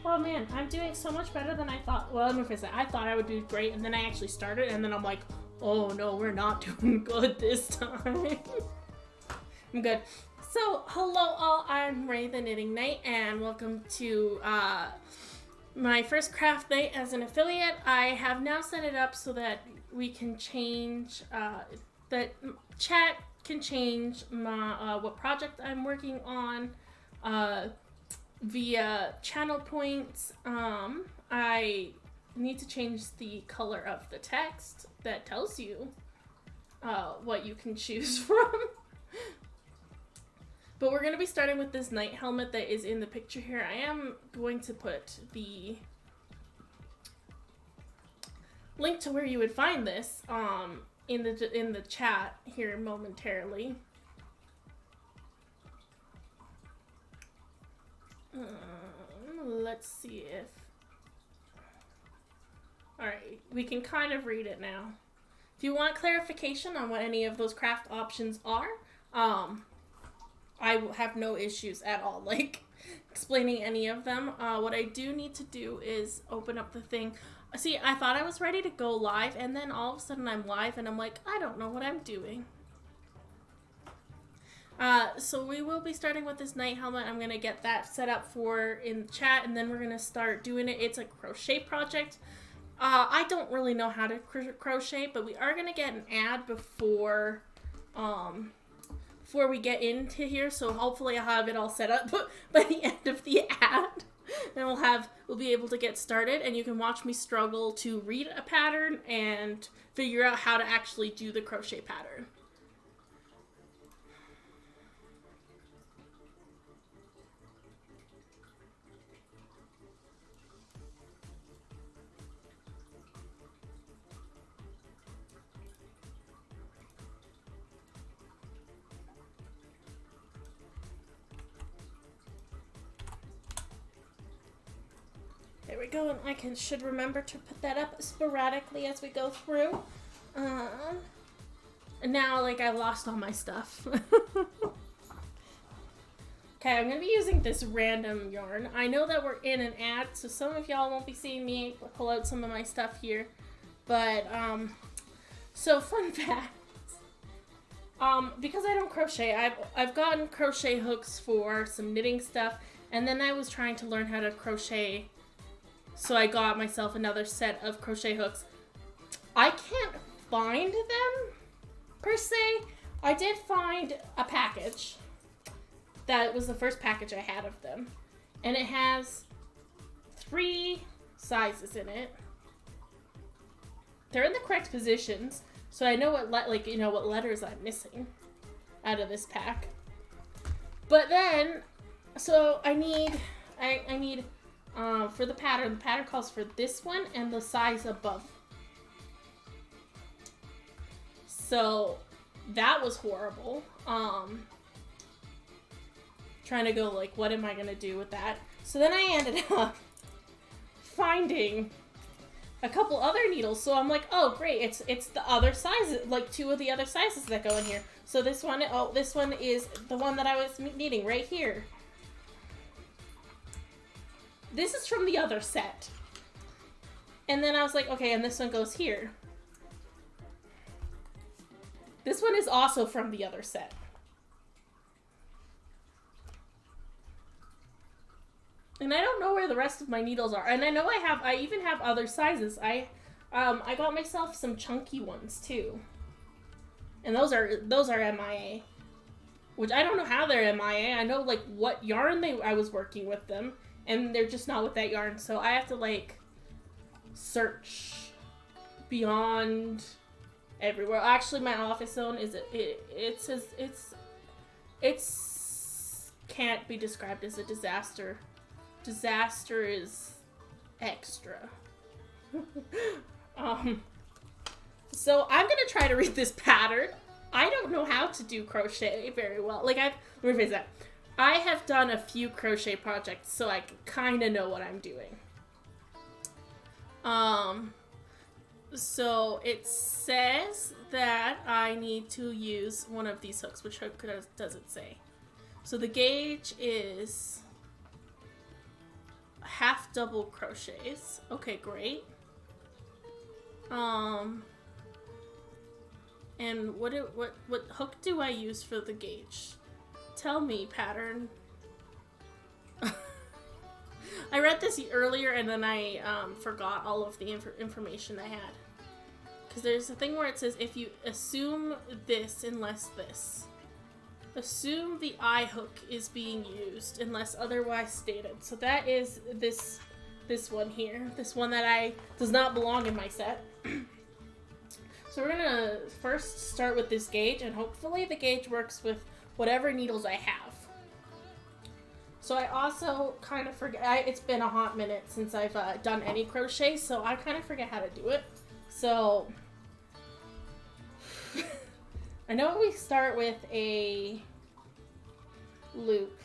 Oh man, I'm doing so much better than I thought. Well, let me fix that. I thought I would do great, and then I actually started, and then I'm like, oh no, we're not doing good this time. I'm good. So, hello all, I'm Ray the Knitting Knight, and welcome to my first craft night as an affiliate. I have now set it up so that we can change, that chat can change my what project I'm working on via channel points. I need to change the color of the text that tells you what you can choose from. But we're going to be starting with this night helmet that is in the picture here. I am going to put the link to where you would find this in the chat here momentarily. Let's see if... Alright, we can kind of read it now. If you want clarification on what any of those craft options are, I have no issues at all, like, explaining any of them. What I do need to do is open up the thing. See, I thought I was ready to go live, and then all of a sudden I'm live, and I'm like, I don't know what I'm doing. So we will be starting with this night helmet. I'm going to get that set up for in chat, and then we're going to start doing it. It's a crochet project. I don't really know how to crochet, but we are going to get an ad before we get into here, so hopefully I'll have it all set up by the end of the ad, and we'll be able to get started, and you can watch me struggle to read a pattern and figure out how to actually do the crochet pattern. There we go, and I should remember to put that up sporadically as we go through. And now, like, I lost all my stuff. Okay, I'm going to be using this random yarn. I know that we're in an ad, so some of y'all won't be seeing me pull out some of my stuff here. But, so fun fact. Because I don't crochet, I've gotten crochet hooks for some knitting stuff, and then I was trying to learn how to crochet. So I got myself another set of crochet hooks. I can't find them, per se. I did find a package. That was the first package I had of them. And it has 3 sizes in it. They're in the correct positions, so I know what what letters I'm missing out of this pack. But then, so I need for the pattern calls for this one and the size above. So that was horrible. Trying to go like, what am I gonna do with that? So then I ended up finding a couple other needles. So I'm like, oh great, it's the other sizes, like 2 of the other sizes that go in here. So this one is the one that I was needing right here. This is from the other set. And then I was like, okay, and this one goes here. This one is also from the other set. And I don't know where the rest of my needles are. And I know I even have other sizes. I got myself some chunky ones too. And those are MIA. Which I don't know how they're MIA. I know like what yarn I was working with them. And they're just not with that yarn, so I have to, like, search beyond everywhere. Actually, my office zone it's can't be described as a disaster. Disaster is extra. So I'm gonna try to read this pattern. I don't know how to do crochet very well. Like, let me rephrase that. I have done a few crochet projects, so I kind of know what I'm doing. So it says that I need to use one of these hooks. Which hook does it say? So the gauge is 1/2 double crochets. Okay, great. And what hook do I use for the gauge? Tell me, pattern. I read this earlier and then I forgot all of the information I had. Because there's a thing where it says if you assume this unless this. Assume the eye hook is being used unless otherwise stated. So that is this one here. This one that does not belong in my set. So we're gonna first start with this gauge, and hopefully the gauge works with whatever needles I have. So I also kind of forget, it's been a hot minute since I've done any crochet, so I kind of forget how to do it. So I know we start with a loop.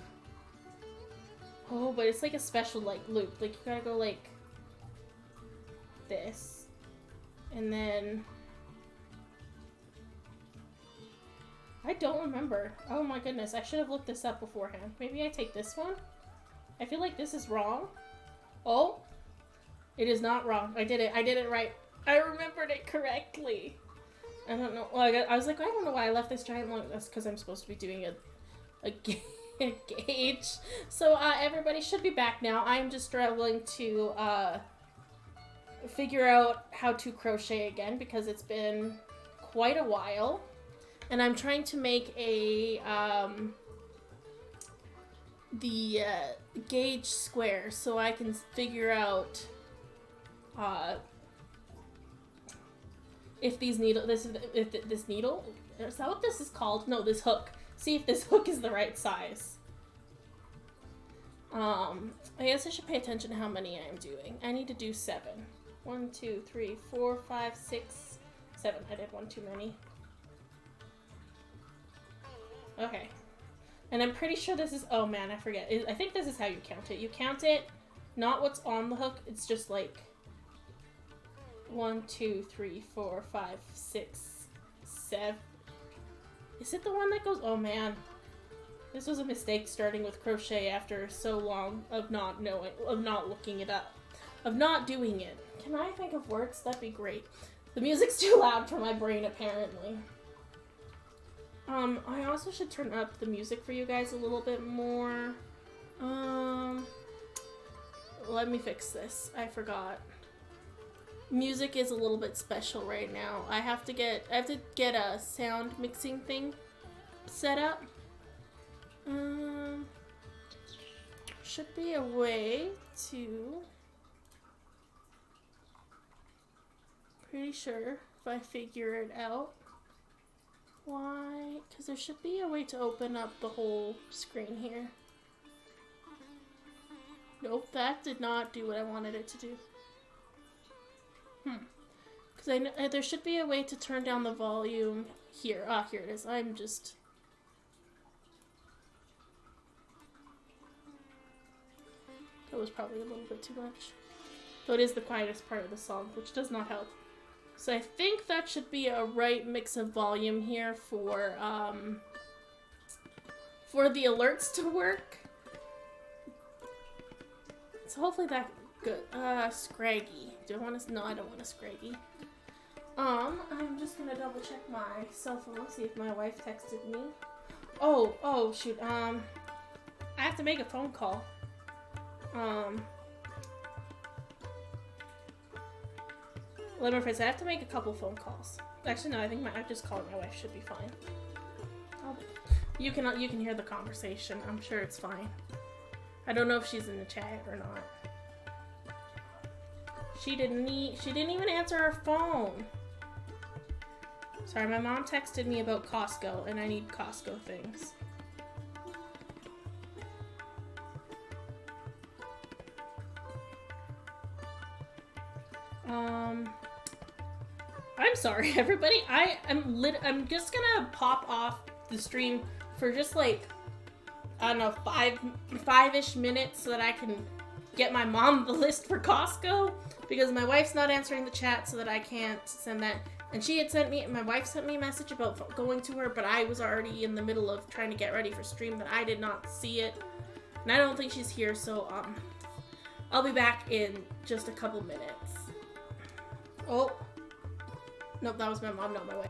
Oh, but it's like a special like loop. Like you gotta go like this, and then I don't remember. Oh my goodness, I should have looked this up beforehand. Maybe I take this one? I feel like this is wrong. Oh, it is not wrong. I did it right. I remembered it correctly. I don't know. Well, I was like, I don't know why I left this giant long. That's because I'm supposed to be doing a gauge. So everybody should be back now. I'm just struggling to figure out how to crochet again because it's been quite a while. And I'm trying to make a the gauge square so I can figure out if these needle this needle, is that what this is called? No, this hook. See if this hook is the right size. I guess I should pay attention to how many I'm doing. I need to do 7. 1, 2, 3, 4, 5, 6, 7. I did one too many. Okay. And I'm pretty sure this is, oh man, I forget. I think this is how you count it. You count it, not what's on the hook. It's just like 1, 2, 3, 4, 5, 6, 7. Is it the one that goes, oh man. This was a mistake starting with crochet after so long of not knowing, of not looking it up, of not doing it. Can I think of words? That'd be great. The music's too loud for my brain, apparently. I also should turn up the music for you guys a little bit more. Let me fix this. I forgot. Music is a little bit special right now. I have to get a sound mixing thing set up. Should be a way to, pretty sure if I figure it out. Why? Because there should be a way to open up the whole screen here. Nope, that did not do what I wanted it to do. Because there should be a way to turn down the volume here. Ah, here it is. I'm just... That was probably a little bit too much. Though it is the quietest part of the song, which does not help. So I think that should be a right mix of volume here for the alerts to work. So hopefully that's good. Scraggy. Do I want to? No, I don't want a scraggy. I'm just gonna double check my cell phone, see if my wife texted me. Oh, shoot. I have to make a phone call. Let me phrase. I have to make a couple phone calls. Actually, no. I think just calling my wife should be fine. You can hear the conversation. I'm sure it's fine. I don't know if she's in the chat or not. She didn't even answer her phone. Sorry, my mom texted me about Costco, and I need Costco things. I'm sorry, everybody. I'm just gonna pop off the stream for just like, I don't know, five-ish minutes so that I can get my mom the list for Costco, because my wife's not answering the chat so that I can't send that. And my wife sent me a message about going to her, but I was already in the middle of trying to get ready for stream that I did not see it. And I don't think she's here, so I'll be back in just a couple minutes. Oh. Nope, that was my mom, not my way.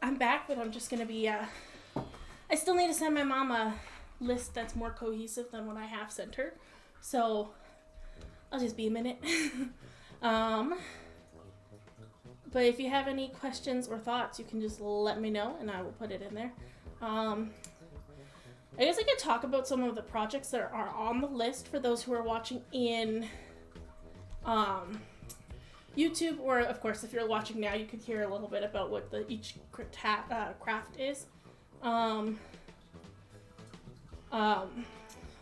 I'm back, but I'm just gonna be, I still need to send my mom a list that's more cohesive than what I have sent her. So, I'll just be a minute. But if you have any questions or thoughts, you can just let me know and I will put it in there. I guess I could talk about some of the projects that are on the list for those who are watching in YouTube, or of course if you're watching now you could hear a little bit about what each craft is.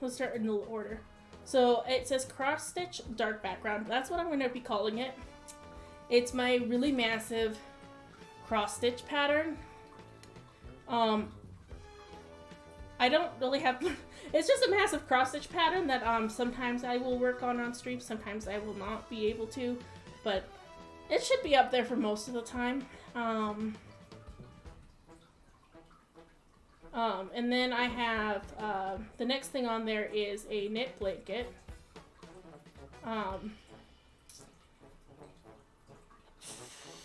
Let's start in the order. So it says cross stitch dark background. That's what I'm going to be calling it. It's my really massive cross stitch pattern. I don't really have, it's just a massive cross stitch pattern that sometimes I will work on stream, sometimes I will not be able to, but it should be up there for most of the time. And then I have, the next thing on there is a knit blanket.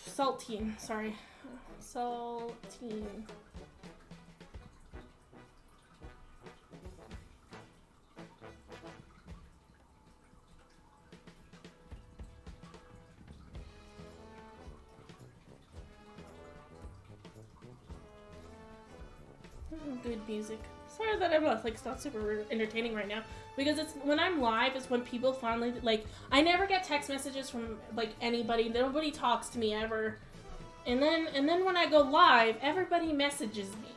Saltine, sorry. Saltine. Good music. Sorry that I'm like it's not super entertaining right now, because it's when I'm live is when people finally like I never get text messages from like anybody. Nobody talks to me ever, and then when I go live, everybody messages me.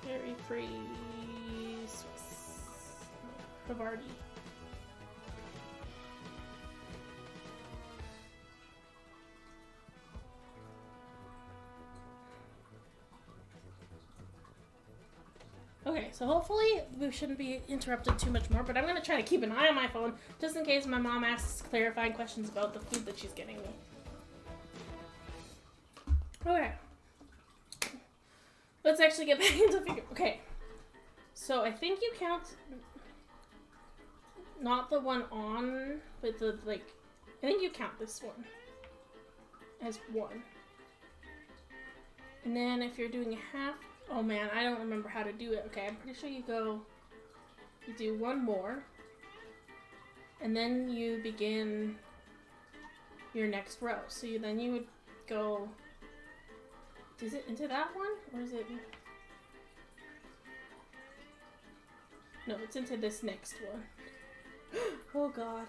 Very free Swiss Havarti. Okay, so hopefully we shouldn't be interrupted too much more, but I'm going to try to keep an eye on my phone just in case my mom asks clarifying questions about the food that she's getting me. Okay. Let's actually get back into figure. Okay. So I think you count not the one on, but the like I think you count this one as one. And then if you're doing a half, oh man, I don't remember how to do it. Okay, I'm pretty sure you do one more. And then you begin your next row. So then you would go, is it into that one? Or is it? No, it's into this next one. Oh god.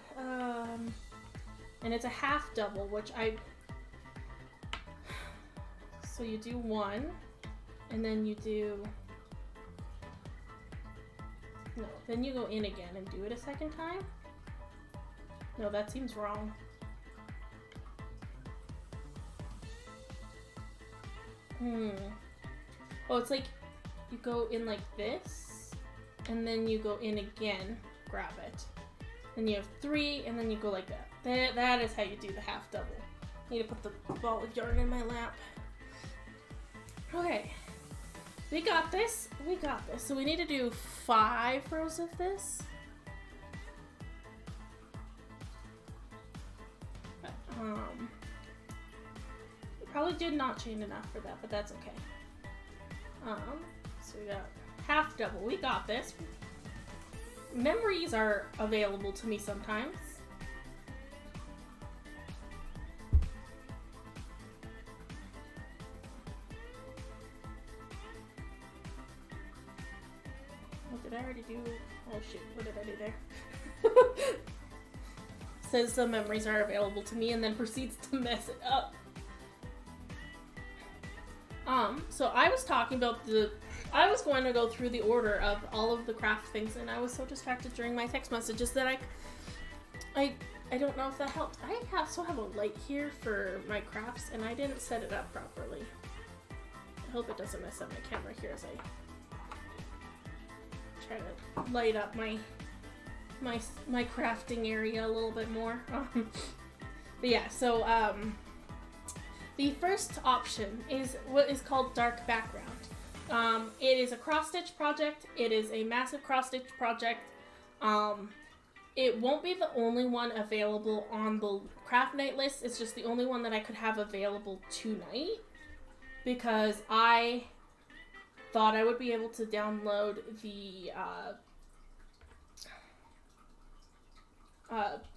And it's a half double, which so you do one, and then you do, no, then you go in again and do it a second time? No, that seems wrong. Oh, it's like you go in like this, and then you go in again, grab it. Then you have 3, and then you go like that. That is how you do the half double. I need to put the ball of yarn in my lap. Okay, we got this. We got this. So we need to do 5 rows of this. Probably did not chain enough for that, but that's okay. So we got half double. We got this. Memories are available to me sometimes. What did I already do? Oh shoot, what did I do there? Says the memories are available to me and then proceeds to mess it up. So I was talking about I was going to go through the order of all of the craft things, and I was so distracted during my text messages that I don't know if that helped. I also have a light here for my crafts, and I didn't set it up properly. I hope it doesn't mess up my camera here as I try to light up my crafting area a little bit more. But yeah, so the first option is what is called dark background. It is a cross-stitch project. It is a massive cross-stitch project. It won't be the only one available on the craft night list. It's just the only one that I could have available tonight, because I thought I would be able to download the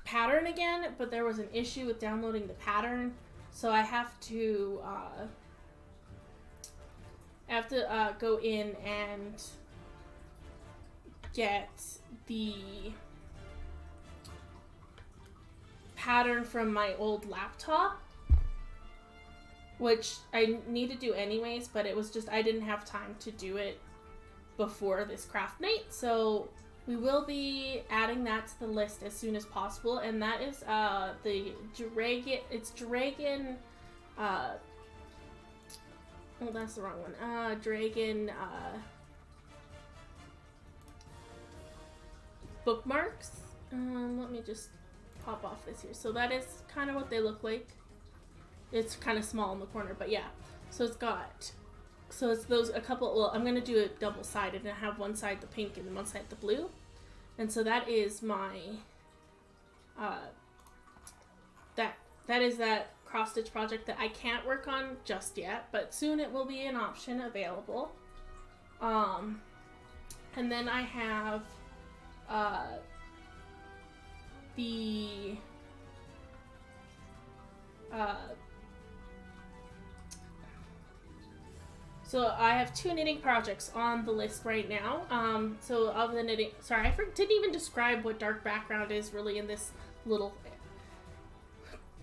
pattern again, but there was an issue with downloading the pattern. So I have to go in and get the pattern from my old laptop, which I need to do anyways, but it was just I didn't have time to do it before this craft night. So we will be adding that to the list as soon as possible, and that is the dragon. It's dragon. Oh, that's the wrong one. Dragon bookmarks. Let me just pop off this here. So that is kind of what they look like. It's kind of small in the corner, but yeah. So it's those a couple. Well, I'm gonna do it double-sided and have one side the pink and one side the blue. And so that is my that is that cross-stitch project that I can't work on just yet, but soon it will be an option available. And then I have so I have 2 knitting projects on the list right now. So of the knitting, sorry, I didn't even describe what dark background is really in this little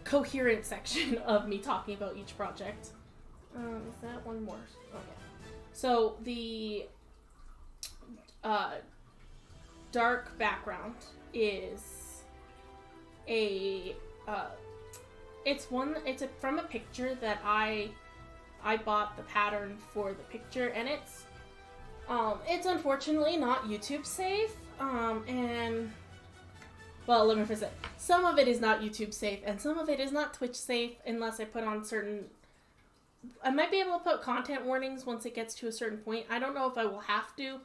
coherent section of me talking about each project. Is that one more? Okay. So the dark background is it's from a picture that I bought the pattern for the picture, and it's unfortunately not YouTube safe. And well, let me phrase it. Some of it is not YouTube safe, and some of it is not Twitch safe unless I put on certain. I might be able to put content warnings once it gets to a certain point. I don't know if I will have to,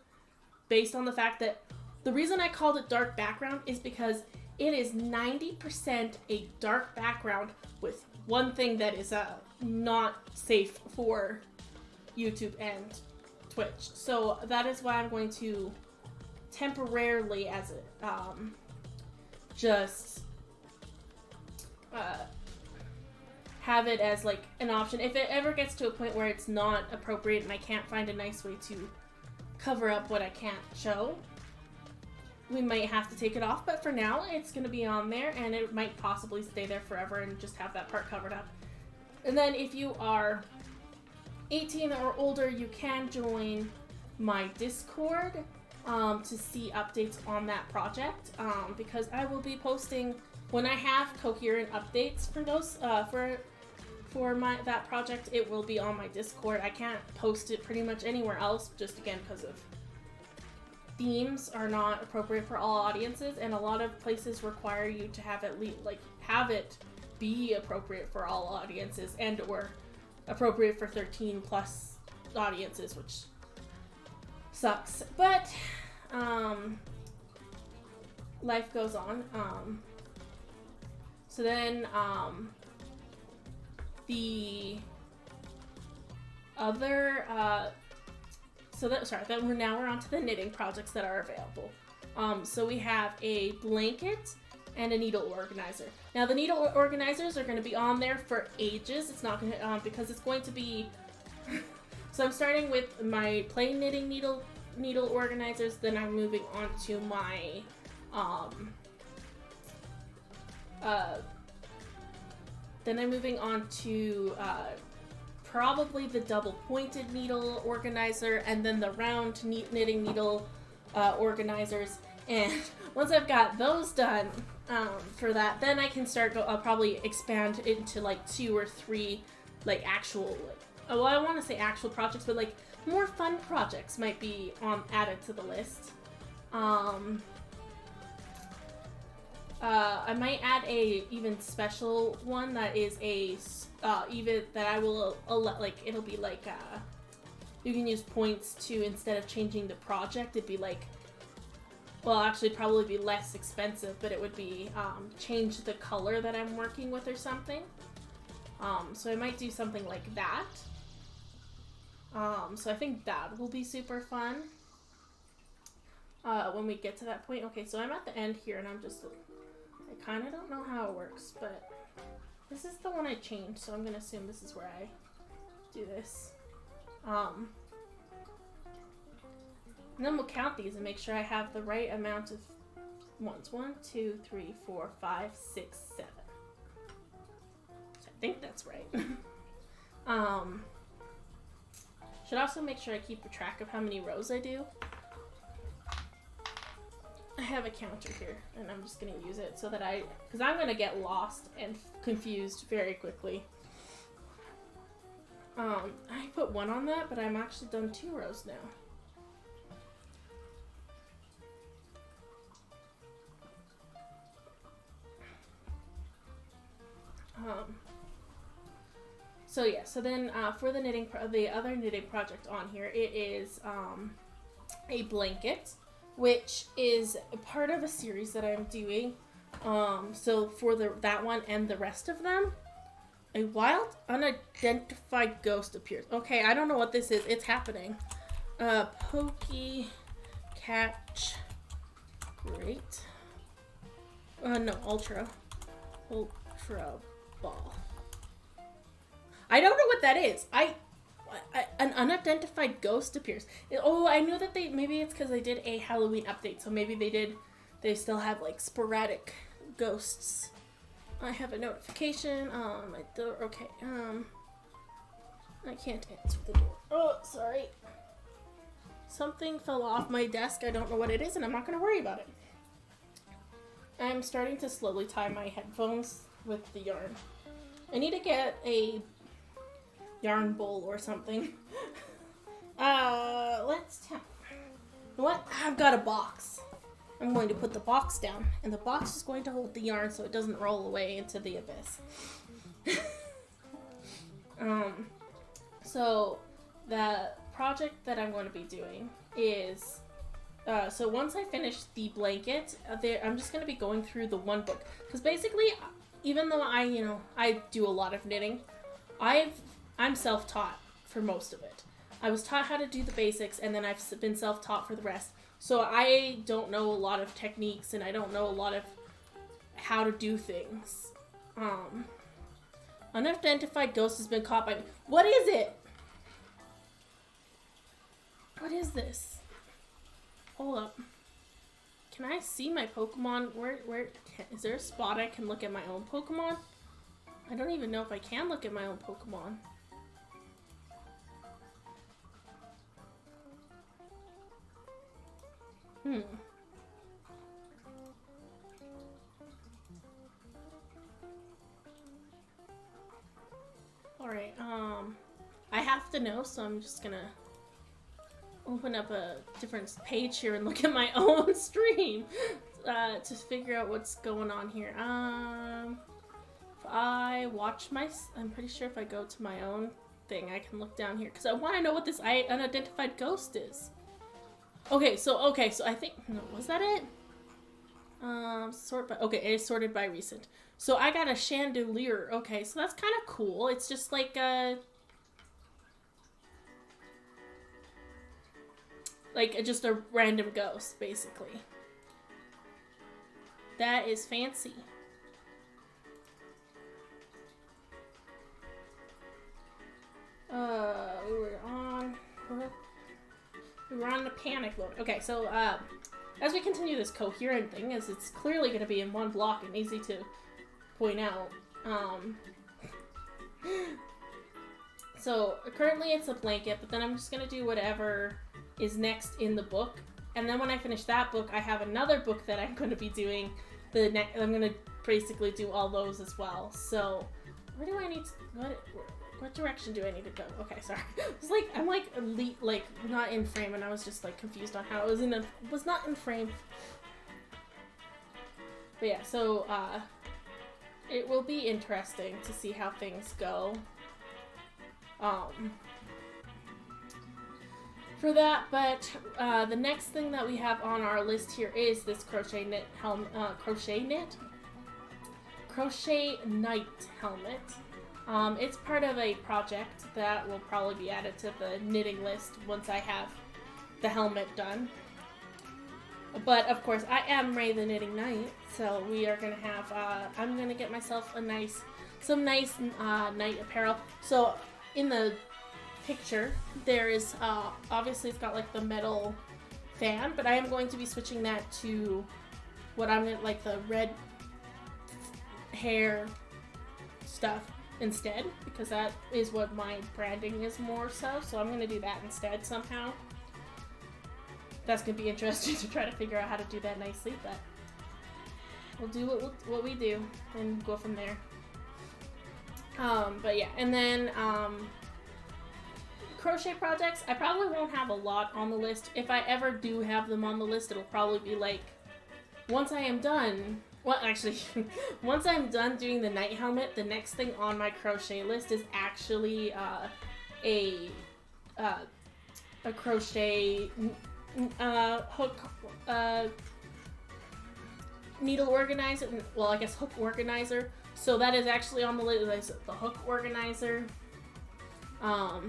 based on the fact that the reason I called it dark background is because it is 90% a dark background with one thing that is not safe for YouTube and Twitch. So that is why I'm going to temporarily, as it just have it as like an option. If it ever gets to a point where it's not appropriate and I can't find a nice way to cover up what I can't show, we might have to take it off, but for now it's going to be on there, and it might possibly stay there forever and just have that part covered up. And then if you are 18 or older, you can join my Discord to see updates on that project, because I will be posting when I have coherent updates for those for that project. It will be on my Discord. I can't post it pretty much anywhere else, just again because of themes are not appropriate for all audiences, and a lot of places require you to have have it be appropriate for all audiences and or appropriate for 13 plus audiences, which sucks, but life goes on. So then the other now we're on to the knitting projects that are available. So we have a blanket and a needle organizer. Now the needle organizers are going to be on there for ages. It's not going to because it's going to be so I'm starting with my plain knitting needle organizers, then I'm moving on to my probably the double pointed needle organizer, and then the round knitting needle organizers. And once I've got those done for that, then I can start I'll probably expand into like 2 or 3 like actual well, I want to say actual projects, but like more fun projects might be added to the list. I might add a even special one that is even that I will like, it'll be like you can use points to, instead of changing the project, it'd be like, well, actually probably be less expensive, but it would be change the color that I'm working with or something. So I might do something like that. So I think that will be super fun when we get to that point. Okay, so I'm at the end here, and I kind of don't know how it works, but this is the one I changed, so I'm going to assume this is where I do this. And then we'll count these and make sure I have the right amount of ones. 1, 2, 3, 4, 5, 6, 7. So I think that's right. Should also make sure I keep a track of how many rows I do. I have a counter here, and I'm just going to use it so that because I'm going to get lost and confused very quickly. I put 1 on that, but I'm actually done 2 rows now. So yeah, so then for the the other knitting project on here, it is a blanket, which is a part of a series that I'm doing. So for that one and the rest of them, a wild unidentified ghost appears. Okay, I don't know what this is. It's happening. Pokey catch. Great. No, ultra ball. I don't know what that is. An unidentified ghost appears. I knew that maybe it's because they did a Halloween update, so maybe they still have like sporadic ghosts. I have a notification. Okay. I can't answer the door. Oh, sorry. Something fell off my desk. I don't know what it is, and I'm not going to worry about it. I'm starting to slowly tie my headphones with the yarn. I need to get a yarn bowl or something. Let's tell. What? I've got a box. I'm going to put the box down, and the box is going to hold the yarn so it doesn't roll away into the abyss. So the project that I'm going to be doing is, so once I finish the blanket, I'm just going to be going through the one book, because basically, even though I do a lot of knitting, I'm self-taught for most of it. I was taught how to do the basics, and then I've been self-taught for the rest. So I don't know a lot of techniques, and I don't know a lot of how to do things. Unidentified ghost has been caught by me. What is it? What is this? Hold up. Can I see my Pokemon? Is there a spot I can look at my own Pokemon? I don't even know if I can look at my own Pokemon. Alright, I have to know, so I'm just gonna open up a different page here and look at my own stream to figure out what's going on here. If I watch I'm pretty sure if I go to my own thing, I can look down here because I want to know what this unidentified ghost is. Okay, so I think, no, was that it? Okay, it is sorted by recent. So I got a chandelier. Okay, so that's kind of cool. It's just like just a random ghost, basically. That is fancy. We were on the panic mode. Okay, so as we continue this coherent thing, as it's clearly going to be in one block and easy to point out. So currently it's a blanket, but then I'm just going to do whatever is next in the book. And then when I finish that book, I have another book that I'm going to be doing. I'm going to basically do all those as well. So where do I need to, what direction do I need to go? Okay, sorry. It's like, I'm like elite, like not in frame, and I was just like confused on how it was not in frame. But yeah, so it will be interesting to see how things go. For that, but the next thing that we have on our list here is this crochet night helmet. It's part of a project that will probably be added to the knitting list once I have the helmet done. But of course, I am Ray the Knitting Knight, so we are gonna have. I'm gonna get myself some nice night apparel. So in the picture, there is obviously it's got like the metal fan, but I am going to be switching that to what I'm gonna like the red hair stuff instead, because that is what my branding is more so. So I'm gonna do that instead somehow. That's gonna be interesting to try to figure out how to do that nicely, but we'll do what we do and go from there. But yeah, and then crochet projects, I probably won't have a lot on the list. If I ever do have them on the list, it'll probably be like once I am done. Well, actually, once I'm done doing the night helmet, the next thing on my crochet list is actually a crochet hook needle organizer. Well, I guess hook organizer. So that is actually on the list, the hook organizer. So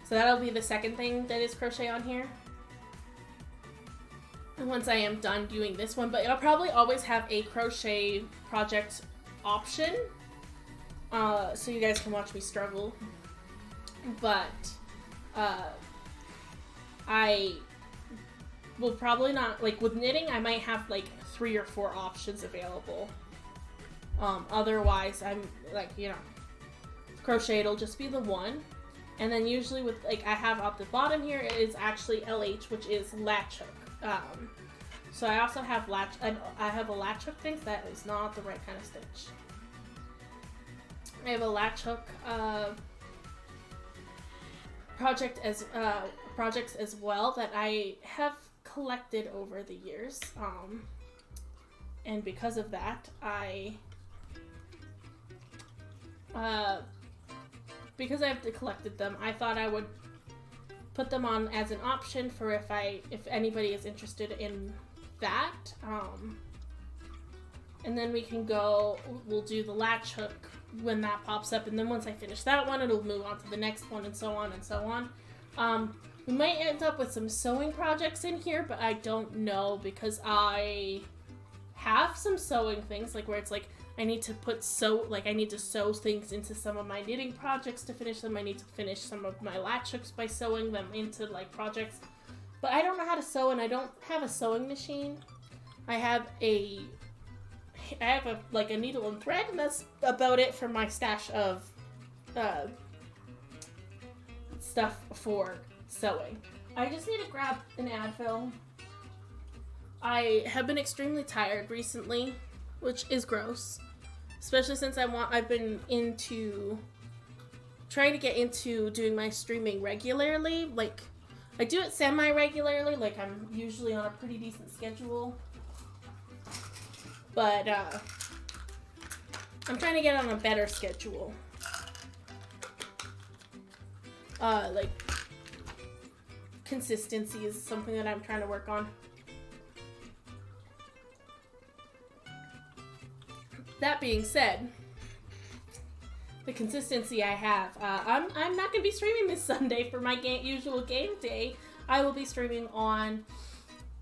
that'll be the second thing that is crochet on here. And once I am done doing this one, but I'll probably always have a crochet project option, so you guys can watch me struggle. But I will probably not, like with knitting, I might have like 3 or 4 options available. Otherwise, I'm like, crochet, it'll just be the one. And then usually with, like, I have at the bottom here, it is actually LH, which is latch hook. So I also have I have a latch hook thing, so that is not the right kind of stitch. I have a latch hook projects as well that I have collected over the years. And because of that, because I've collected them, I thought I would put them on as an option for if anybody is interested in that. And then we'll do the latch hook when that pops up, and then once I finish that one, it'll move on to the next one, and so on and so on. We might end up with some sewing projects in here, but I don't know, because I have some sewing things, like where it's like, I need to I need to sew things into some of my knitting projects to finish them. I need to finish some of my latch hooks by sewing them into like projects. But I don't know how to sew, and I don't have a sewing machine. I have a needle and thread, and that's about it for my stash of stuff for sewing. I just need to grab an Advil. I have been extremely tired recently, which is gross, especially since I've been trying to get into doing my streaming regularly. Like, I do it semi-regularly, like I'm usually on a pretty decent schedule, but I'm trying to get on a better schedule. Like, consistency is something that I'm trying to work on. That being said, the consistency I have, I'm not going to be streaming this Sunday for my usual game day. I will be streaming on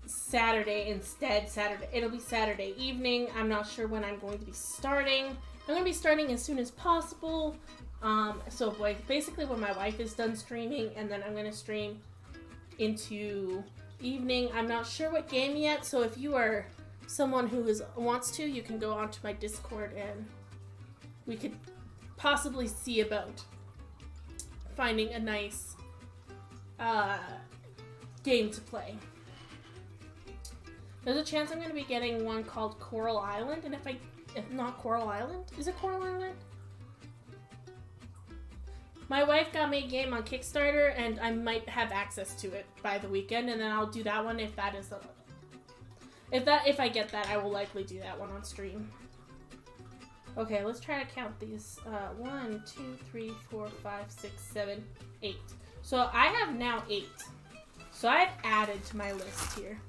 Saturday instead. It'll be Saturday evening. I'm not sure when I'm going to be starting. I'm going to be starting as soon as possible. So basically when my wife is done streaming, and then I'm going to stream into evening. I'm not sure what game yet, so if you are someone who wants to, you can go onto my Discord and we could possibly see about finding a nice game to play. There's a chance I'm going to be getting one called Coral Island, and if not Coral Island? Is it Coral Island? My wife got me a game on Kickstarter, and I might have access to it by the weekend, and then I'll do that one if that is if I get that, I will likely do that one on stream. Okay, let's try to count these. 1, 2, 3, 4, 5, 6, 7, 8. So I have now 8. So I've added to my list here.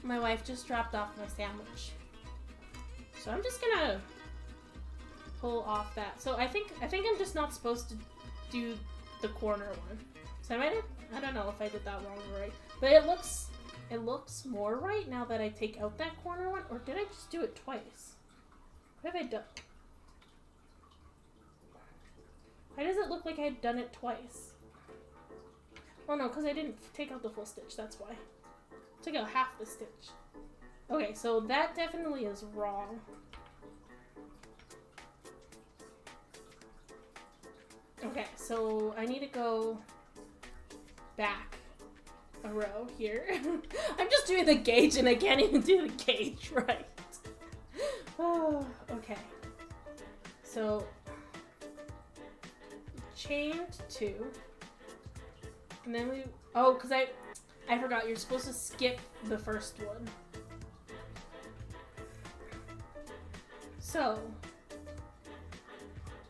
My wife just dropped off my sandwich. So I'm just gonna pull off that. So I think I'm just not supposed to do the corner one. So I don't know if I did that wrong or right. But it looks more right now that I take out that corner one, or did I just do it twice? What have I done? Why does it look like I'd done it twice? Oh no, because I didn't take out the full stitch, that's why. I took out half the stitch. Okay, so that definitely is wrong. Okay, so I need to go back a row here. I'm just doing the gauge and I can't even do the gauge right. Oh, okay. So chained 2. And then because I forgot you're supposed to skip the first one. So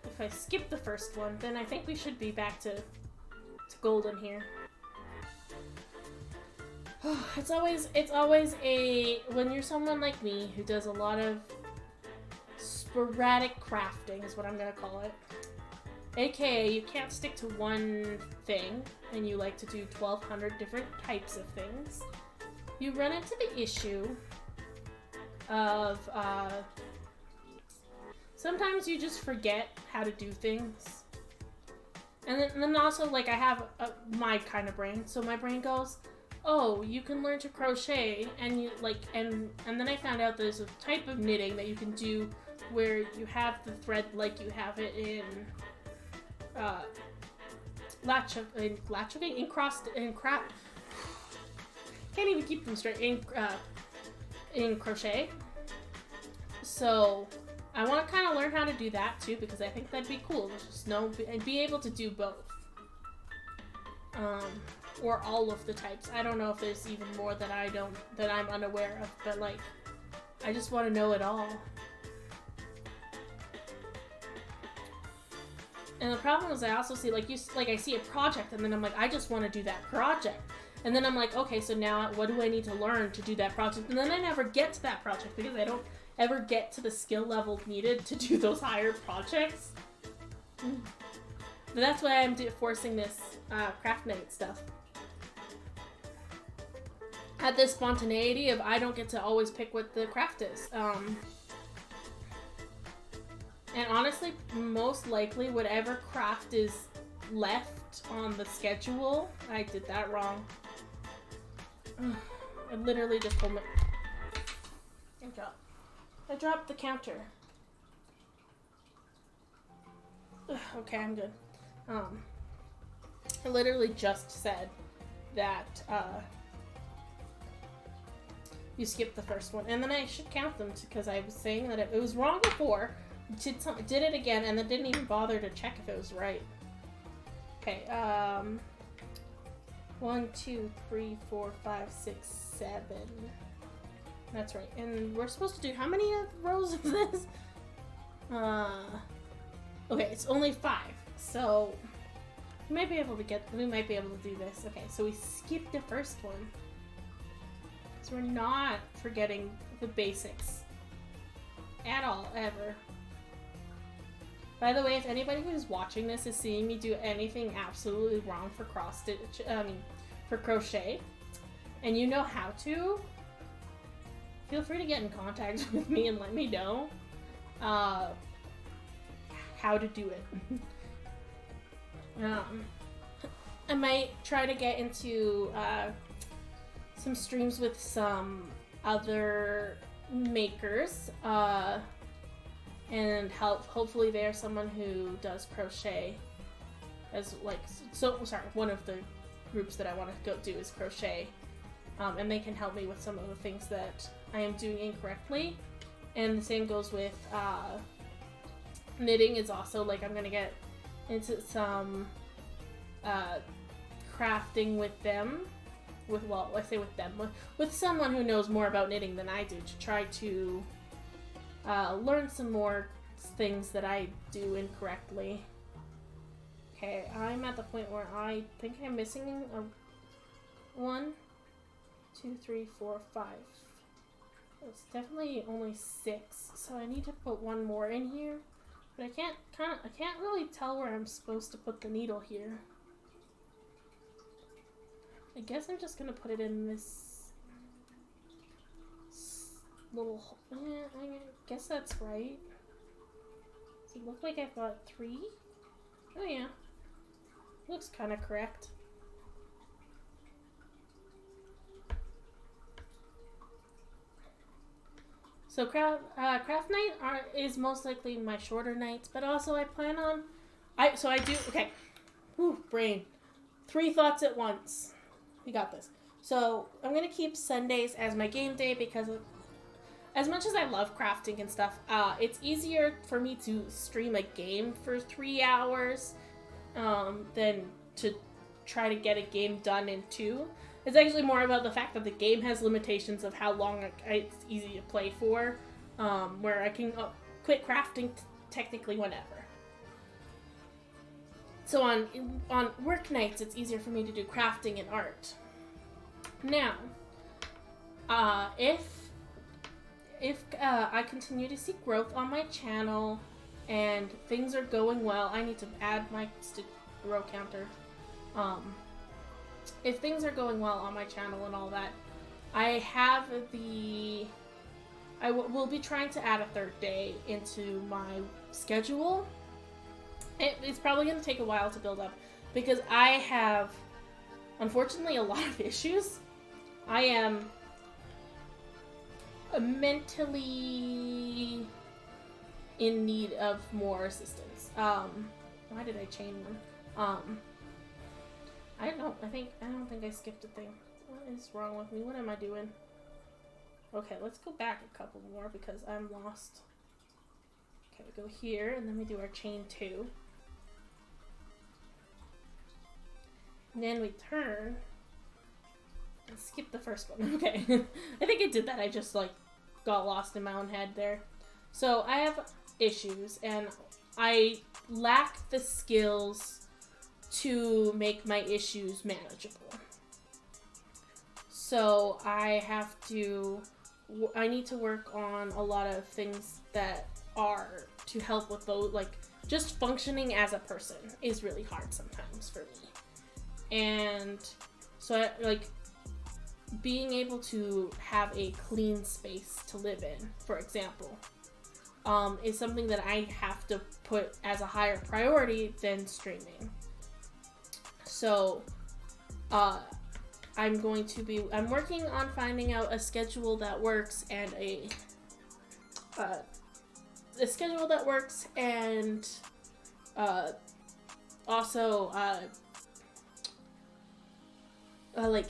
if I skip the first one, then I think we should be back to golden here. It's always when you're someone like me who does a lot of sporadic crafting is what I'm gonna call it. AKA you can't stick to one thing and you like to do 1,200 different types of things. You run into the issue of sometimes you just forget how to do things. And then also, like, I have my kind of brain, so my brain goes, oh, you can learn to crochet, and you like, and then I found out there's a type of knitting that you can do where you have the thread like you have it in can't even keep them straight in crochet. So I want to kind of learn how to do that too, because I think that'd be cool. Just be able to do both. Or all of the types. I don't know if there's even more that I'm unaware of, but like, I just want to know it all. And the problem is, I also see I see a project, and then I'm like, I just want to do that project, and then I'm like, okay, so now what do I need to learn to do that project? And then I never get to that project because I don't ever get to the skill level needed to do those higher projects. But that's why I'm forcing this craft night stuff. At this spontaneity of I don't get to always pick what the craft is. And honestly, most likely whatever craft is left on the schedule, I did that wrong. I literally just pulled my... I dropped the counter. Okay, I'm good. I literally just said that you skipped the first one, and then I should count them because I was saying that it was wrong before. Did it again, and then didn't even bother to check if it was right. Okay, 1, 2, 3, 4, 5, 6, 7. That's right. And we're supposed to do how many rows of this? Okay, it's only 5. So we might be able to do this. Okay, so we skipped the first one. So we're not forgetting the basics at all, ever. By the way, if anybody who's watching this is seeing me do anything absolutely wrong for for crochet, and you know how to, feel free to get in contact with me and let me know how to do it. I might try to get into some streams with some other makers, and hopefully they're someone who does crochet one of the groups that I want to go do is crochet, and they can help me with some of the things that I am doing incorrectly. And the same goes with knitting. Is also like I'm gonna get into some crafting with them, with someone who knows more about knitting than I do, to try to learn some more things that I do incorrectly. Okay, I'm at the point where I think I'm missing a 1, 2, 3, 4, 5. It's definitely only 6, so I need to put one more in here. But I can't really tell where I'm supposed to put the needle here. I guess I'm just gonna put it in this little hole. I guess that's right. Does it look like I've got 3? Oh yeah. Looks kind of correct. So craft night is most likely my shorter nights, but also I plan on... okay. Whew, brain. 3 thoughts at once. We got this. So I'm going to keep Sundays as my game day because as much as I love crafting and stuff, it's easier for me to stream a game for 3 hours than to try to get a game done in 2. It's actually more about the fact that the game has limitations of how long it's easy to play for, where I can quit crafting technically whenever. So on work nights, it's easier for me to do crafting and art. Now, if I continue to see growth on my channel and things are going well, I need to add my row counter. If things are going well on my channel and all that, I will be trying to add a 3rd day into my schedule. It's probably going to take a while to build up because I have, unfortunately, a lot of issues. I am mentally in need of more assistance. Why did I chain one? I don't think I skipped a thing. What is wrong with me? What am I doing? Okay, let's go back a couple more because I'm lost. Okay, we go here and then we do our chain 2. And then we turn and skip the first one. Okay. I think I did that. I just got lost in my own head there. So I have issues and I lack the skills to make my issues manageable. So I need to work on a lot of things that are to help with those, just functioning as a person is really hard sometimes for me. And so being able to have a clean space to live in, for example. is something that I have to put as a higher priority than streaming. So, I'm working on finding out a schedule that works and also like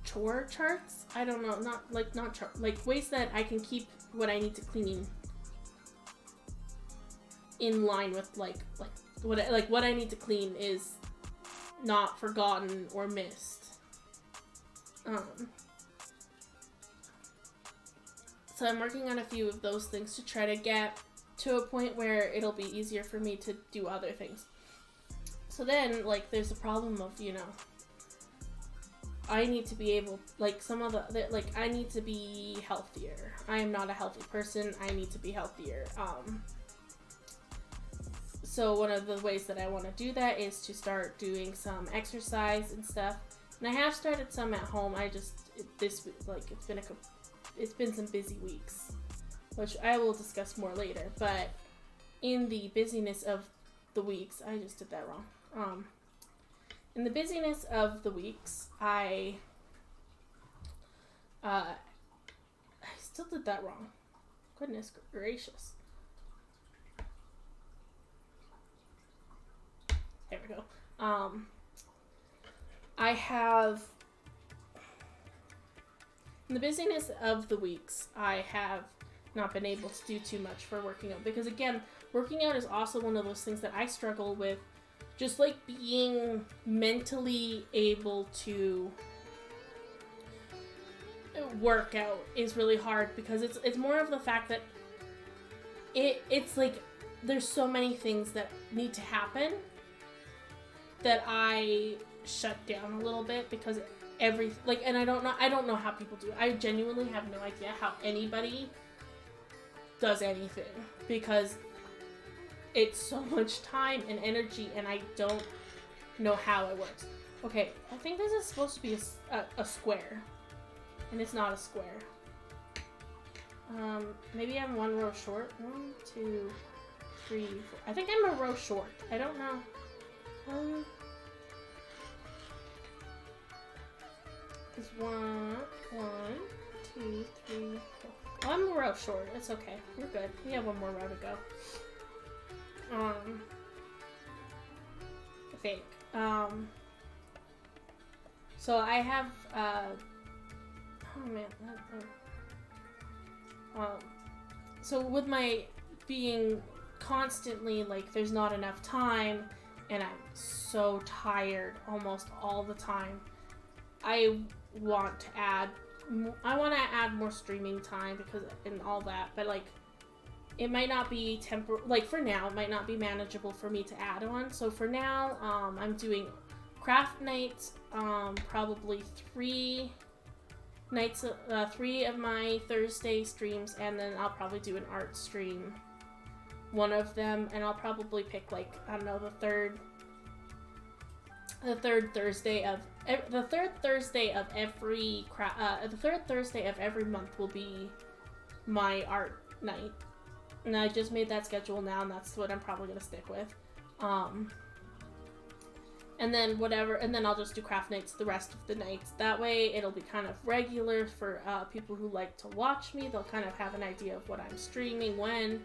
chore charts. I don't know, not ways that I can keep what I need to clean in line with what I need to clean is not forgotten or missed. So I'm working on a few of those things to try to get to a point where it'll be easier for me to do other things. So then, like, there's a problem of, you know, I need to be able, like, I need to be healthier. I am not a healthy person. I need to be healthier. So one of the ways that I want to do that is to start doing some exercise and stuff. And I have started some at home. It's been some busy weeks, which I will discuss more later. But in the busyness of the weeks, I just did that wrong. In the busyness of the weeks, I still did that wrong. Goodness gracious. There we go. In the busyness of the weeks, I have not been able to do too much for working out. Because again, working out is also one of those things that I struggle with. Just like being mentally able to work out is really hard because it's more of the fact that it's like there's so many things that need to happen that I shut down a little bit because and I don't know how people do it. I genuinely have no idea how anybody does anything because it's so much time and energy, and I don't know how it works. Okay, I think this is supposed to be a square, and it's not a square. Maybe I'm one row short. 1, 2, 3, 4. I think I'm a row short. I don't know. It's 1, 2, 3, 4. Oh, I'm a row short. It's okay. We're good. We have one more row to go. I think. So I have, oh man. So with my being constantly, like, there's not enough time, and I'm so tired almost all the time, I want to add more streaming time and all that, but, like, it might not be for now, it might not be manageable for me to add on. So for now, I'm doing craft nights, probably 3 nights, 3 of my Thursday streams, and then I'll probably do an art stream, one of them, and I'll probably pick, like, I don't know, the third Thursday of every month will be my art night. And I just made that schedule now, and that's what I'm probably going to stick with. And then I'll just do craft nights the rest of the nights. That way, it'll be kind of regular for people who like to watch me. They'll kind of have an idea of what I'm streaming when,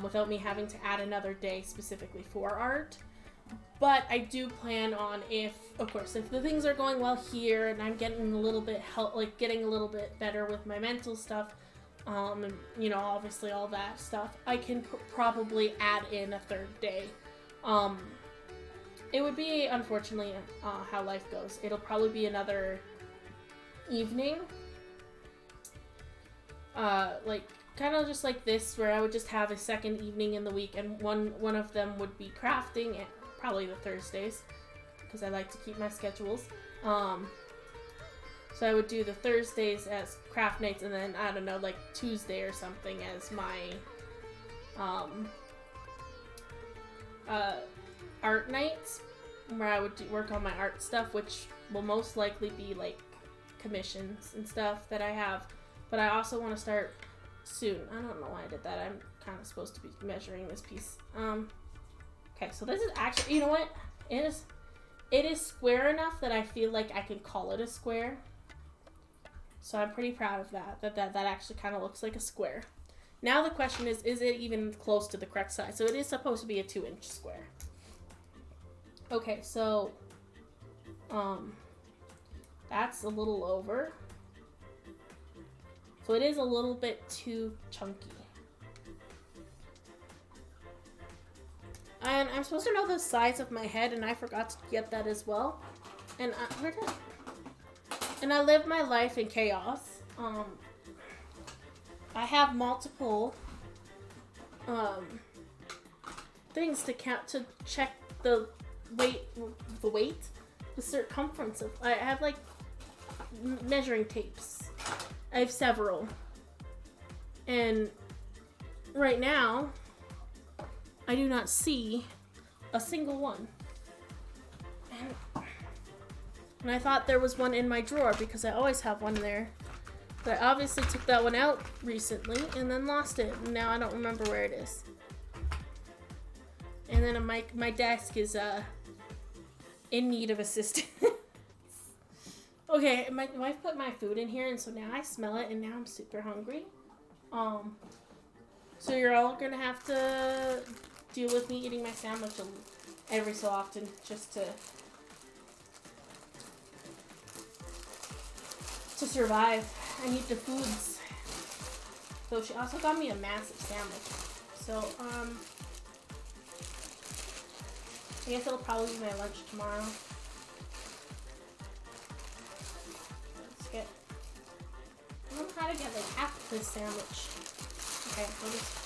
without me having to add another day specifically for art. But I do plan on, if the things are going well here, and I'm getting a little bit better with my mental stuff, and, you know, obviously all that stuff, I can probably add in a third day. It would be, unfortunately, how life goes. It'll probably be another evening, like, kind of just like this, where I would just have a second evening in the week, and one of them would be crafting, and probably the Thursdays, because I like to keep my schedules. So I would do the Thursdays as craft nights, and then, I don't know, like Tuesday or something as my art nights, where I would work on my art stuff, which will most likely be like commissions and stuff that I have. But I also want to start soon. I don't know why I did that. I'm kind of supposed to be measuring this piece. Okay, so this is actually, you know what? It is square enough that I feel like I can call it a square. So I'm pretty proud of that. That actually kind of looks like a square. Now the question is it even close to the correct size? So it is supposed to be a 2-inch square. Okay, so that's a little over. So it is a little bit too chunky. And I'm supposed to know the size of my head, and I forgot to get that as well. And I live my life in chaos. I have multiple things to count to check the weight, the circumference of. I have like measuring tapes. I have several, and right now I do not see a single one. And I thought there was one in my drawer because I always have one there. But I obviously took that one out recently and then lost it. And now I don't remember where it is. And then my desk is in need of assistance. Okay, my wife put my food in here, and so now I smell it, and now I'm super hungry. So you're all gonna have to deal with me eating my sandwich every so often, just to survive. I need the foods. So she also got me a massive sandwich. So I guess it'll probably be my lunch tomorrow. I don't know how to get like half of this sandwich. Okay,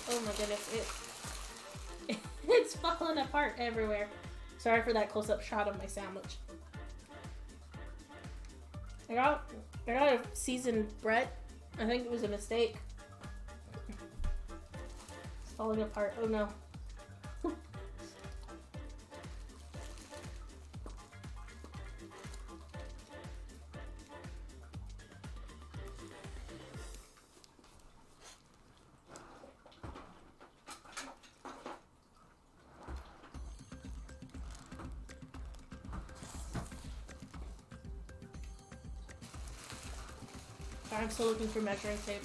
oh my goodness, it's falling apart everywhere. Sorry for that close-up shot of my sandwich. I got a seasoned bread. I think it was a mistake. It's falling apart. Oh no. I'm still looking for measuring tape.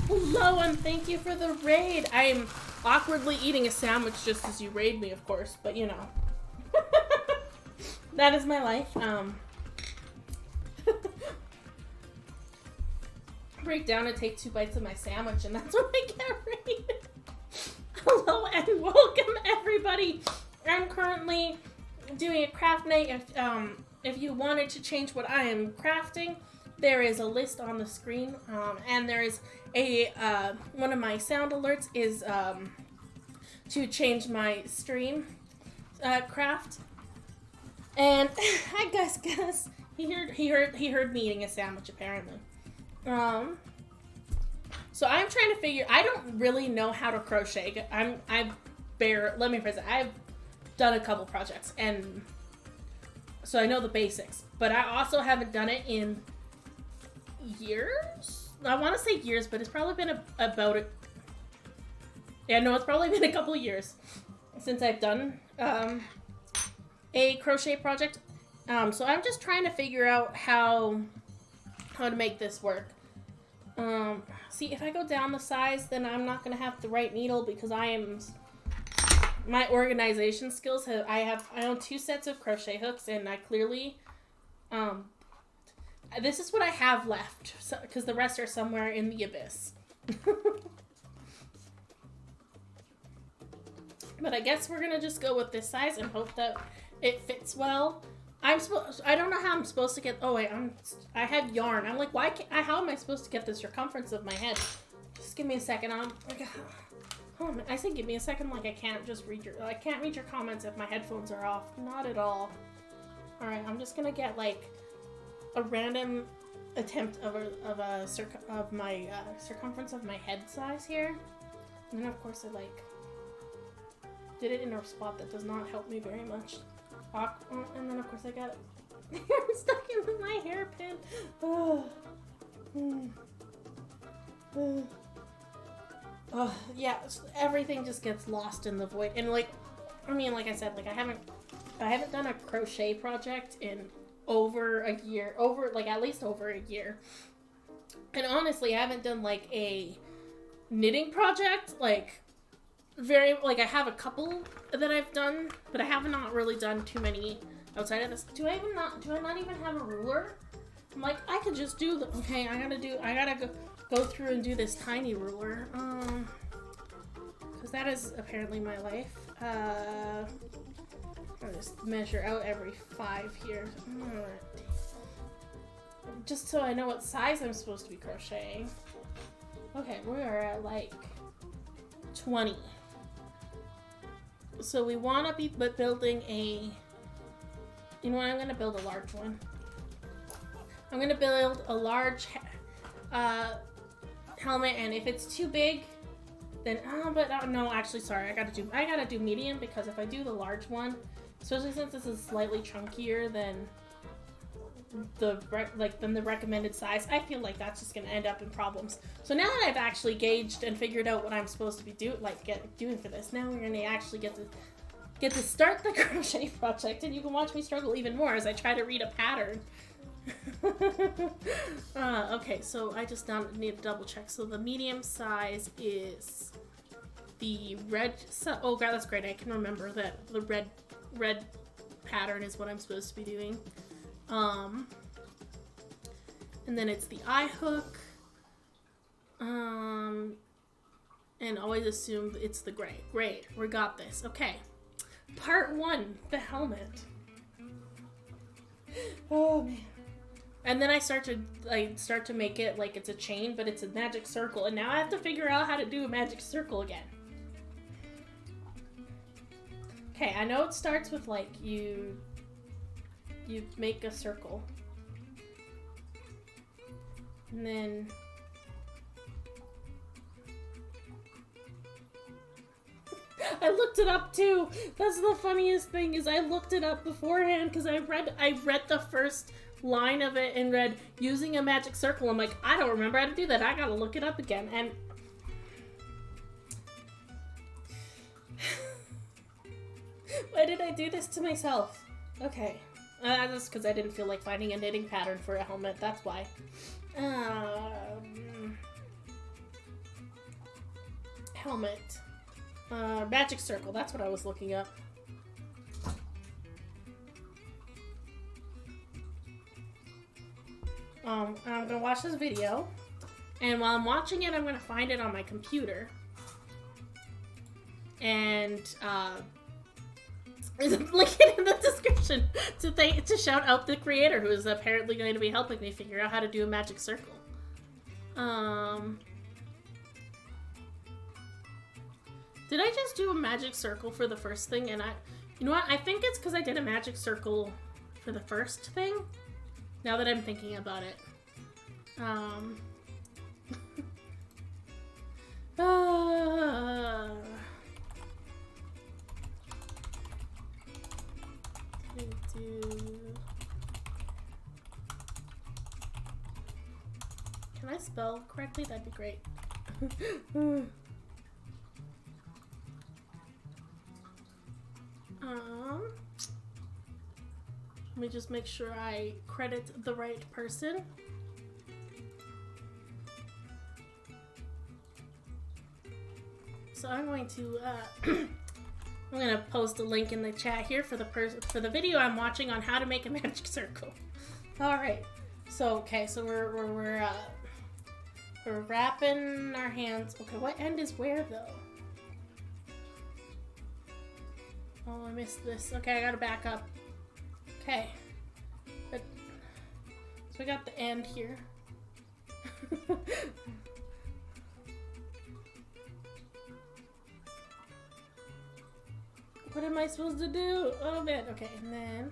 Hello, and thank you for the raid. I'm awkwardly eating a sandwich just as you raid me, of course, but you know. That is my life. Break down and take 2 bites of my sandwich, and that's when I get raided. Hello and welcome, everybody. I'm currently doing a craft night. If you wanted to change what I am crafting, there is a list on the screen, and there is a one of my sound alerts is to change my stream craft. And I guess he heard me eating a sandwich apparently. So I'm trying to figure. I don't really know how to crochet. Let me phrase it. I've done a couple projects, and so I know the basics. But I also haven't done it in years. I want to say years, but it's probably been about it. Yeah, no, it's probably been a couple years since I've done a crochet project. So I'm just trying to figure out how to make this work. See, if I go down the size, then I'm not going to have the right needle because my organization skills I own 2 sets of crochet hooks, and I clearly, this is what I have left, because the rest are somewhere in the abyss. But I guess we're going to just go with this size and hope that it fits well. I don't know how I'm supposed to get, oh wait, I have yarn. I'm like, how am I supposed to get the circumference of my head? Just give me a second. Oh, I say give me a second, like I can't read your comments if my headphones are off. Not at all. Alright, I'm just gonna get like a random attempt of my circumference of my head size here. And then of course I like did it in a spot that does not help me very much. And then of course I got it. I'm stuck in my hairpin. Yeah, everything just gets lost in the void. And like, I mean, like I said, like I haven't done a crochet project in over a year, at least over a year. And honestly, I haven't done like a knitting project, like I have a couple that I've done, but I have not really done too many outside of this. Do I not even have a ruler? I'm like, I could just do okay, I gotta go through and do this tiny ruler. Because that is apparently my life. I'll just measure out every 5 here. Just so I know what size I'm supposed to be crocheting. Okay, we are at like 20. So we want to be building a... You know what? I'm going to build a large one. I'm going to build a large helmet, and if it's too big, then... no, actually, sorry. I gotta do medium, because if I do the large one, especially since this is slightly chunkier than the recommended size, I feel like that's just gonna end up in problems. So now that I've actually gauged and figured out what I'm supposed to be doing for this, now we're gonna actually get to start the crochet project, and you can watch me struggle even more as I try to read a pattern. Okay, so I just now need to double check. So the medium size is the red. Oh god, that's great. I can remember that the red pattern is what I'm supposed to be doing. And then it's the eye hook. And always assume it's the gray. Great, we got this. Okay. Part 1, the helmet. Oh man. And then I start to make it like it's a chain, but it's a magic circle. And now I have to figure out how to do a magic circle again. Okay, I know it starts with like you make a circle. And then I looked it up too. That's the funniest thing, is I looked it up beforehand because I read the first line of it and read using a magic circle. I'm like, I don't remember how to do that. I gotta look it up again. And why did I do this to myself? Okay, that's because I didn't feel like finding a knitting pattern for a helmet. That's why. Helmet. Magic circle. That's what I was looking up. I'm gonna watch this video, and while I'm watching it, I'm gonna find it on my computer, and link it in the description to shout out the creator, who is apparently going to be helping me figure out how to do a magic circle. Did I just do a magic circle for the first thing? And you know what? I think it's because I did a magic circle for the first thing. Now that I'm thinking about it. Can I spell correctly? That'd be great. Let me just make sure I credit the right person. So I'm going to I'm going to post a link in the chat here for the video I'm watching on how to make a magic circle. All right. So okay, so we're wrapping our hands. Okay, what end is where though? Oh, I missed this. Okay, I gotta back up. Okay. So we got the end here. What am I supposed to do? Oh man, okay, and then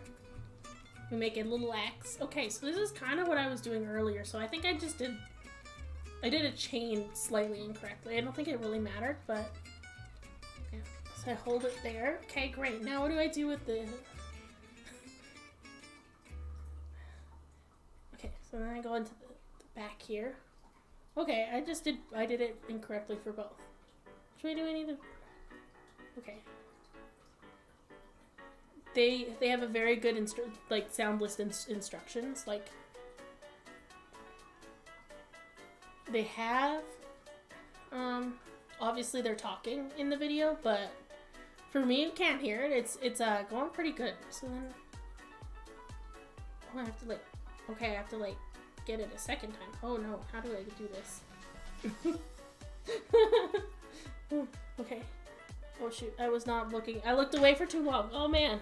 we make a little X. Okay, so this is kind of what I was doing earlier, so I think I did a chain slightly incorrectly. I don't think it really mattered, but yeah. So I hold it there. Okay, great. Now what do I do with the... Okay, so then I go into the back here. Okay, I did it incorrectly for both. Which way do I need to... Okay. They have a very good sound list instructions. Like, they have obviously they're talking in the video, but for me, you can't hear it. It's going pretty good. So then I have to I have to get it a second time. Oh no, how do I do this? Okay. Oh shoot, I was not looking. I looked away for too long. Oh man.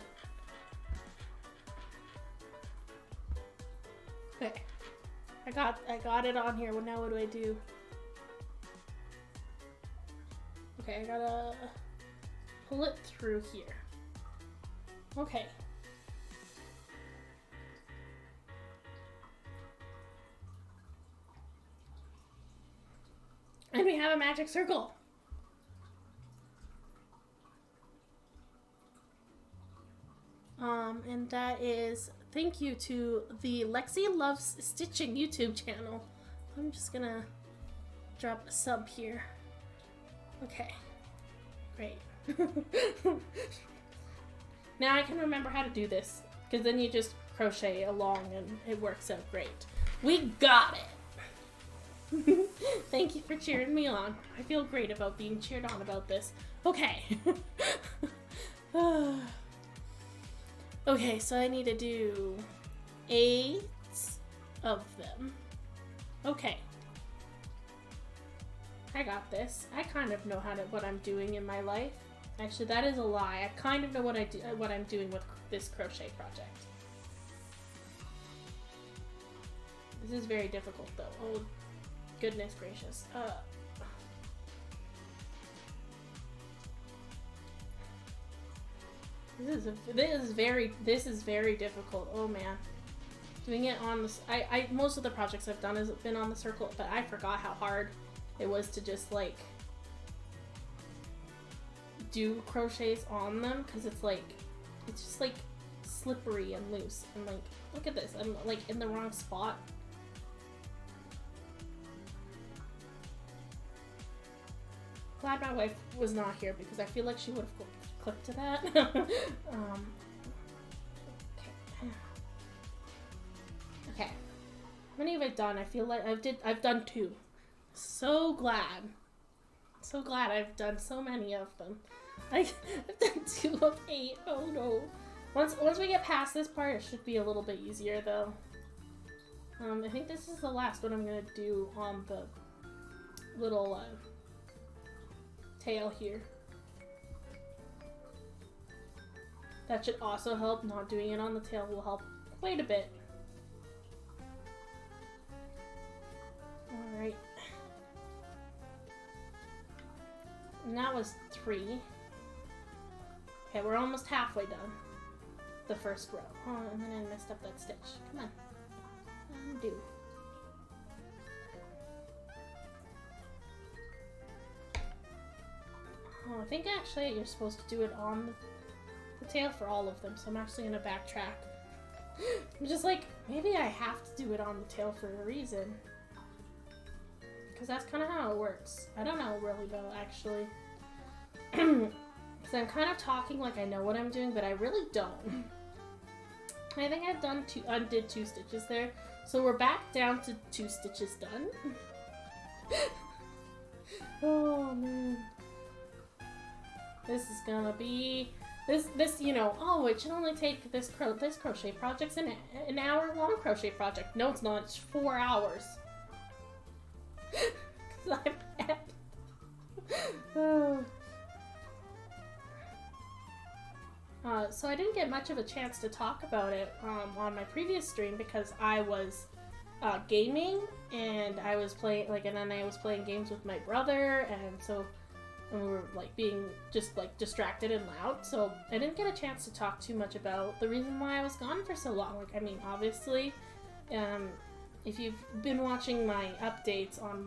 Okay. I got it on here. Well, now what do I do? Okay, I gotta pull it through here. Okay. And we have a magic circle. And that is thank you to the Lexi Loves Stitching YouTube channel. I'm just gonna drop a sub here. Okay, great. Now I can remember how to do this, because then you just crochet along and it works out great. We got it! Thank you for cheering me on. I feel great about being cheered on about this. Okay. Okay, so I need to do 8 of them. Okay. I got this. I kind of know what I'm doing in my life. Actually, that is a lie. I kind of know what I'm doing with this crochet project. This is very difficult though. Oh, goodness gracious. This is very difficult. Oh man. Doing it on this, most of the projects I've done has been on the circle, but I forgot how hard it was to just do crochets on them, because it's just slippery and loose, and look at this, I'm in the wrong spot. Glad my wife was not here, because I feel like she would have clipped to that. Okay. How many have I done? I feel like I've done 2. So glad I've done so many of them. I've done 2 of 8. Oh no. Once we get past this part, it should be a little bit easier though. I think this is the last one I'm gonna do on the little tail here. That should also help. Not doing it on the tail will help quite a bit. Alright. And that was 3. Okay, we're almost halfway done. The first row. Oh, and then I messed up that stitch. Come on. Undo. Oh, I think actually you're supposed to do it on the tail for all of them, so I'm actually gonna backtrack. I'm just maybe I have to do it on the tail for a reason. Because that's kind of how it works. I don't know really though, actually. Because I'm kind of talking like I know what I'm doing, but I really don't. I think I've done undid 2 stitches there. So we're back down to 2 stitches done. Oh man. This is gonna be this you know, oh, it should only take this crochet project's an hour-long crochet project. No, it's not. It's 4 hours. Cause I'm at so I didn't get much of a chance to talk about it on my previous stream because I was gaming and I was playing and then I was playing games with my brother, and so and we were like being just like distracted and loud, so I didn't get a chance to talk too much about the reason why I was gone for so long. Like, I mean, obviously, if you've been watching my updates on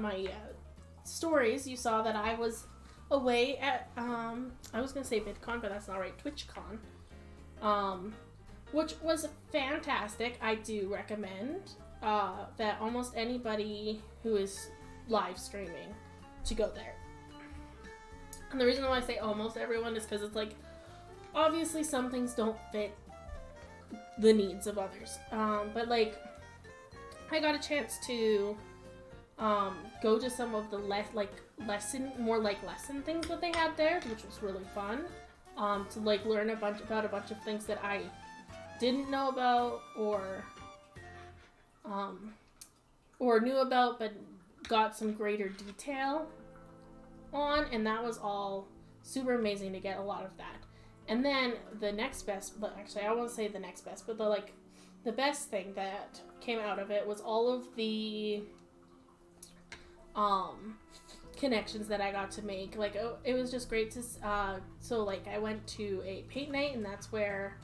my stories, you saw that I was away at I was gonna say VidCon, but that's not right, TwitchCon, which was fantastic. I do recommend that almost anybody who is live streaming to go there. And the reason why I say almost everyone is because it's like, obviously some things don't fit the needs of others, but like I got a chance to go to some of the lesson things that they had there, which was really fun, to like learn about a bunch of things that I didn't know about or knew about but got some greater detail on, and that was all super amazing to get a lot of that. And then the next best, but actually I won't say the next best, but the best thing that came out of it was all of the connections that I got to make. Like, it was just great to so like I went to a paint night, and that's where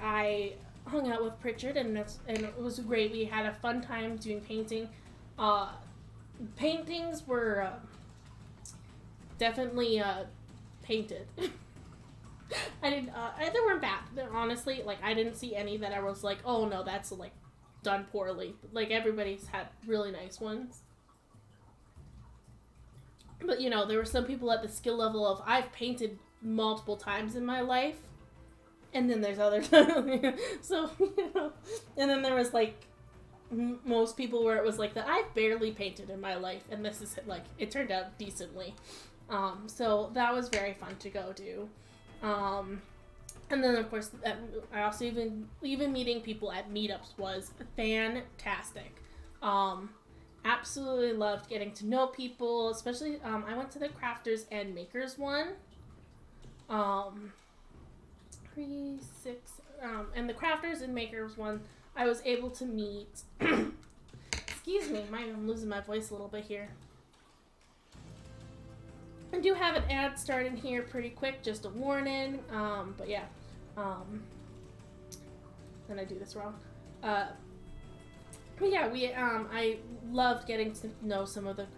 I hung out with Pritchard, and it was great. We had a fun time doing painting. Paintings were definitely painted. They weren't bad. Honestly, like, I didn't see any that I was like, oh no, that's like done poorly. Like, everybody's had really nice ones. But, you know, there were some people at the skill level of, I've painted multiple times in my life, and then there's other so, you know, and then there was like most people where it was like that I've barely painted in my life, and this is like, it turned out decently. So that was very fun to go do. And then of course, I also even meeting people at meetups was fantastic. Absolutely loved getting to know people, especially, I went to the Crafters and Makers one. 3, 6, and the Crafters and Makers one, I was able to meet, excuse me, I'm losing my voice a little bit here. I do have an ad starting here pretty quick, just a warning, but yeah, then I do this wrong. But yeah, I loved getting to know some of the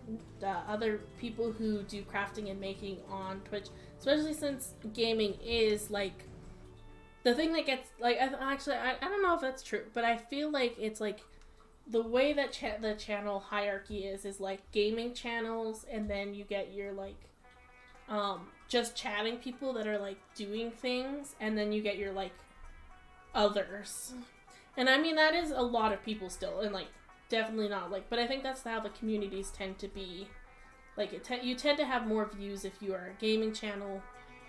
other people who do crafting and making on Twitch, especially since gaming is like the thing that gets, like, I don't know if that's true, but I feel like it's like the way that the channel hierarchy is like gaming channels, and then you get your like just chatting people that are like doing things, and then you get your like others. And I mean, that is a lot of people still, and like definitely not like, but I think that's how the communities tend to be. Like, you tend to have more views if you are a gaming channel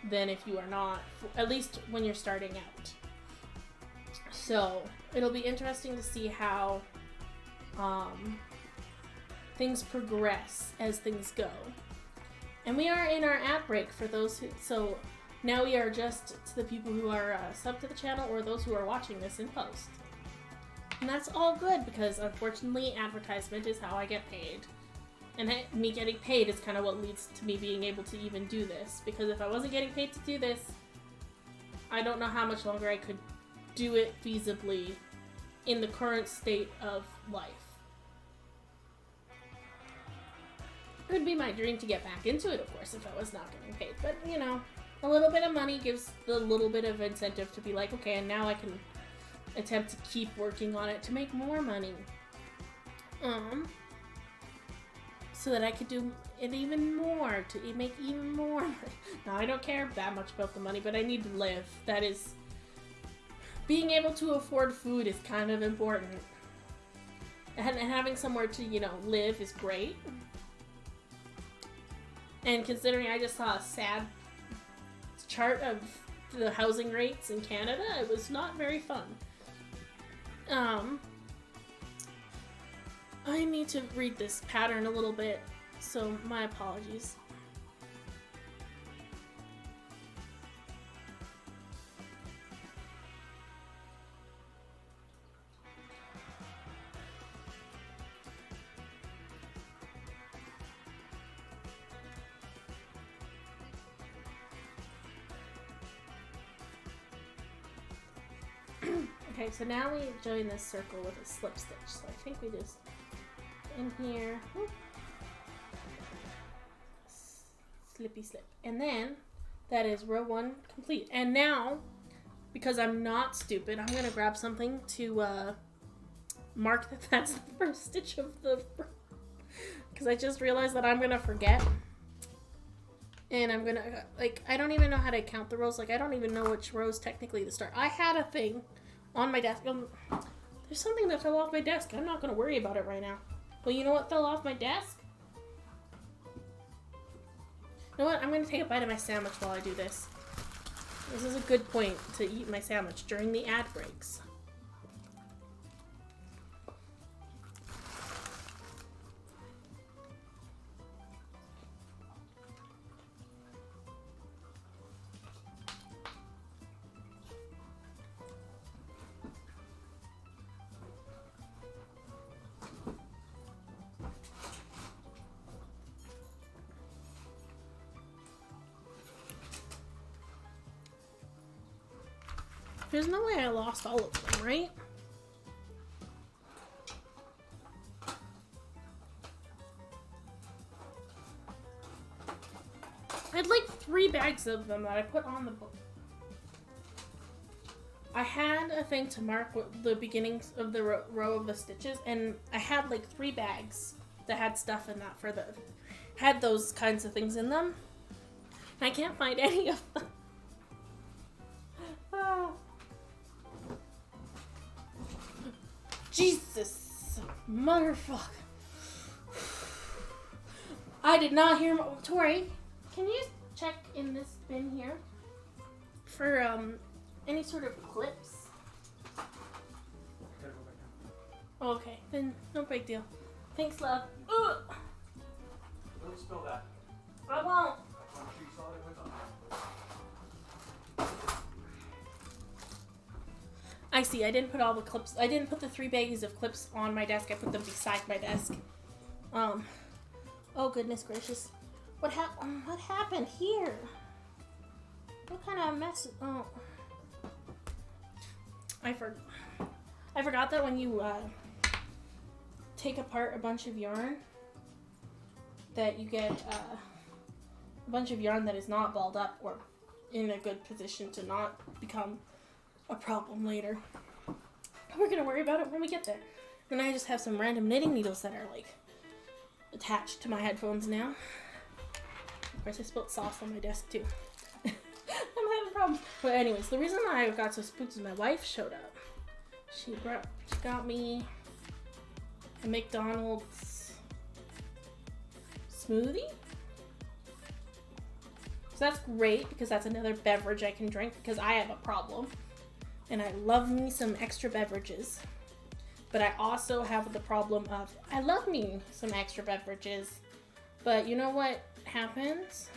than if you are not, at least when you're starting out. So it'll be interesting to see how things progress as things go. And we are in our ad break for those who, so now we are just to the people who are sub to the channel or those who are watching this in post. And that's all good, because unfortunately advertisement is how I get paid. And me getting paid is kind of what leads to me being able to even do this. Because if I wasn't getting paid to do this, I don't know how much longer I could do it feasibly in the current state of life. It would be my dream to get back into it, of course, if I was not getting paid. But, you know, a little bit of money gives the little bit of incentive to be like, okay, and now I can attempt to keep working on it to make more money. So that I could do it even more, to make even more money. Now, I don't care that much about the money, but I need to live. That is, being able to afford food is kind of important. And having somewhere to, you know, live is great. And considering I just saw a sad chart of the housing rates in Canada, it was not very fun. I need to read this pattern a little bit, so my apologies. Okay, so now we join this circle with a slip stitch. So I think we just in here, whoop, slippy slip, and then that is row 1 complete. And now, because I'm not stupid, I'm gonna grab something to mark that that's the first stitch of the, because I just realized that I'm gonna forget. And I'm gonna, like, I don't even know how to count the rows. Like, I don't even know which rows technically to start. I had a thing on my desk. There's something that fell off my desk. I'm not gonna worry about it right now. Well, you know what fell off my desk? You know what? I'm gonna take a bite of my sandwich while I do this. This is a good point to eat my sandwich during the ad breaks. There's no way I lost all of them, right? I had like 3 bags of them that I put on the book. I had a thing to mark the beginnings of the row of the stitches, and I had like 3 bags that had stuff in that had those kinds of things in them. And I can't find any of them. Jesus, motherfucker. I did not hear Tori, can you check in this bin here for any sort of clips? Okay, then no big deal. Thanks, love. Ugh. Don't spill that. I won't. I see. I didn't put all the clips. I didn't put the 3 baggies of clips on my desk. I put them beside my desk. Oh goodness gracious. What happened here? What kind of mess? Oh. I forgot that when you take apart a bunch of yarn, that you get a bunch of yarn that is not balled up or in a good position to not become a problem later. We're gonna worry about it when we get there. And I just have some random knitting needles that are like attached to my headphones now. Of course, I spilled sauce on my desk too. I'm having problems. But anyways, the reason I got so spooked is my wife showed up. She got me a McDonald's smoothie. So that's great because that's another beverage I can drink because I have a problem. And I love me some extra beverages. But I also have the problem of, I love me some extra beverages. But you know what happens?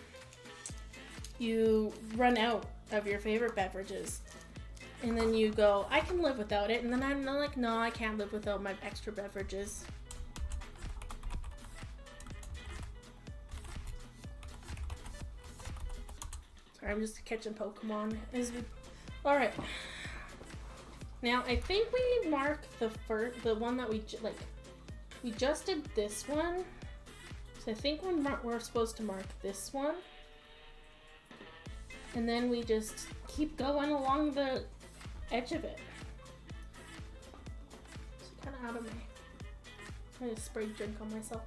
You run out of your favorite beverages. And then you go, I can live without it. And then I'm like, no, I can't live without my extra beverages. Sorry, I'm just catching Pokemon. Alright. Now, I think we mark the one that we just did this one. So I think we're supposed to mark this one. And then we just keep going along the edge of it. It's kind of out of I just sprayed drink on myself.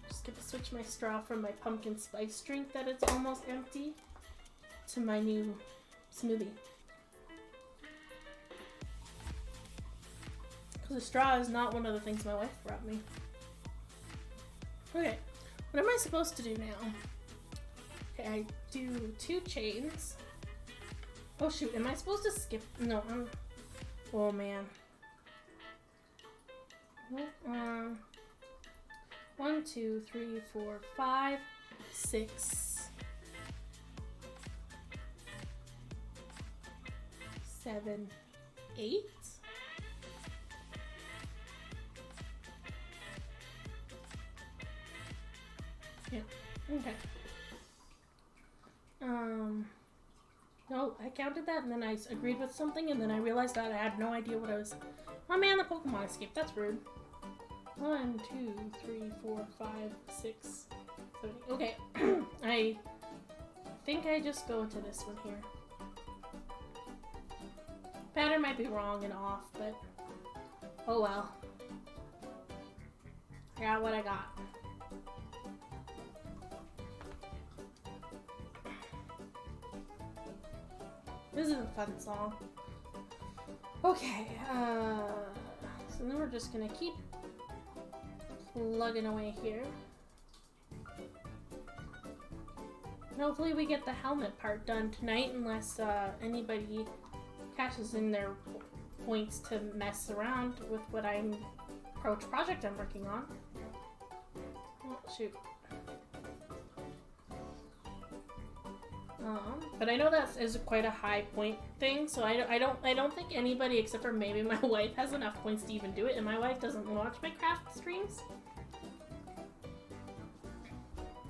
Just gonna switch my straw from my pumpkin spice drink that is almost empty to my new smoothie. Because the straw is not one of the things my wife brought me. Okay, what am I supposed to do now? Okay, I do 2 chains. Oh shoot, am I supposed to skip? No, oh man. 1, 2, 3, 4, 5, 6. 7, 8. Yeah, okay. No, I counted that and then I agreed with something and then I realized that I had no idea what I was. Oh man, the Pokemon escaped. That's rude. 1, 2, 3, 4, 5, 6, 7. Okay. I think I just go to this one here. Pattern might be wrong and off, but oh well. I got what I got. This is a fun song. Okay, so then we're just gonna keep plugging away here. And hopefully we get the helmet part done tonight, unless anybody cashes in their points to mess around with what project I'm working on. Oh, shoot. But I know that is quite a high point thing, so I don't think anybody except for maybe my wife has enough points to even do it, and my wife doesn't watch my craft streams.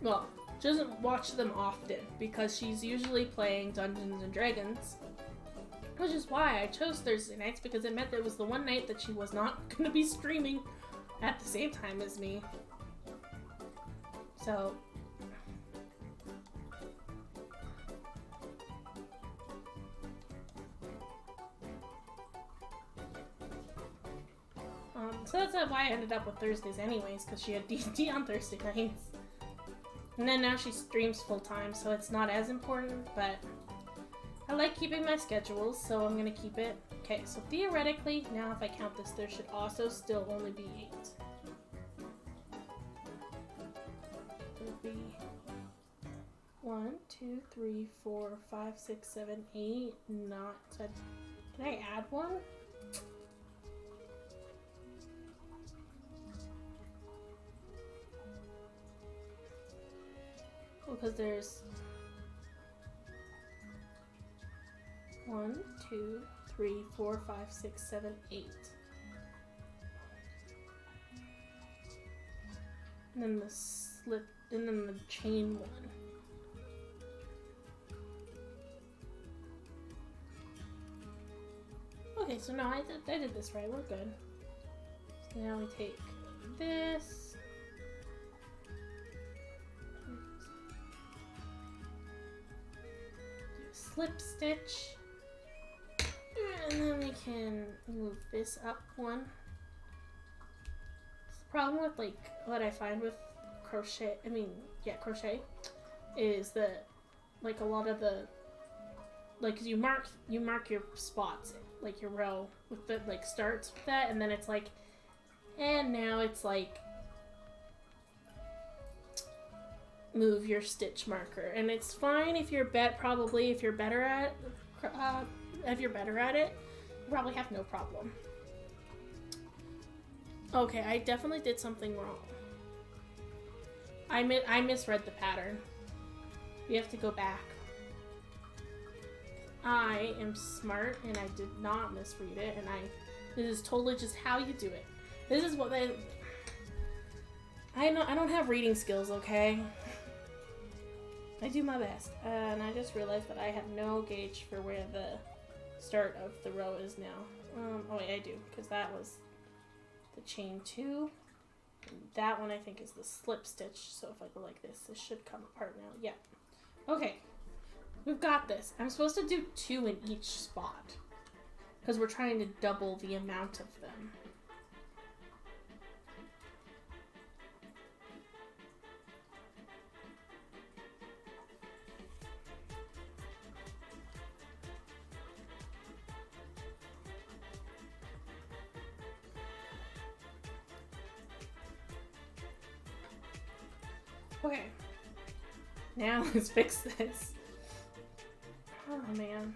Well, she doesn't watch them often because she's usually playing Dungeons and Dragons, which is why I chose Thursday nights, because it meant that it was the one night that she was not going to be streaming at the same time as me. So that's why I ended up with Thursdays anyways, because she had D&D on Thursday nights. And then now she streams full time, so it's not as important, but I like keeping my schedules, so I'm gonna keep it. Okay, so theoretically, now if I count this, there should also still only be 8. It would be 1, 2, 3, 4, 5, 6, 7, 8, not... Can I add one? Because there's 1, 2, 3, 4, 5, 6, 7, 8. And then the slip, and then the chain one. Okay, so now I did this right, we're good. So now we take this. Slip stitch, and then we can move this up one. The problem with like what I find with crochet, crochet, is that like a lot of the you mark your spots, like your row with the starts with that, and then it's like, and now it's like move your stitch marker, and it's fine if you're probably if you're better at it, you probably have no problem. Okay, I definitely did something wrong. I misread the pattern. We have to go back. I am smart and I did not misread it, and this is totally just how you do it. This is what I don't have reading skills, okay? I do my best, and I just realized that I have no gauge for where the start of the row is now. Oh wait, I do, because that was the chain 2. And that one I think is the slip stitch, so if I go like this should come apart now. Yeah. Okay, we've got this. I'm supposed to do 2 in each spot, because we're trying to double the amount of them. Okay, now let's fix this. Oh man.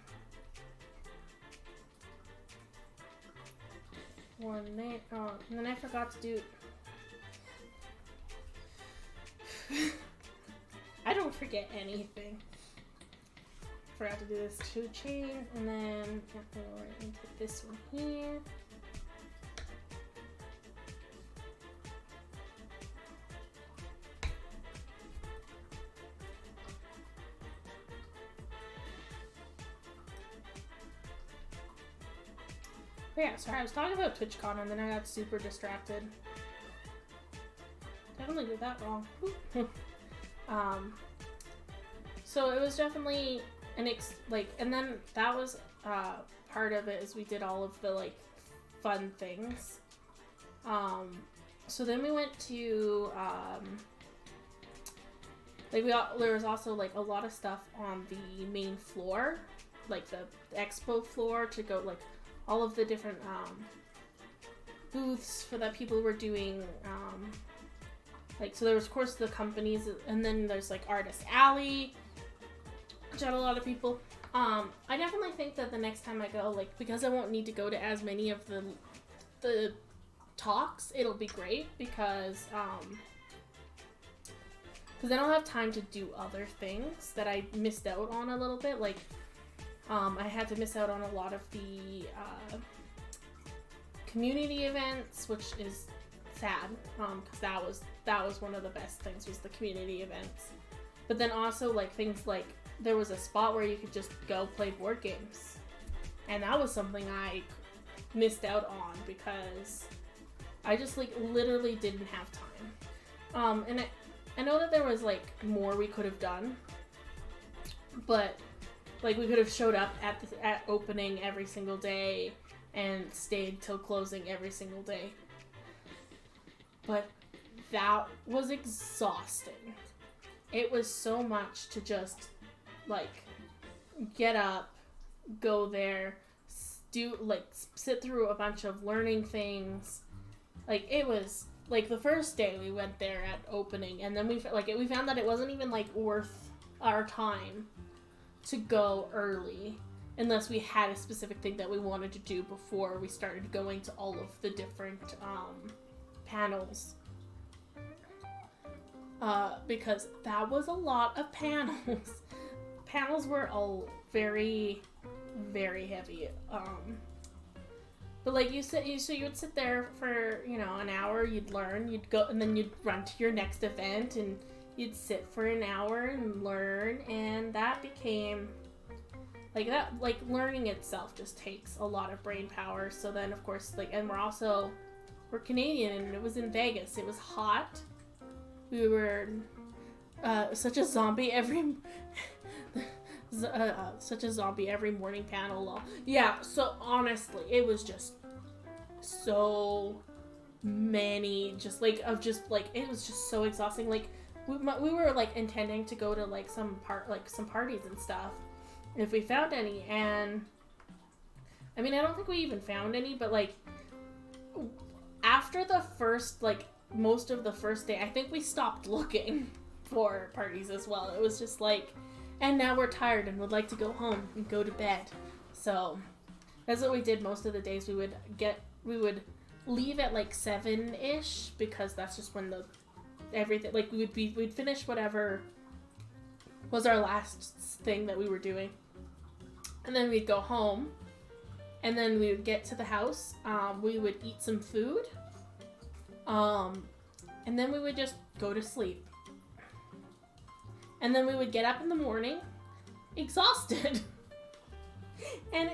One there. Oh, and then I forgot to do. I don't forget anything. Forgot to do this 2 chain, and then go right into this one here. But yeah, sorry, I was talking about TwitchCon and then I got super distracted. Definitely did that wrong. So it was definitely and then that was part of it is we did all of the like fun things. So then we went to there was also like a lot of stuff on the main floor, like the expo floor, to go like all of the different booths for that people were doing. Like, so there was, of course, the companies, and then there's like Artist Alley, which had a lot of people. I definitely think that the next time I go, like, because I won't need to go to as many of the talks, it'll be great because I don't have time to do other things that I missed out on a little bit. Like, I had to miss out on a lot of the community events, which is sad, because that was one of the best things, was the community events. But then also like things like there was a spot where you could just go play board games, and that was something I missed out on because I just like literally didn't have time. And I know that there was like more we could have done, but like we could have showed up at opening every single day and stayed till closing every single day. But that was exhausting. It was so much to just like get up, go there, sit through a bunch of learning things. Like, it was like the first day we went there at opening, and then we found that it wasn't even like worth our time to go early unless we had a specific thing that we wanted to do before we started going to all of the different panels. Because that was a lot of panels. Panels were all very, very heavy. But like you would sit there for, an hour, you'd learn, you'd go, and then you'd run to your next event, and you'd sit for an hour and learn, and that became like that. Like, learning itself just takes a lot of brain power. So then, of course, and we're Canadian, and it was in Vegas. It was hot. We were such a zombie every morning panel. Yeah, so honestly, it was just so many, it was just so exhausting. Like, we were like intending to go to like some parties and stuff if we found any, and I mean, I don't think we even found any, but like after the first most of the first day, I think we stopped looking for parties as well. It was just like, and now we're tired and would like to go home and go to bed. So that's what we did most of the days. We would leave at like 7-ish, because that's just when we'd finish whatever was our last thing that we were doing, and then we'd go home, and then we would get to the house. We would eat some food. And then we would just go to sleep. And then we would get up in the morning, exhausted. and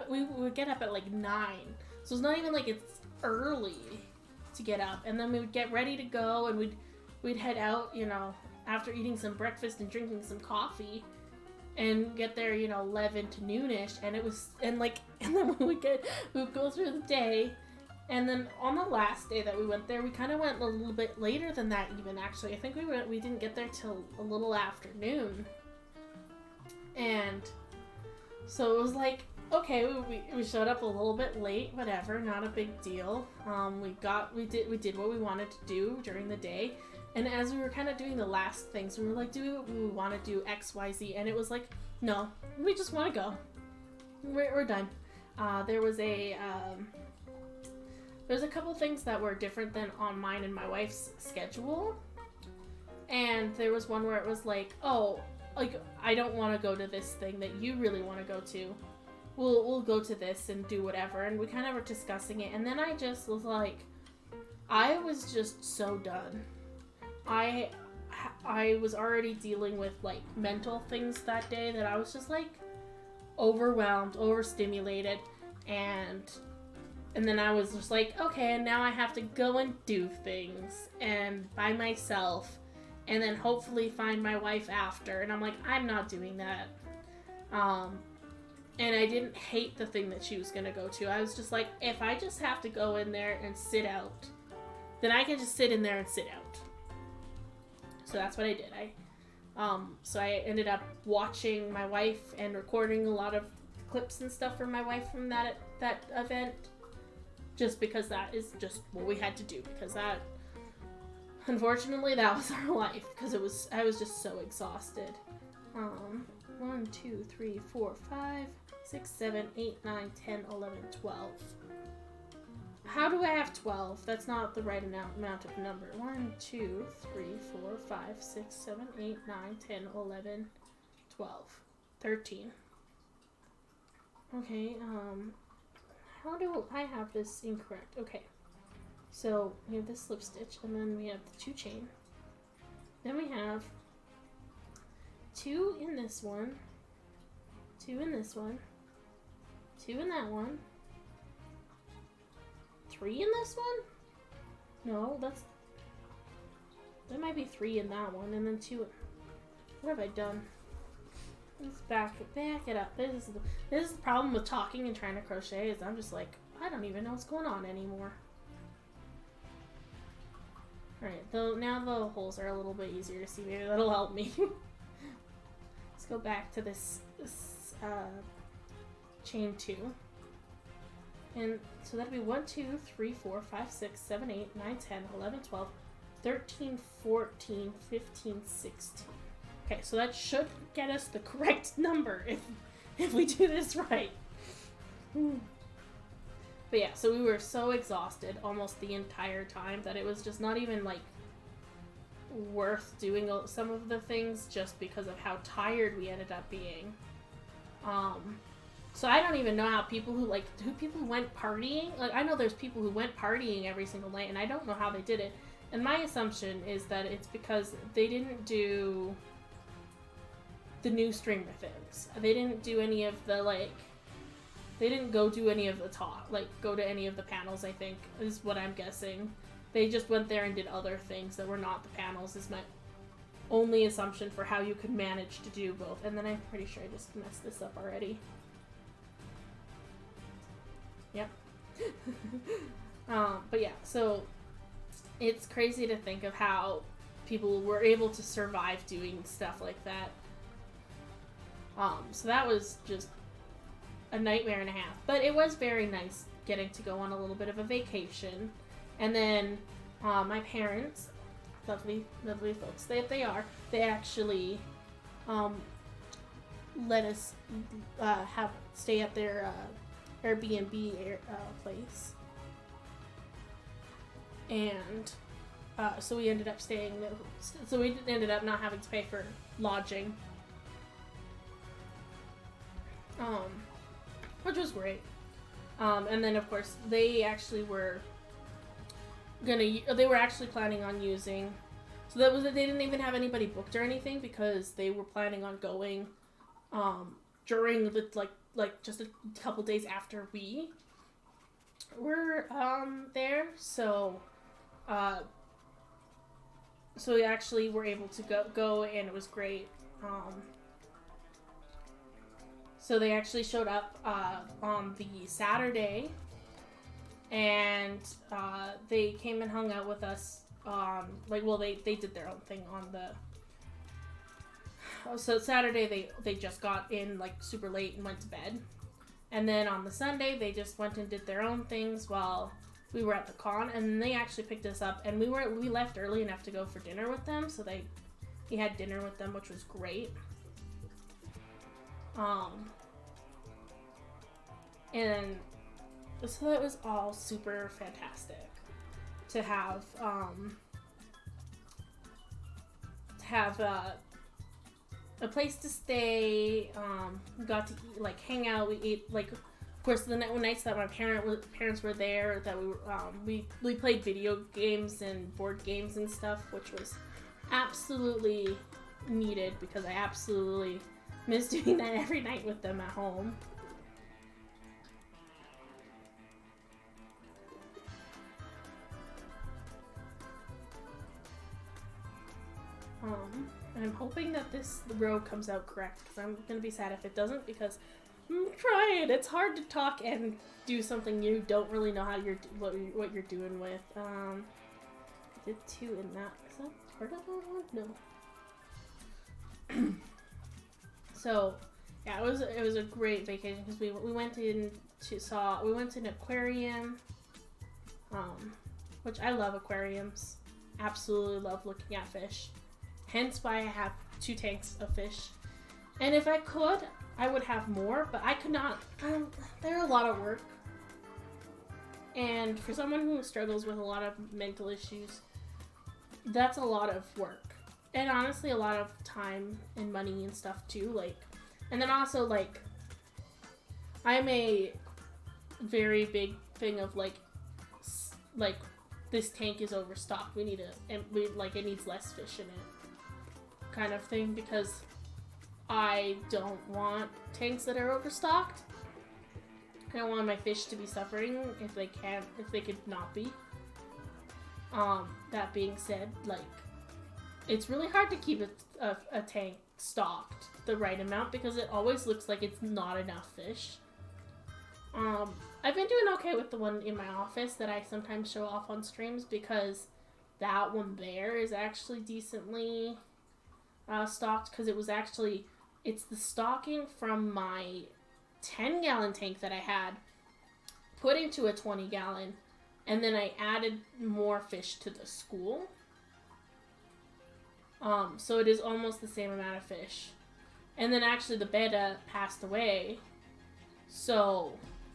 we would get up at like 9. So it's not even like it's early to get up. And then we would get ready to go, and we'd head out, after eating some breakfast and drinking some coffee, and get there, 11 to noonish. And then we would go through the day. And then on the last day that we went there, we kind of went a little bit later than that even, actually. I think we didn't get there till a little afternoon. And so it was like, okay, we showed up a little bit late, whatever, not a big deal. We did what we wanted to do during the day. And as we were kind of doing the last things, we were like, do we want to do X, Y, Z? And it was like, no, we just want to go. We're done. There's a couple things that were different than on mine and my wife's schedule. And there was one where it was like, oh, like, I don't want to go to this thing that you really want to go to. We'll go to this and do whatever. And we kind of were discussing it. And then I just was like, I was just so done. I was already dealing with like mental things that day that I was just like overwhelmed, overstimulated. And then I was just like, okay, and now I have to go and do things and by myself and then hopefully find my wife after. And I'm like, I'm not doing that. And I didn't hate the thing that she was going to go to. I was just like, if I just have to go in there and sit out, then I can just sit in there and sit out. So that's what I did. So I ended up watching my wife and recording a lot of clips and stuff for my wife from that event. Just because that is just what we had to do. Because that, unfortunately, that was our life. Because I was just so exhausted. 1, 2, 3, 4, 5, 6, 7, 8, 9, 10, 11, 12. How do I have 12? That's not the right amount of number. 1, 2, 3, 4, 5, 6, 7, 8, 9, 10, 11, 12, 13. Okay, how do I have this incorrect? Okay, so we have this slip stitch, and then we have the 2 chain. Then we have 2 in this one, 2 in this one, 2 in that one, 3 in this one? No, that might be 3 in that one, and then 2. What have I done? Let's back it up. This is the problem with talking and trying to crochet is I'm just like, I don't even know what's going on anymore. Alright, though now the holes are a little bit easier to see. Maybe that'll help me. Let's go back to this chain 2. And so that'd be 1, 2, 3, 4, 5, 6, 7, 8, 9, 10, 11, 12, 13, 14, 15, 16. Okay, so that should get us the correct number if we do this right. But yeah, so we were so exhausted almost the entire time that it was just not even like worth doing some of the things just because of how tired we ended up being. So I don't even know how people who went partying, like I know there's people who went partying every single night and I don't know how they did it. And my assumption is that it's because they didn't do the new streamer things. They didn't do any of the they didn't go do any of the go to any of the panels, I think, is what I'm guessing. They just went there and did other things that were not the panels, is my only assumption for how you could manage to do both. And then I'm pretty sure I just messed this up already. Yep. But yeah, so it's crazy to think of how people were able to survive doing stuff like that. So that was just a nightmare and a half. But it was very nice getting to go on a little bit of a vacation. And then my parents, lovely folks they actually let us stay at their Airbnb place. And so we ended up staying there. So we ended up not having to pay for lodging. Which was great. And then of course they actually were actually planning on using, so they didn't even have anybody booked or anything because they were planning on going during the like just a couple days after we were there. So we actually were able to go and it was great. So they actually showed up on the Saturday, and they came and hung out with us. They did their own thing on the. So Saturday they just got in like super late and went to bed, and then on the Sunday they just went and did their own things while we were at the con, and then they actually picked us up, and we left early enough to go for dinner with them. So we had dinner with them, which was great. And so it was all super fantastic to have a place to stay. We got to eat, like hang out. We ate of course the nights that my parents were there. That we played video games and board games and stuff, which was absolutely needed because I absolutely miss doing that every night with them at home. And I'm hoping that this row comes out correct, because I'm going to be sad if it doesn't, because I'm trying. It's hard to talk and do something you don't really know how what you're doing with. I did 2 in that. Is that part of that one? No. So, yeah, it was a great vacation because we went in we went to an aquarium, which I love aquariums. Absolutely love looking at fish. Hence why I have 2 tanks of fish. And if I could, I would have more, but I could not. They're a lot of work. And for someone who struggles with a lot of mental issues, that's a lot of work. And honestly, a lot of time and money and stuff too. Like, and then also like, I'm a very big thing of like this tank is overstocked. We need it needs less fish in it, kind of thing, because I don't want tanks that are overstocked. I don't want my fish to be suffering if they could not be. That being said, like, it's really hard to keep a tank stocked the right amount because it always looks like it's not enough fish. I've been doing okay with the one in my office that I sometimes show off on streams because that one there is actually decently stocked because it's the stocking from my 10-gallon tank that I had put into a 20-gallon, and then I added more fish to the school. So it is almost the same amount of fish. And then actually the betta passed away, so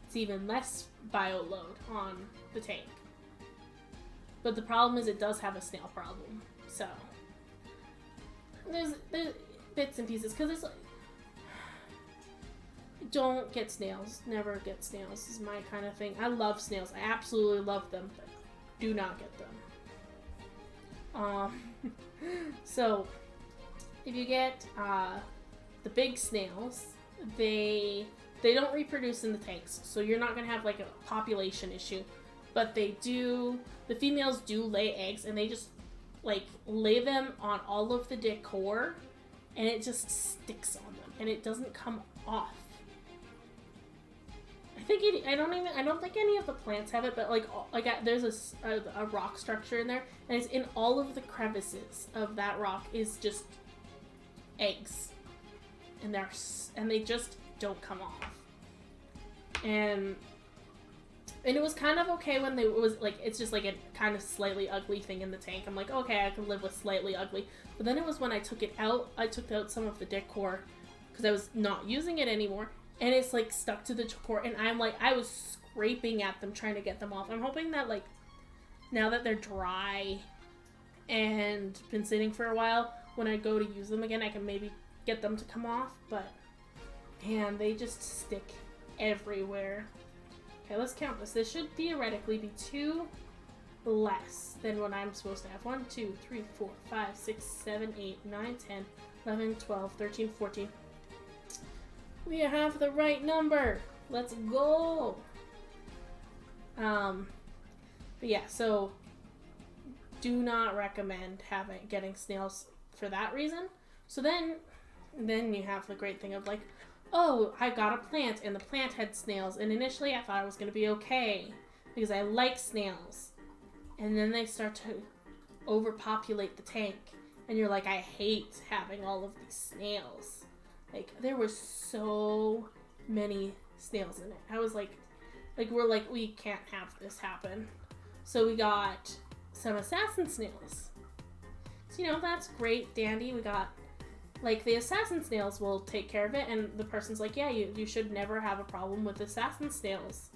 it's even less bio load on the tank. But the problem is it does have a snail problem. So there's bits and pieces, because it's like, don't get snails. Never get snails is my kind of thing. I love snails. I absolutely love them, but do not get them. So if you get the big snails, they don't reproduce in the tanks, so you're not gonna have like a population issue. But the females do lay eggs, and they just like lay them on all of the decor, and it just sticks on them, and it doesn't come off. I don't think any of the plants have it, but there's a rock structure in there, and it's in all of the crevices of that rock is just eggs, and they just don't come off. And it was kind of okay when it was like, it's just like a kind of slightly ugly thing in the tank. I'm like, okay, I can live with slightly ugly. But then it was when I took it out, I took out some of the decor because I was not using it anymore. And it's like stuck to the decor, and I was scraping at them trying to get them off. I'm hoping that like now that they're dry and been sitting for a while, when I go to use them again, I can maybe get them to come off. But man, they just stick everywhere. Okay, let's count this. This should theoretically be 2 less than what I'm supposed to have. 1, 2, 3, 4, 5, 6, 7, 8, 9, 10, 11, 12, 13, 14. We have the right number. Let's go. But yeah, so do not recommend getting snails for that reason. So then you have the great thing of like, oh, I got a plant and the plant had snails, and initially I thought I was gonna be okay because I like snails. And then they start to overpopulate the tank, and you're like, I hate having all of these snails. Like, there were so many snails in it. I was like, we can't have this happen. So we got some assassin snails. So, that's great, dandy. We got, like, the assassin snails will take care of it, and the person's like, yeah, you should never have a problem with assassin snails.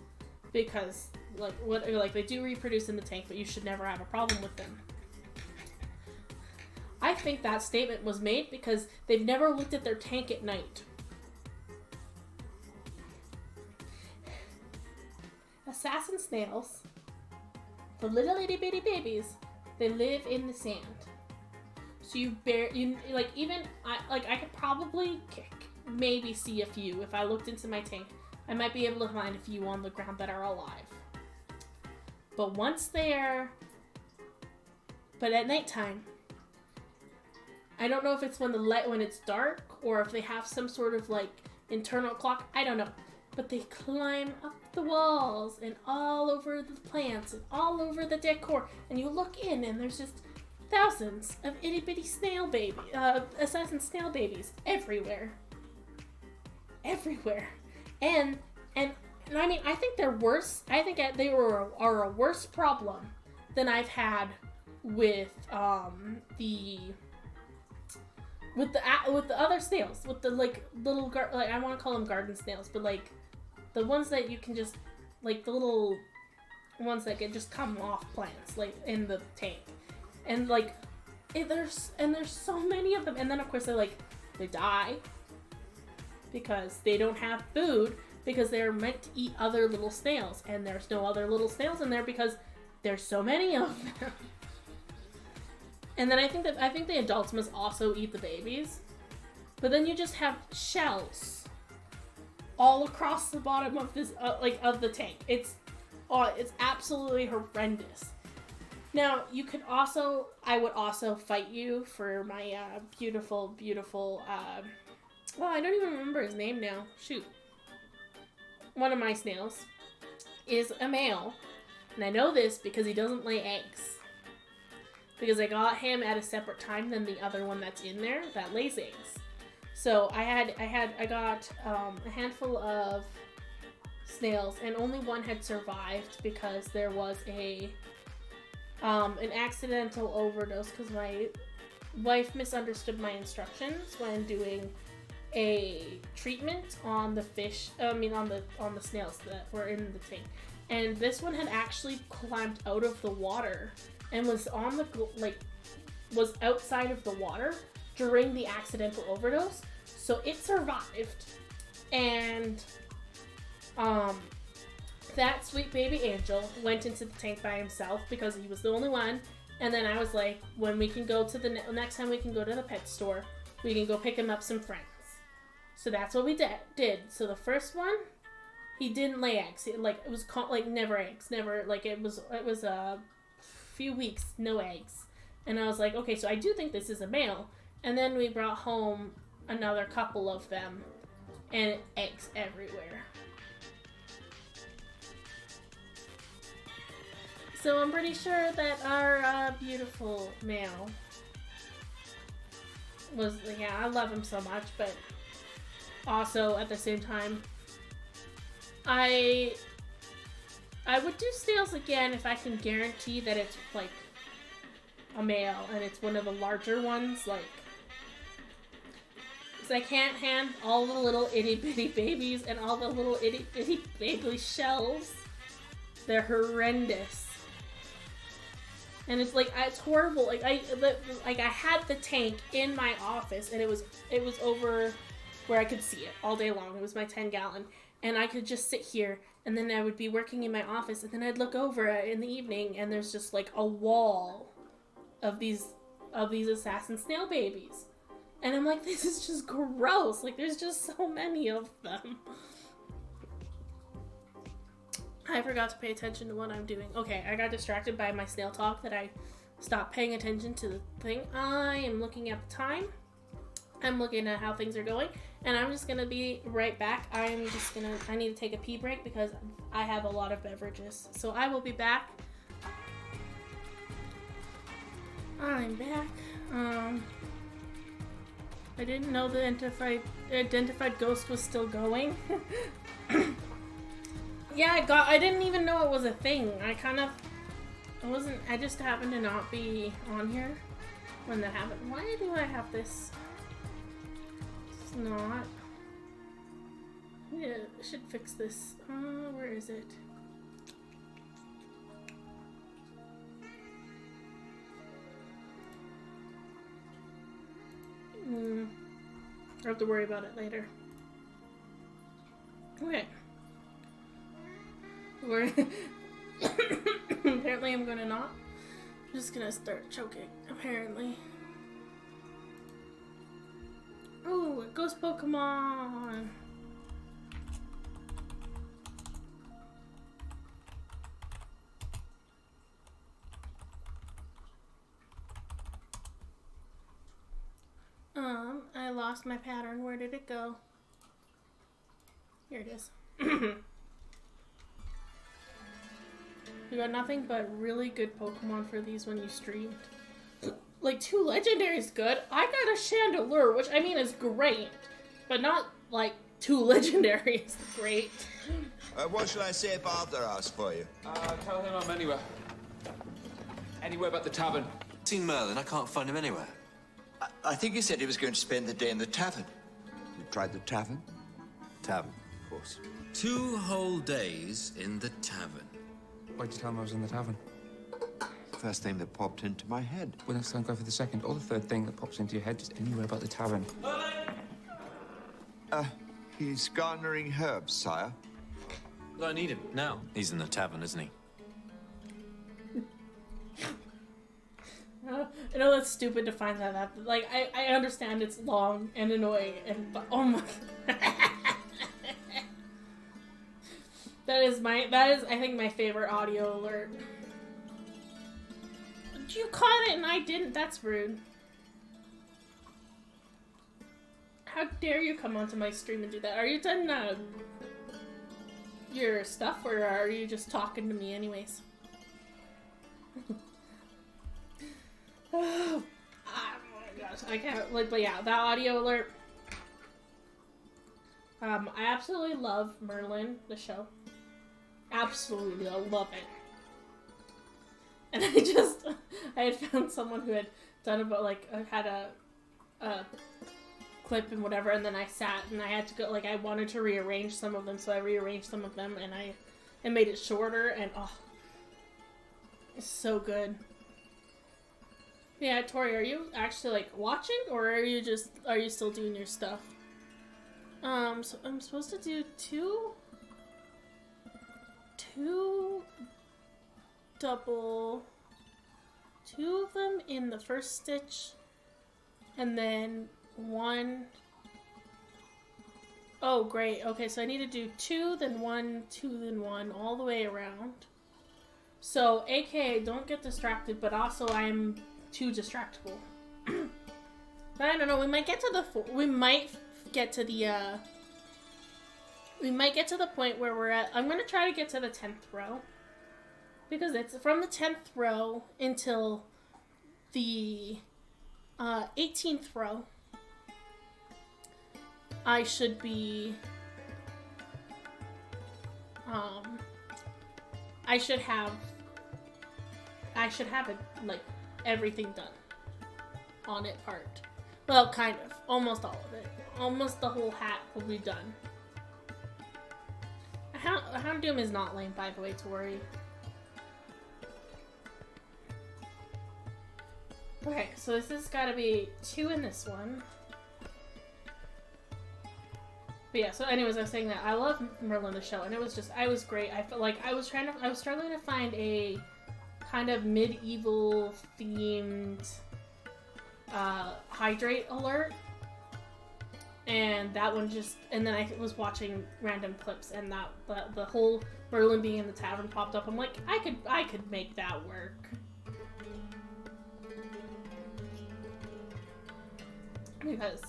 Because, they do reproduce in the tank, but you should never have a problem with them. I think that statement was made because they've never looked at their tank at night. Assassin snails, the little itty bitty babies, they live in the sand. So I could probably maybe see a few. If I looked into my tank, I might be able to find a few on the ground that are alive. But at nighttime, I don't know if it's when it's dark or if they have some sort of like internal clock. I don't know. But they climb up the walls and all over the plants and all over the decor. And you look in and there's just thousands of itty bitty assassin snail babies everywhere. Everywhere. And I mean, I think they're worse. I think they are a worse problem than I've had with the other snails, with the like little I want to call them garden snails, but like the ones that you can just like the little ones that can just come off plants like in the tank, and like there's so many of them, and then of course they die because they don't have food because they're meant to eat other little snails, and there's no other little snails in there because there's so many of them. And then I think the adults must also eat the babies. But then you just have shells all across the bottom of this of the tank. It's absolutely horrendous. Now, I would also fight you for my beautiful well, I don't even remember his name now. Shoot. One of my snails is a male. And I know this because he doesn't lay eggs. Because I got him at a separate time than the other one that's in there that lays eggs. So I got a handful of snails, and only one had survived because there was an accidental overdose because my wife misunderstood my instructions when doing a treatment on the on the snails that were in the tank. And this one had actually climbed out of the water and was on the was outside of the water during the accidental overdose, so it survived. And that sweet baby angel went into the tank by himself because he was the only one. And then I was like, when we can go to the next time we can go to the pet store, we can go pick him up some friends. So that's what we did. So the first one, he didn't lay eggs. It was never eggs, never it was a few weeks, no eggs. And I was like, okay, so I do think this is a male. And then we brought home another couple of them, and eggs everywhere. So I'm pretty sure that our beautiful male was, yeah, I love him so much, but also at the same time, I would do snails again if I can guarantee that it's like a male and it's one of the larger ones, like, because I can't hand all the little itty bitty babies and all the little itty bitty baby shells. They're horrendous. And it's like, it's horrible. Like I had the tank in my office, and it was over where I could see it all day long. It was my 10-gallon, and I could just sit here, and then I would be working in my office, and then I'd look over in the evening, and there's just like a wall of these assassin snail babies, and I'm like, this is just gross. Like, there's just so many of them. I forgot to pay attention to what I'm doing. Okay, I got distracted by my snail talk that I stopped paying attention to the thing. I am looking at the time. I'm looking at how things are going, and I'm just gonna be right back. I need to take a pee break because I have a lot of beverages. So I will be back. I'm back. I didn't know the identified ghost was still going. Yeah, I didn't even know it was a thing. I just happened to not be on here when that happened. Why do I have this? It's not. Yeah, I should fix this. Where is it? I have to worry about it later. Okay. Apparently I'm gonna not. I'm just gonna start choking, apparently. Oh, a ghost Pokemon! lost my pattern. Where did it go? Here it is. You got nothing but really good Pokemon for these when you streamed. Like, 2 legendaries good. I got a Chandelure, which I mean is great, but not like 2 legendaries great. What shall I say if Arthur asks for you? Tell him I'm anywhere. Anywhere but the tavern. Seen Merlin, I can't find him anywhere. I think he said he was going to spend the day in the tavern. You tried the tavern? Tavern, of course. 2 whole days in the tavern. Why'd you tell him I was in the tavern? First thing that popped into my head. Well, next time go for the second or the third thing that pops into your head, just anywhere but the tavern. He's garnering herbs, sire. Well, I need him now. He's in the tavern, isn't he? I know that's stupid to find that out. Like, I understand it's long and annoying, but oh my. That is, I think, my favorite audio alert. You caught it and I didn't. That's rude. How dare you come onto my stream and do that? Are you done your stuff, or are you just talking to me anyways? Oh my gosh, I can't, like, but yeah, that audio alert. I absolutely love Merlin, the show. Absolutely, I love it. And I had found someone who had done about, like, had a clip and whatever, and then I sat and I had to go, like, I wanted to rearrange some of them, so I rearranged some of them, and I made it shorter, and oh, it's so good. Yeah, Tori, are you actually, like, watching, or are you still doing your stuff? So I'm supposed to do two of them in the first stitch, and then one. Oh, great. Okay, so I need to do 2, then 1, 2, then 1, all the way around. So, aka, don't get distracted, but also I'm too distractible. But I don't know, we might get to the point where we're at. I'm gonna try to get to the 10th row, because it's from the 10th row until the 18th row. I should be I should have it, like, everything done on it part. Well, kind of. Almost all of it. Almost the whole hat will be done. Houndoom is not lame, by the way, to worry. Okay, so this has got to be 2 in this one. But yeah, so anyways, I was saying that I love Merlin the show, and it was great. I felt like I was struggling to find a kind of medieval themed hydrate alert, and that one and then I was watching random clips, and the whole Merlin being in the tavern popped up. I'm like, I could make that work. Because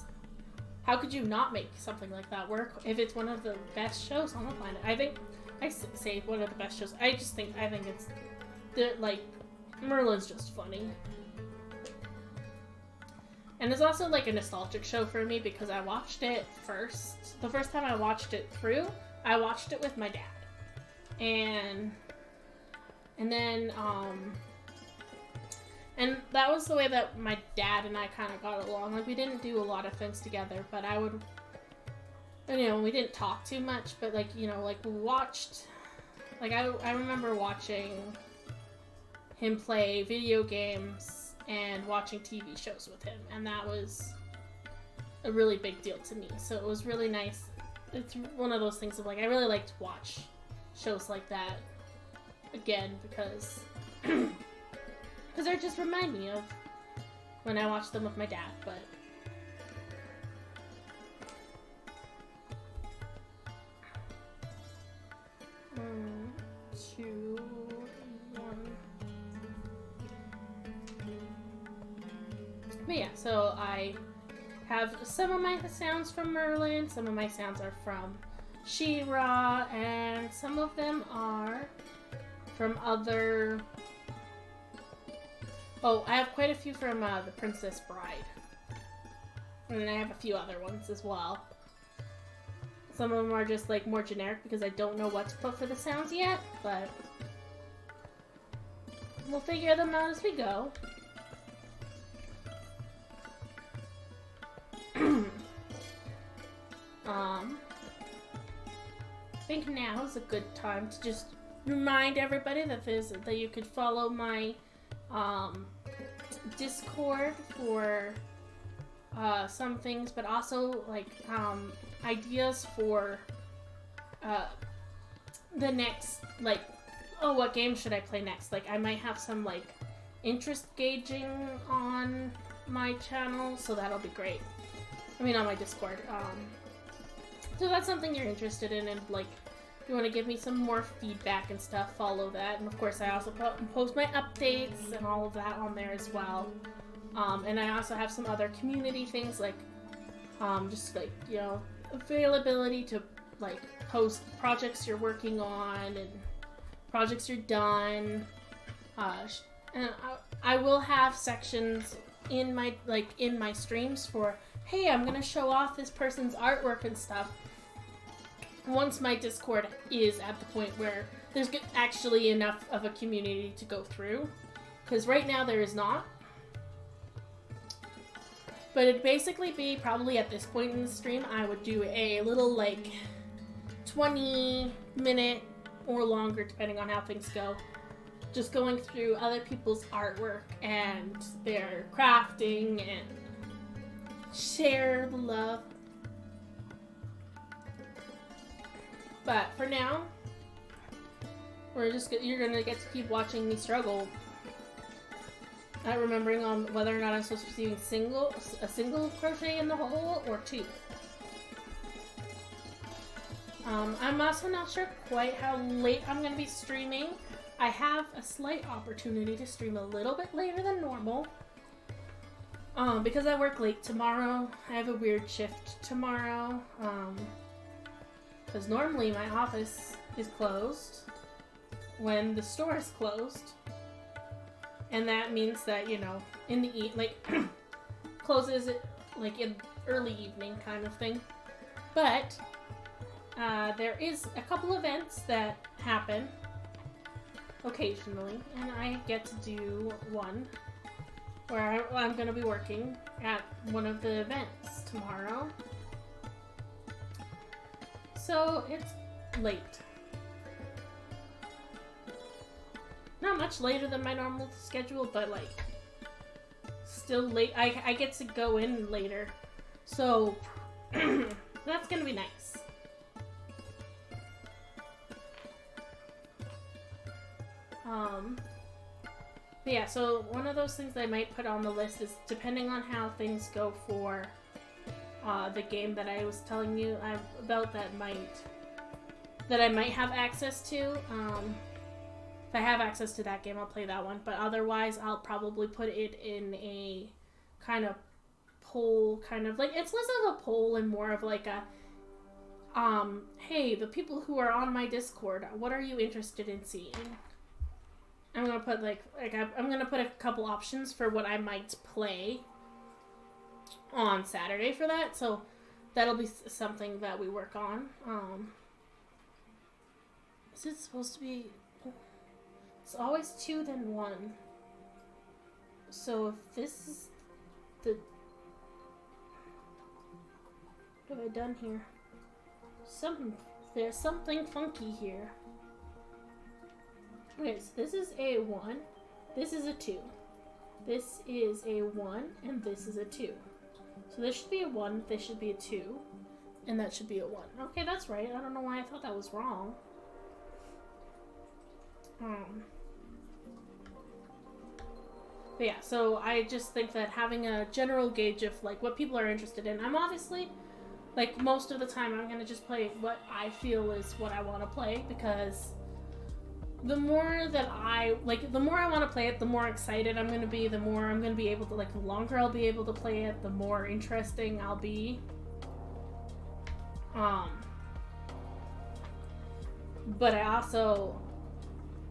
how could you not make something like that work if it's one of the best shows on the planet? I think I say one of the best shows. I think it's like Merlin's just funny. And it's also like a nostalgic show for me because I watched it first. The first time I watched it through, I watched it with my dad. And then and that was the way that my dad and I kind of got along. Like, we didn't do a lot of things together, but we didn't talk too much, but, like, like, we watched, like, I remember watching him play video games and watching TV shows with him, and that was a really big deal to me. So it was really nice. It's one of those things of, like, I really like to watch shows like that again because they just remind me of when I watched them with my dad, but 2, 1. But yeah, so I have some of my sounds from Merlin, some of my sounds are from She-Ra, and some of them are from other... Oh, I have quite a few from The Princess Bride. And then I have a few other ones as well. Some of them are just like more generic because I don't know what to put for the sounds yet, but we'll figure them out as we go. I think now is a good time to just remind everybody that that you could follow my Discord for some things, but also like ideas for the next, like, oh, what game should I play next? Like, I might have some like interest gauging on my channel, so that'll be great. I mean, on my Discord. So that's something you're interested in, and like, if you want to give me some more feedback and stuff, follow that. And of course, I also post my updates and all of that on there as well. And I also have some other community things, like just like, you know, availability to like post projects you're working on and projects you're done. And I will have sections in my streams for, hey, I'm gonna show off this person's artwork and stuff. Once my Discord is at the point where there's actually enough of a community to go through, because right now there is not. But it'd basically be probably at this point in the stream, I would do a little like 20-minute or longer, depending on how things go, just going through other people's artwork and their crafting and share the love. But for now, you're gonna get to keep watching me struggle at remembering on whether or not I'm supposed to be doing a single crochet in the hole or two. I'm also not sure quite how late I'm gonna be streaming. I have a slight opportunity to stream a little bit later than normal. Because I work late tomorrow. I have a weird shift tomorrow. Because normally my office is closed when the store is closed. And that means that, you know, in the closes like in early evening kind of thing. But there is a couple events that happen occasionally, and I get to do one where I'm going to be working at one of the events tomorrow. So it's late. Not much later than my normal schedule, but like still late. I get to go in later, so that's gonna be nice. But yeah, so one of those things I might put on the list is, depending on how things go for the game that I was telling you about that I might have access to. If I have access to that game, I'll play that one. But otherwise, I'll probably put it in a kind of poll, kind of like, it's less of a poll and more of like a, hey, the people who are on my Discord, what are you interested in seeing? I'm gonna put I'm gonna put a couple options for what I might play on Saturday for that, so that'll be something that we work on. Is it supposed to be? It's always 2 then 1. So if this is the, what have I done here? There's something funky here. Okay, so this is a 1, this is a 2, this is a 1, and this is a 2. So this should be a 1, this should be a 2, and that should be a 1. Okay, that's right. I don't know why I thought that was wrong. But yeah, so I just think that having a general gauge of like what people are interested in, I'm obviously, like, most of the time I'm gonna just play what I feel is what I want to play, because the more that the more I want to play it, the more excited I'm going to be, the more I'm going to be able to, the longer I'll be able to play it, the more interesting I'll be. But I also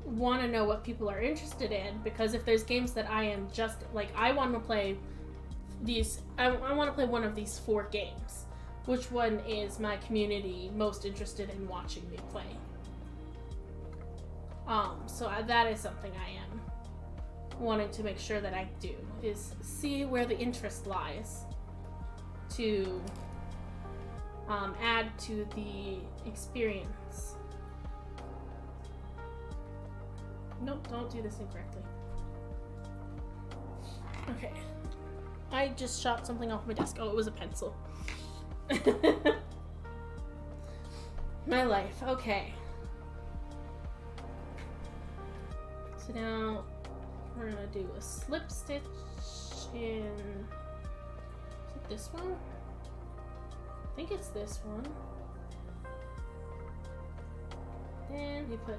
want to know what people are interested in, because if there's games that I am just, I want to play I want to play one of these 4 games. Which one is my community most interested in watching me play? So that is something I am wanting to make sure that I do, is see where the interest lies to add to the experience. Nope, don't do this incorrectly. Okay. I just shot something off my desk. Oh, it was a pencil. My life. Okay. So now we're gonna do a slip stitch in, is it this one? I think it's this one. Then we put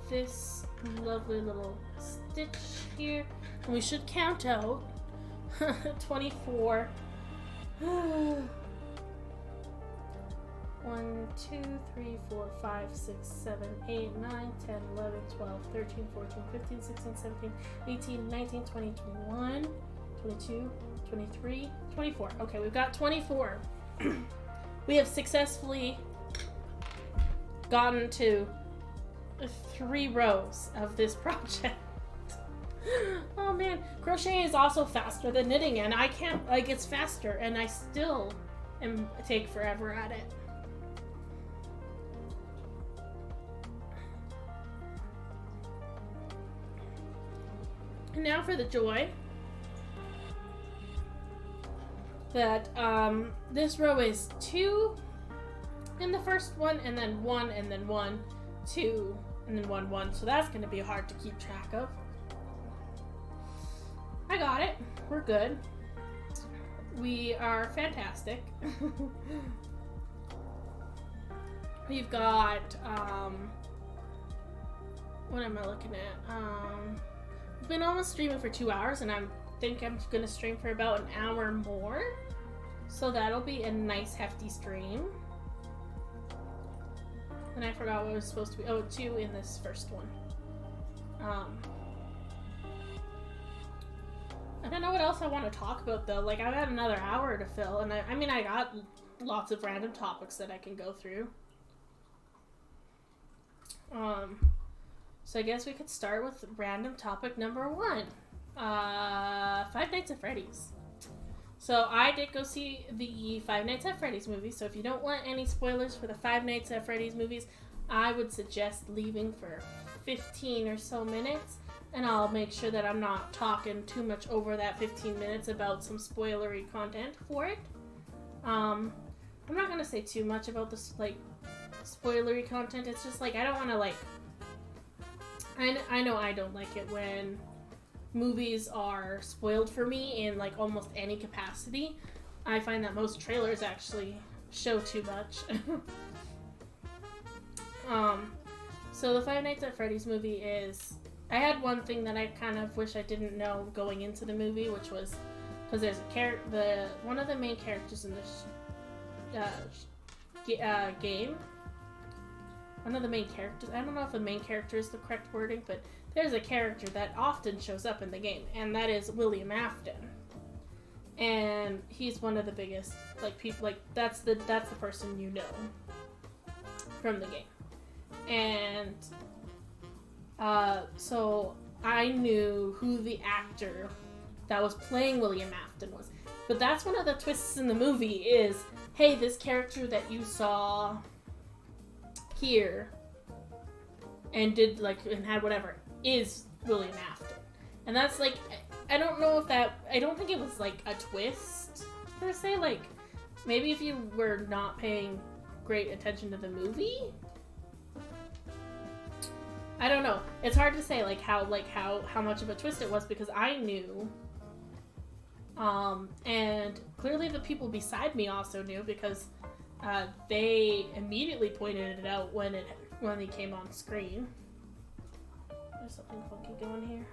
this lovely little stitch here, and we should count out 24. 1, 2, 3, 4, 5, 6, 7, 8, 9, 10, 11, 12, 13, 14, 15, 16, 17, 18, 19, 20, 21, 22, 23, 24. Okay, we've got 24. We have successfully gotten to 3 rows of this project. Oh man, crocheting is also faster than knitting, and I can't, it's faster, and I still take forever at it. And now for the joy that this row is 2 in the first one, and then 1, and then 1, 2, and then 1, 1. So that's going to be hard to keep track of. I got it. We're good. We are fantastic. We've got, what am I looking at? I've been almost streaming for 2 hours, and I think I'm going to stream for about an hour more. So that'll be a nice hefty stream. And I forgot what it was supposed to be. Oh, 2 in this first one. I don't know what else I want to talk about, though. I've got another hour to fill, and I got lots of random topics that I can go through. So I guess we could start with random topic number 1. Five Nights at Freddy's. So I did go see the Five Nights at Freddy's movie, so if you don't want any spoilers for the Five Nights at Freddy's movies, I would suggest leaving for 15 or so minutes, and I'll make sure that I'm not talking too much over that 15 minutes about some spoilery content for it. I'm not going to say too much about this, spoilery content. It's just, I don't want to, I know I don't like it when movies are spoiled for me in, almost any capacity. I find that most trailers actually show too much. So the Five Nights at Freddy's movie is... I had one thing that I kind of wish I didn't know going into the movie, which was... Because there's one of the main characters in this game... One of the main characters... I don't know if the main character is the correct wording, but there's a character that often shows up in the game, and that is William Afton. And he's one of the biggest, people, that's the person you know from the game. And, so I knew who the actor that was playing William Afton was. But that's one of the twists in the movie is, hey, this character that you saw here and did, and had whatever, is William Afton. And that's, I don't know if that... I don't think it was, a twist, per se. Maybe if you were not paying great attention to the movie? I don't know. It's hard to say, how much of a twist it was, because I knew. And clearly the people beside me also knew, because they immediately pointed it out when he came on screen. There's something funky going here.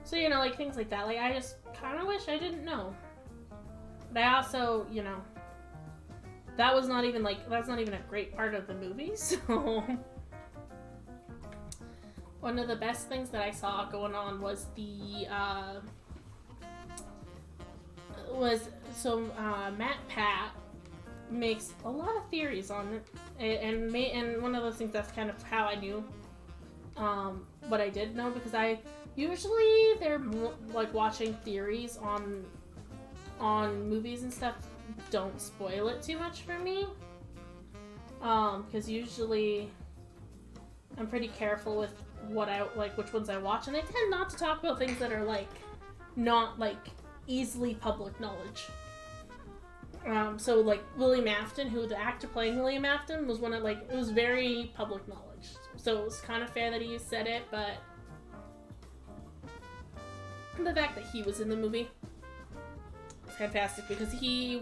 So, you know, like, things like that. Like, I just kind of wish I didn't know. But I also, you know, that's not even a great part of the movie, so... One of the best things that I saw going on was Matt Pat makes a lot of theories on it, and one of those things, that's kind of how I knew what I did know, because they're like, watching theories on movies and stuff don't spoil it too much for me, because usually I'm pretty careful with which ones I watch, and I tend not to talk about things that are like not like easily public knowledge. So like William Afton, who the actor playing William Afton was it was very public knowledge. So it was kind of fair that he said it, but the fact that he was in the movie, fantastic, because he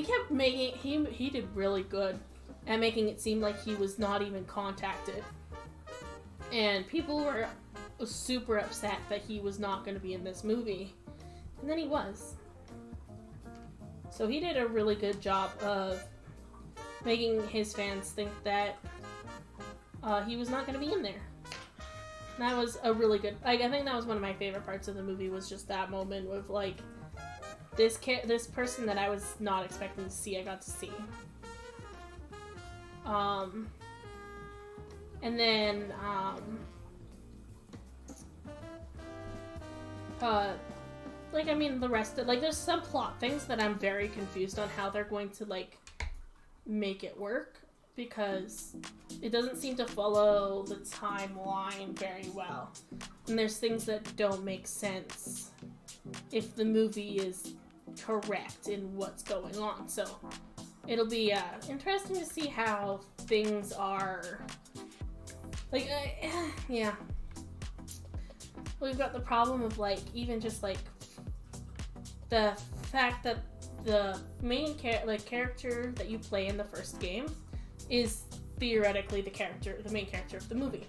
did really good at making it seem like he was not even contacted. And people were super upset that he was not going to be in this movie. And then he was. So he did a really good job of making his fans think that he was not going to be in there. And that was a really good... I think that was one of my favorite parts of the movie, was just that moment with, like, this person that I was not expecting to see, I got to see. And then, like, I mean, the rest of, like, there's some plot things that I'm very confused on how they're going to, like, make it work, because it doesn't seem to follow the timeline very well. And there's things that don't make sense if the movie is correct in what's going on. So it'll be interesting to see how things are. Like, yeah. We've got the problem of, like, even just, like, the fact that the main character that you play in the first game is theoretically the main character of the movie.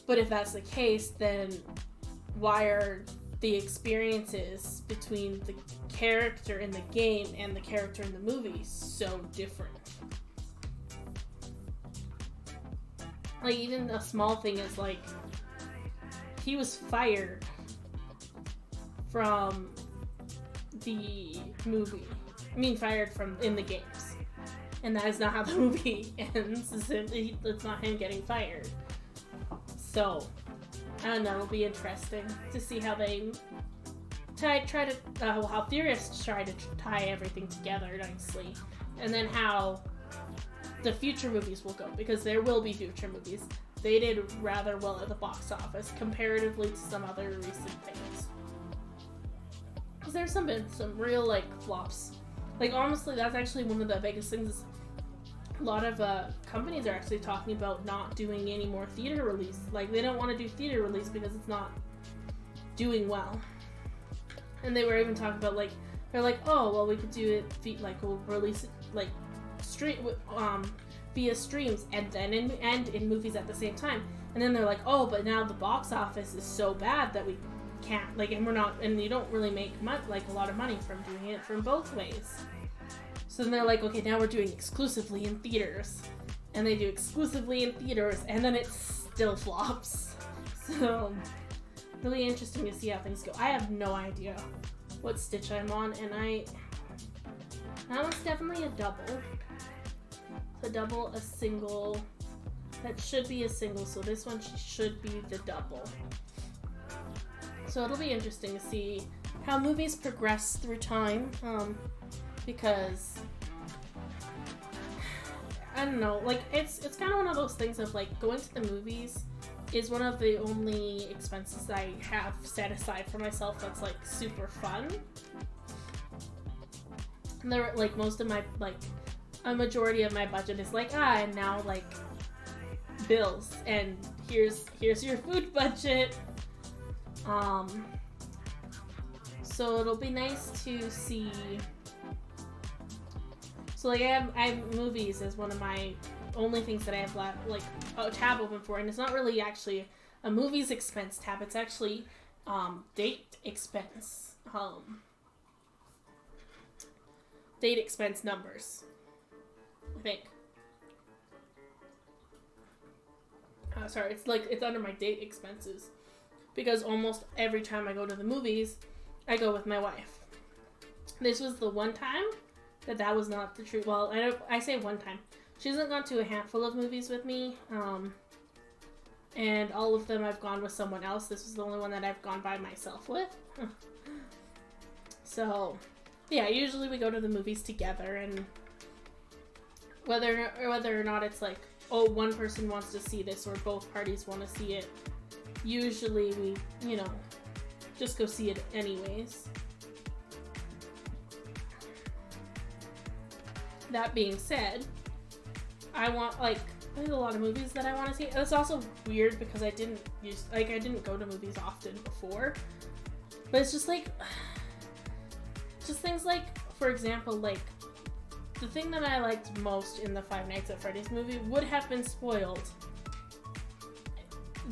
But if that's the case, then why are the experiences between the character in the game and the character in the movie so different? Like, even a small thing is, like, he was fired from the movie. I mean, fired from in the games. And that is not how the movie ends. It's not him getting fired. So, I don't know, it'll be interesting to see how they how theorists try to tie everything together nicely. And then how the future movies will go, because there will be future movies. They did rather well at the box office comparatively to some other recent things. Because there's been some real, like, flops. Like, honestly, that's actually one of the biggest things. Is a lot of companies are actually talking about not doing any more theater release. Like, they don't want to do theater release because it's not doing well. And they were even talking about, like, they're like, oh, well, we could do it, like, we'll release it, like, via streams and then in movies at the same time. And then they're like, oh, but now the box office is so bad that we can't, like, and you don't really make a lot of money from doing it from both ways. So then they're like, okay, now we're doing exclusively in theaters. And they do exclusively in theaters, and then it still flops. So, really interesting to see how things go. I have no idea what stitch I'm on, and that one's definitely a double. A double, a single. That should be a single, so this one should be the double. So it'll be interesting to see how movies progress through time, because I don't know, like, it's kind of one of those things of, like, going to the movies is one of the only expenses I have set aside for myself that's, like, super fun. And they're, like, most of my, like, a majority of my budget is like, and now, like, bills, and here's your food budget. So it'll be nice to see So like I have movies as one of my only things that I have like a tab open for, and it's not really actually a movies expense tab. It's actually date expense. Date expense numbers, I think. Sorry, it's under my date expenses, because almost every time I go to the movies, I go with my wife. This was the one time that was not the truth. Well, I say one time. She hasn't gone to a handful of movies with me, and all of them I've gone with someone else. This was the only one that I've gone by myself with. So, yeah, usually we go to the movies together, and whether or not it's like, oh, one person wants to see this or both parties want to see it, usually we, just go see it anyways. That being said, there's a lot of movies that I want to see. It's also weird because I didn't go to movies often before. But it's just things like, for example, like, the thing that I liked most in the Five Nights at Freddy's movie would have been spoiled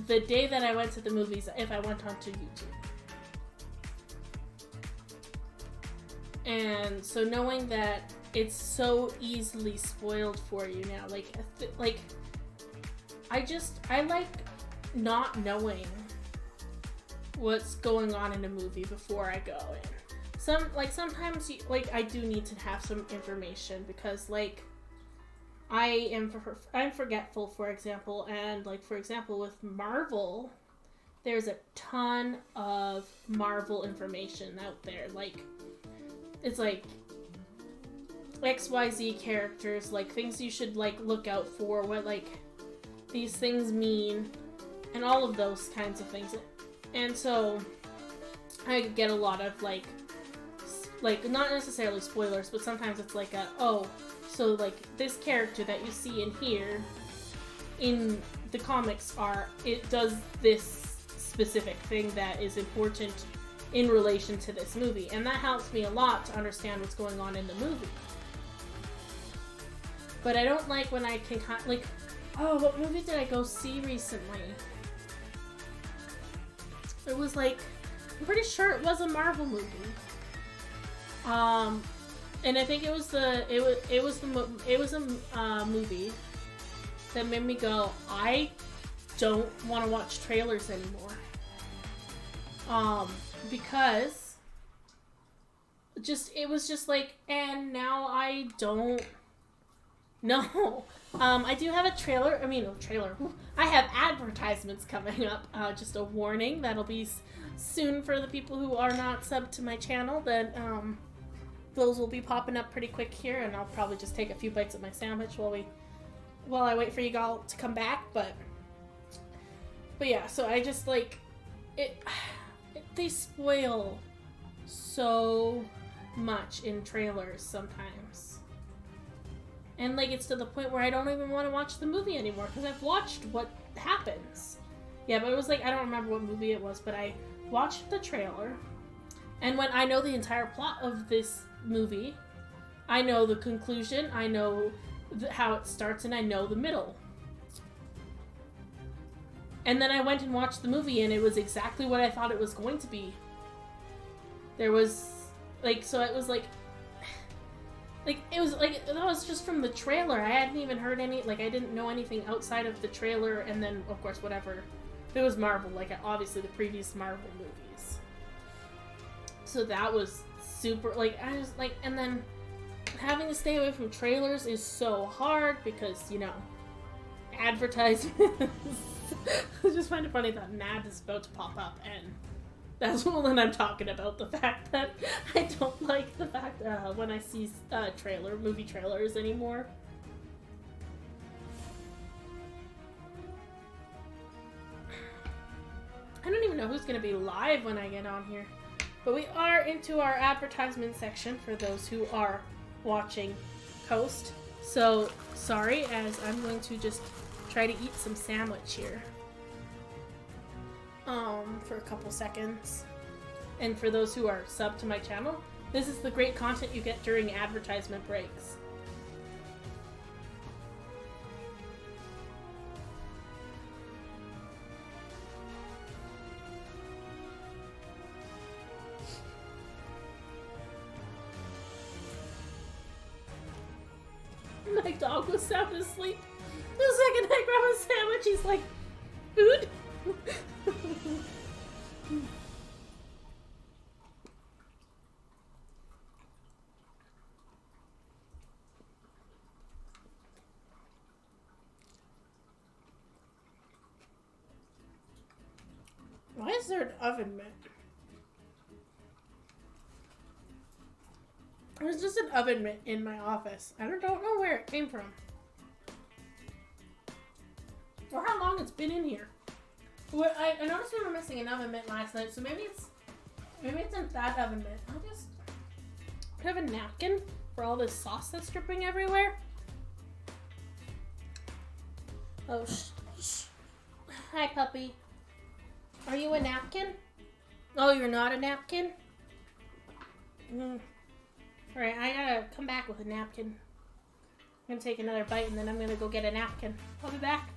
the day that I went to the movies if I went onto YouTube. And so knowing that it's so easily spoiled for you now, I like not knowing what's going on in a movie before I go in. Sometimes I do need to have some information, because I'm forgetful, for example, and for example with Marvel, there's a ton of Marvel information out there. It's XYZ characters, things you should look out for, what these things mean, and all of those kinds of things. And so I get a lot of not necessarily spoilers, but sometimes it's this character that you see in here in the comics it does this specific thing that is important in relation to this movie, and that helps me a lot to understand what's going on in the movie. But I don't like when I can what movie did I go see recently? It was I'm pretty sure it was a Marvel movie. And I think it was a movie that made me go, I don't want to watch trailers anymore. Because it was just and now I don't know. I do have a trailer. I have advertisements coming up. Just a warning, that'll be soon for the people who are not subbed to my channel. That those will be popping up pretty quick here, and I'll probably just take a few bites of my sandwich while I wait for you all to come back. But yeah, so I just they spoil so much in trailers sometimes. And it's to the point where I don't even want to watch the movie anymore, because I've watched what happens. Yeah, but it was I don't remember what movie it was, but I watched the trailer, and when I know the entire plot of this movie, I know the conclusion, I know how it starts, and I know the middle. And then I went and watched the movie, and it was exactly what I thought it was going to be. There was so it was it was that was just from the trailer. I hadn't even heard any, I didn't know anything outside of the trailer, and then of course whatever. It was Marvel, obviously the previous Marvel movies. So that was super, I was and then having to stay away from trailers is so hard because, advertisements. I just find it funny that an ad is about to pop up, and that's when I'm talking about the fact that I don't like the fact when I see movie trailers anymore. I don't even know who's going to be live when I get on here. But we are into our advertisement section for those who are watching Coast. So, sorry, as I'm going to just try to eat some sandwich here. For a couple seconds. And for those who are subbed to my channel, this is the great content you get during advertisement breaks. My dog was sound asleep. The second I grab a sandwich, he's like, food? Why is there an oven mitt? There's just an oven mitt in my office. I don't know where it came from. Or how long it's been in here. Well, I noticed we were missing an oven mitt last night, so maybe it's in that oven mitt. I have a napkin for all this sauce that's dripping everywhere. Oh, shh. Hi, puppy. Are you a napkin? Oh, you're not a napkin? Alright, I gotta come back with a napkin. I'm gonna take another bite and then I'm gonna go get a napkin. I'll be back.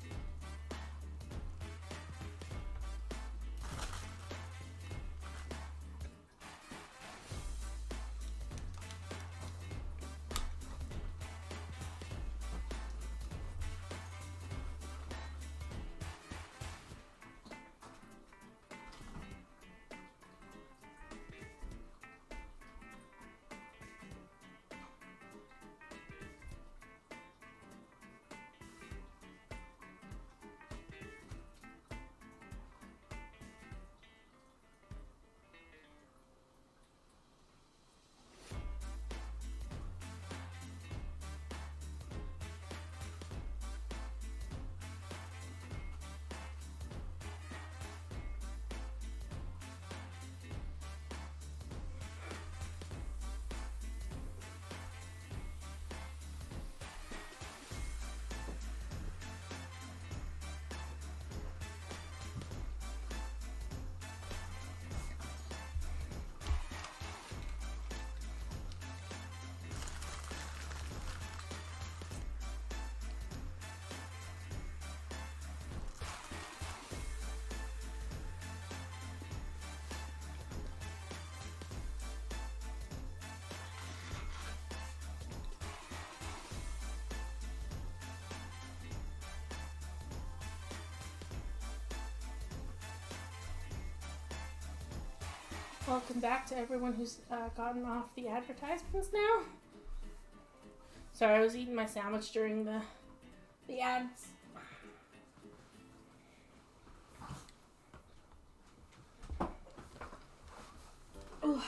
Welcome back to everyone who's gotten off the advertisements now. Sorry, I was eating my sandwich during the ads. Ooh.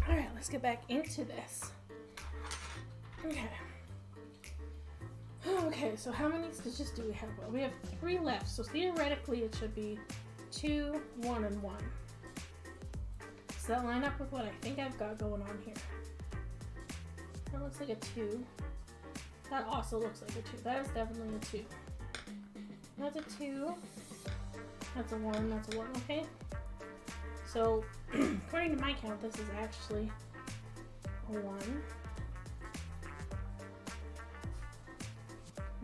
Alright, let's get back into this. Okay. Okay, so how many stitches do we have? Well, we have 3 left, so theoretically it should be 2, 1, and 1. Does that line up with what I think I've got going on here? That looks like a 2. That also looks like a 2. That is definitely a 2. That's a 2. That's a 1. That's a 1. Okay. So, according to my count, this is actually a 1.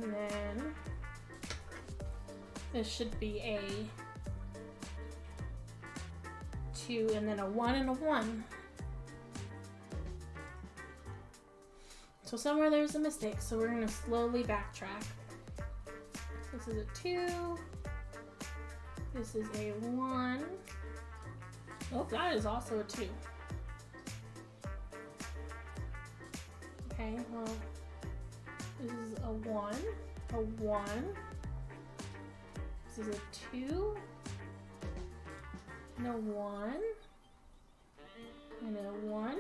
And then this should be a 2 and then a 1 and a 1. So somewhere there's a mistake, so we're going to slowly backtrack. This is a 2. This is a 1. Oh, that is also a 2. Okay, well, this is a 1, a 1. This is a 2, and a 1, and a 1.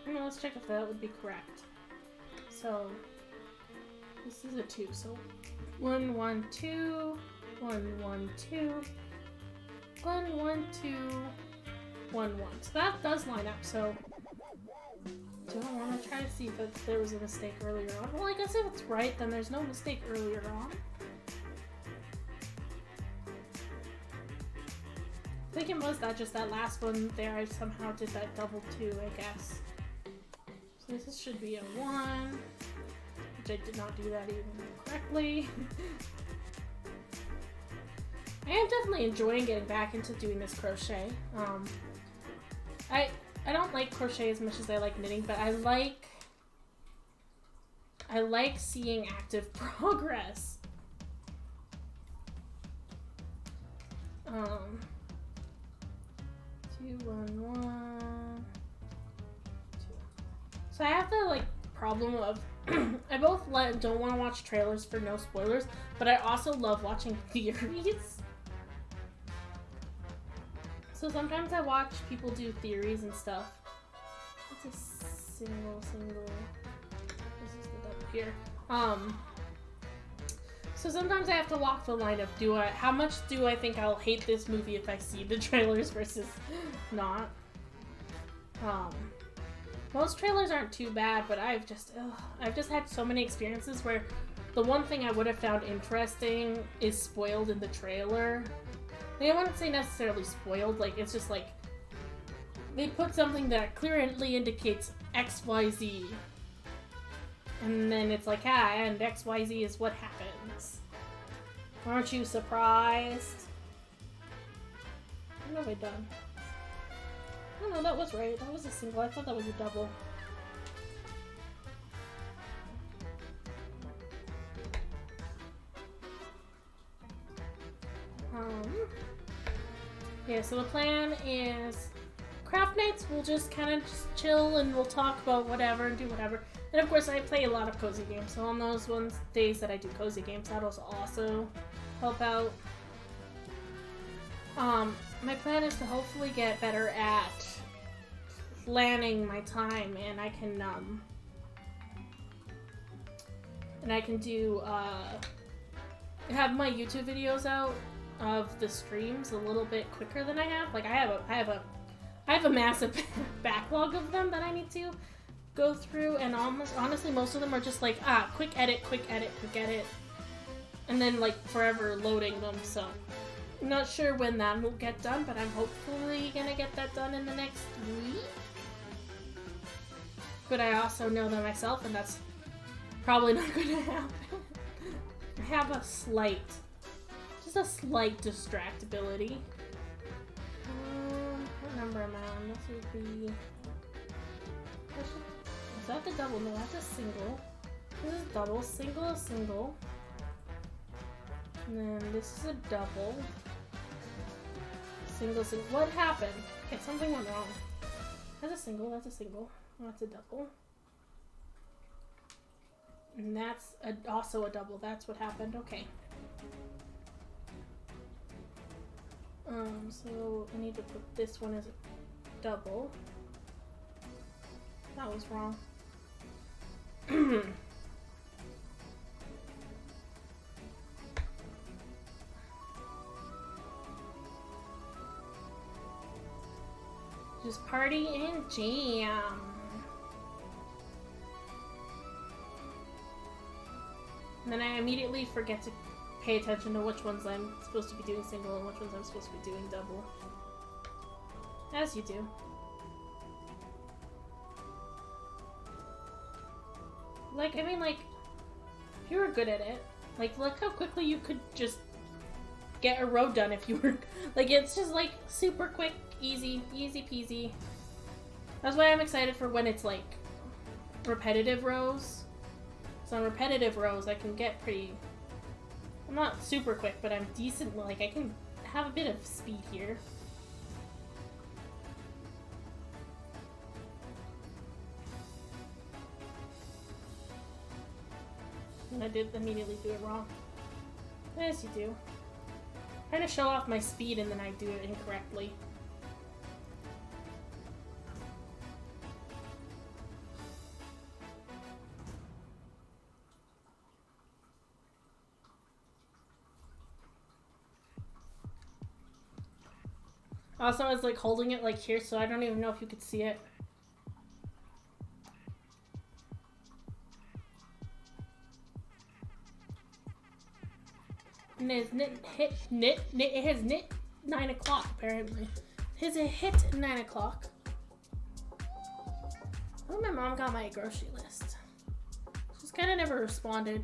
Now let's check if that would be correct. So this is a 2. So 1, 1, 2, 1, 1, 2, 1, 1, 2, 1, 1. So that does line up. So do I want to try to see if there was a mistake earlier on? Well, I guess if it's right, then there's no mistake earlier on. I think it was just that last one there. I somehow did that double 2, I guess. So this should be a 1, which I did not do that even correctly. I am definitely enjoying getting back into doing this crochet. I don't like crochet as much as I like knitting, but I like seeing active progress. 211. So I have the like problem of I both don't want to watch trailers for no spoilers, but I also love watching theories. So sometimes I watch people do theories and stuff. It's a single. This is the double here. So sometimes I have to walk the line of how much do I think I'll hate this movie if I see the trailers versus not. Most trailers aren't too bad, but I've just had so many experiences where the one thing I would have found interesting is spoiled in the trailer. Like, I wouldn't say necessarily spoiled, like it's just like they put something that clearly indicates XYZ. And then it's like, and XYZ is what happens. Aren't you surprised? What have I done? Oh no, that was right. That was a single. I thought that was a double. Yeah, so the plan is craft nights, we'll just kind of just chill and we'll talk about whatever and do whatever. And of course I play a lot of cozy games, so on those days that I do cozy games, that'll also help out. My plan is to hopefully get better at planning my time, and I can do have my YouTube videos out of the streams a little bit quicker than I have. Like I have a massive backlog of them that I need to go through, and honestly most of them are just like quick edit, and then like forever loading them. So I'm not sure when that will get done, but I'm hopefully gonna get that done in the next week. But I also know that myself, and that's probably not gonna happen. I have a slight distractibility. What number am I on? This would be... Is that the double? No, that's a single. This is double, single. And then this is a double. Single. What happened? Okay, something went wrong. That's a single. That's a double. And that's also a double. That's what happened. Okay. So I need to put this one as a double. That was wrong. Just party and jam. And then I immediately forget to pay attention to which ones I'm supposed to be doing single and which ones I'm supposed to be doing double. As you do. Like, I mean, like, if you were good at it, like, look how quickly you could just get a row done if you were, like, it's just, like, super quick, easy peasy. That's why I'm excited for when it's, like, repetitive rows. So on repetitive rows, I can get pretty, I'm not super quick, but I'm decent, like, I can have a bit of speed here. And I did immediately do it wrong. Yes, you do. I'm trying to show off my speed and then I do it incorrectly. Also, I was like holding it like here, so I don't even know if you could see it. And it has knit 9 o'clock apparently. It hit 9 o'clock. Oh, my mom got my grocery list. She's kind of never responded.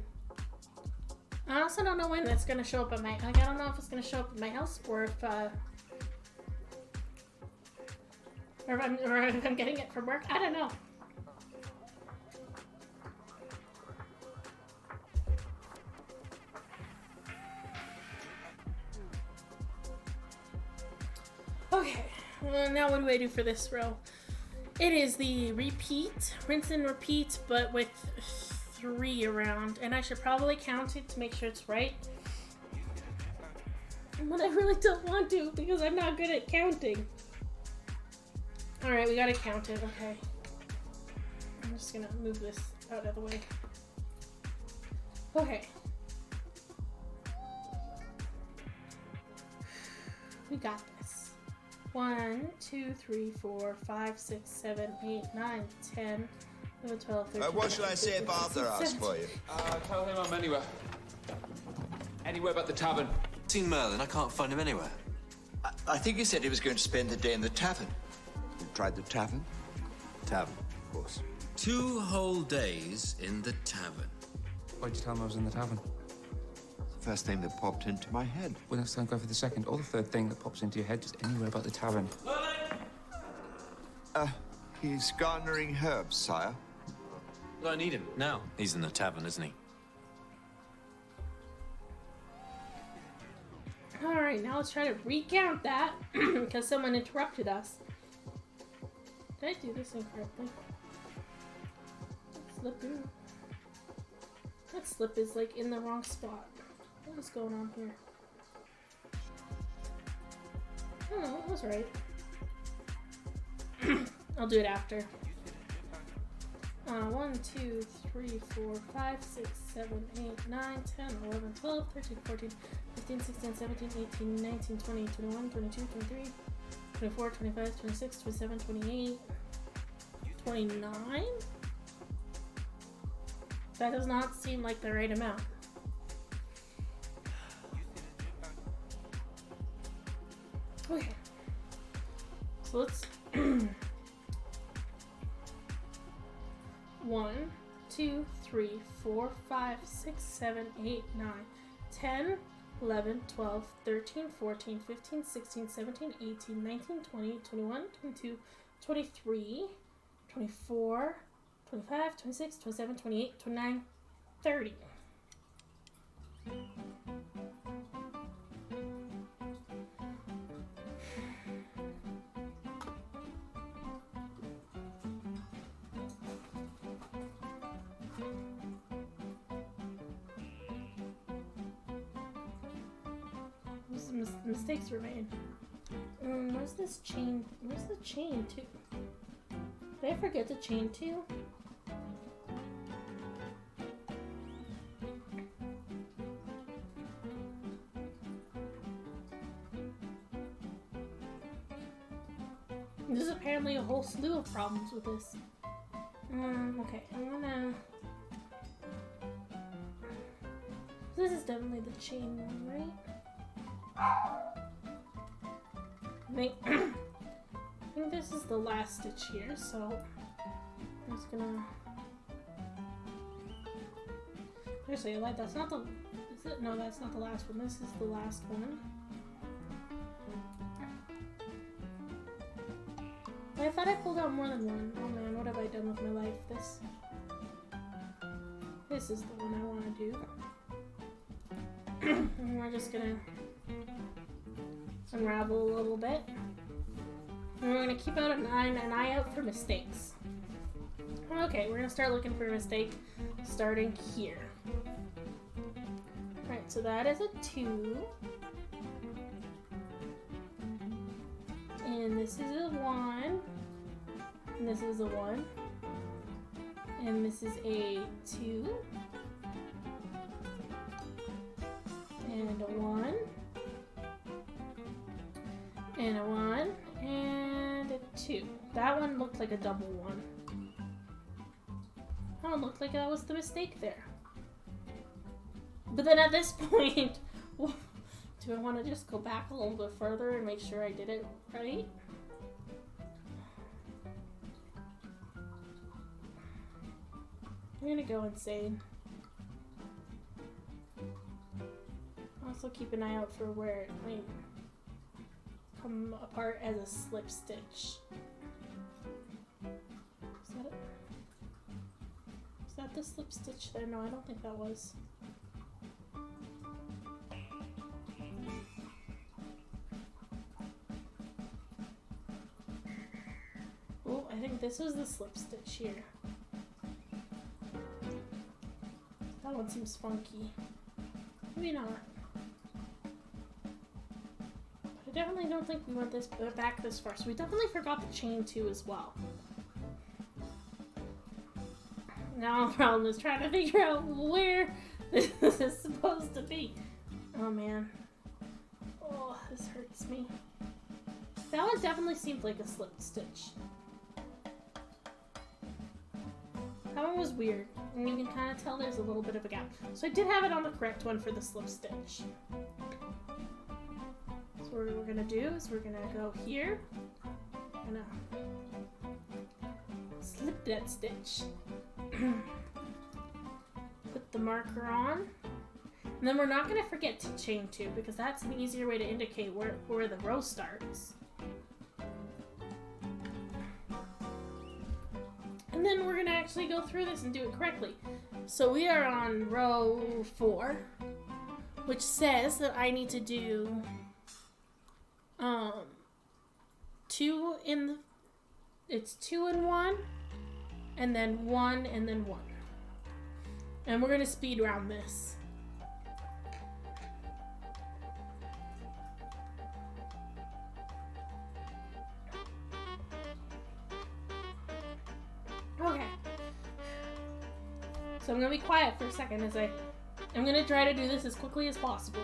I also don't know when it's gonna show up at my, like, I don't know if it's gonna show up at my house or if I'm getting it from work. I don't know. Okay, now what do I do for this row? It is the repeat, rinse and repeat, but with 3 around, and I should probably count it to make sure it's right. But I really don't want to because I'm not good at counting. Alright, we gotta count it, okay. I'm just gonna move this out of the way. Okay. We got this. 1, 2, 3, 4, 5, 6, 7, 8, 9, 10, 11, 12, 13. What shall I say if Arthur asks for you? Tell him I'm anywhere. Anywhere but the tavern. Seen Merlin. I can't find him anywhere. I think he said he was going to spend the day in the tavern. You tried the tavern? Tavern, of course. 2 whole days in the tavern. Why'd you tell him I was in the tavern? The first thing that popped into my head. Well, next time go for the second or the third thing that pops into your head, just anywhere but the tavern. He's garnering herbs, sire. Well, I need him now. He's in the tavern, isn't he? Alright, now let's try to recount that because someone interrupted us. Did I do this incorrectly? Slip in. That slip is like in the wrong spot. What is going on here? Oh no, it was right. I'll do it after. 1, 2, 3, 4, 5, 6, 7, 8, 9, 10, 11, 12, 13, 14, 15, 16, 17, 18, 19, 20, 21, 22, 23, 24, 25, 26, 27, 28, 29? That does not seem like the right amount. Okay. So let's 1, 2, 3, 4, 5, 6, 7, 8, 9, 10, 11, 12, 13, 14, 15, 16, 17, 18, 19, 20, 21, 22, 23, 24, 25, 26, 27, 28, 29, 30. Mistakes remain. Where's this chain? Where's the chain to? Did I forget the chain to? There's apparently a whole slew of problems with this. Okay, I'm gonna... This is definitely the chain one, right? I think this is the last stitch here, so I'm just gonna... Actually, like, that's not the... Is it? No, that's not the last one. This is the last one. I thought I pulled out more than one. Oh man, what have I done with my life? This is the one I want to do. And we're just gonna unravel a little bit. And we're gonna keep out an eye out for mistakes. Okay, we're gonna start looking for a mistake starting here. Alright, so that is a 2. And this is a 1. And this is a 1. And this is a 2. And a 1. And a 1. And a 2. That one looked like a double 1. That one looked like that was the mistake there. But then at this point, do I want to just go back a little bit further and make sure I did it right? I'm gonna go insane. Also keep an eye out for where it might come apart as a slip stitch. Is that it? Is that the slip stitch there? No, I don't think that was. Oh, I think this was the slip stitch here. That one seems funky. Maybe not. But I definitely don't think we went this back this far. So we definitely forgot the chain too as well. Now the problem is trying to figure out where this is supposed to be. Oh man. Oh, this hurts me. That one definitely seemed like a slip stitch. That one was weird. And you can kind of tell there's a little bit of a gap. So I did have it on the correct one for the slip stitch. So what we're gonna do is we're gonna go here. Gonna slip that stitch. Put the marker on. And then we're not gonna forget to chain 2 because that's an easier way to indicate where the row starts. And then we're gonna actually go through this and do it correctly. So we are on row 4, which says that I need to do 2 in it's 2 and 1, and then 1 and then 1. And we're gonna speed round this. Okay. So I'm gonna be quiet for a second as I'm gonna try to do this as quickly as possible.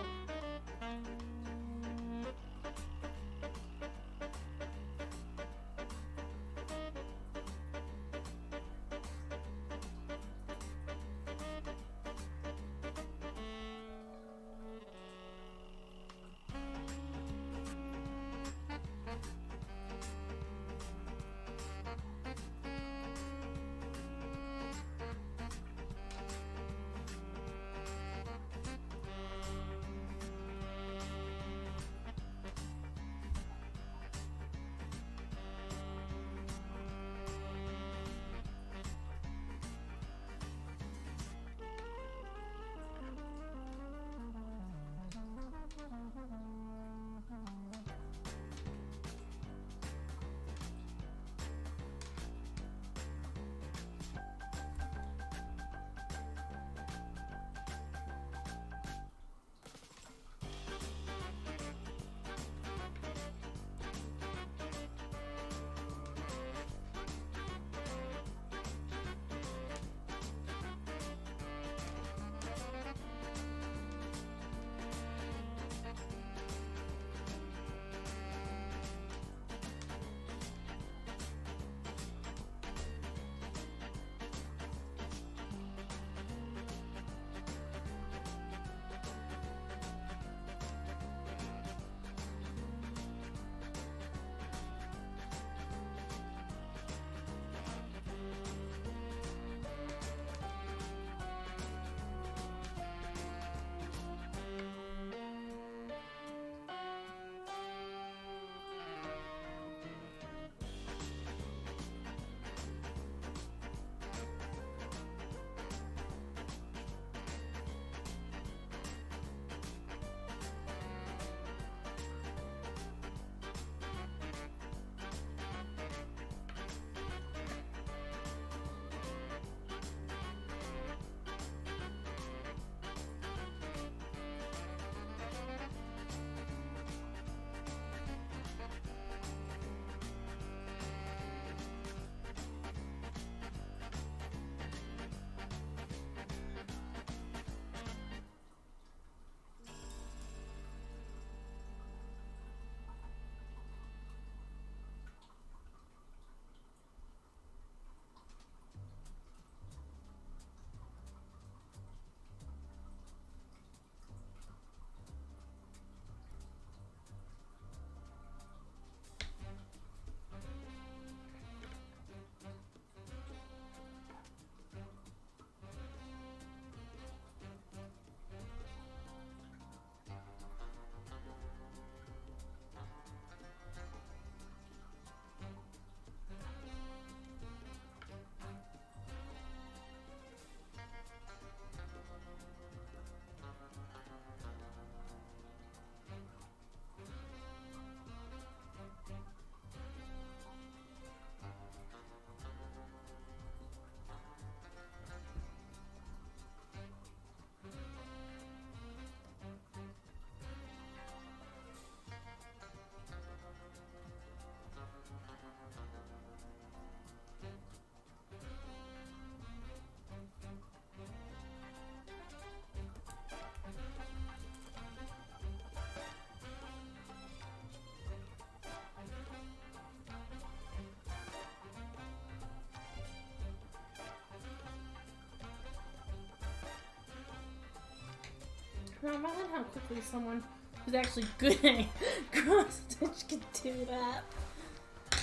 No, imagine how quickly someone who's actually good at cross stitch can do that.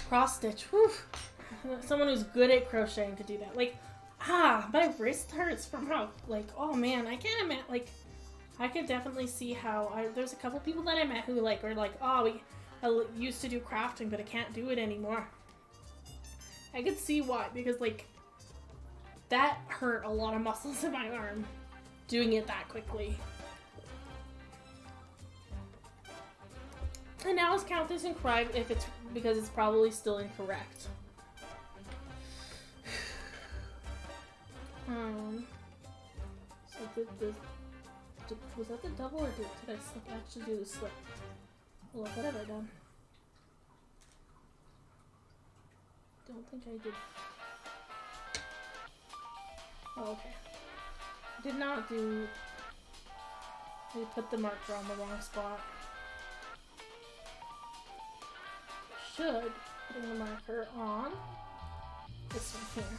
Cross stitch, whew. Someone who's good at crocheting could do that. Like, my wrist hurts from how, like, oh man, I can't imagine, like, I could definitely see how, there's a couple people that I met who, like, are like, oh, I used to do crafting, but I can't do it anymore. I could see why, because, like, that hurt a lot of muscles in my arm, doing it that quickly. And now let's count this incorrect if it's, because it's probably still incorrect. So was that the double or did I actually do the slip? Well, what have I done? Don't think I did. Oh, okay. Did not do. I put the marker on the wrong spot. Should putting the marker on this one here.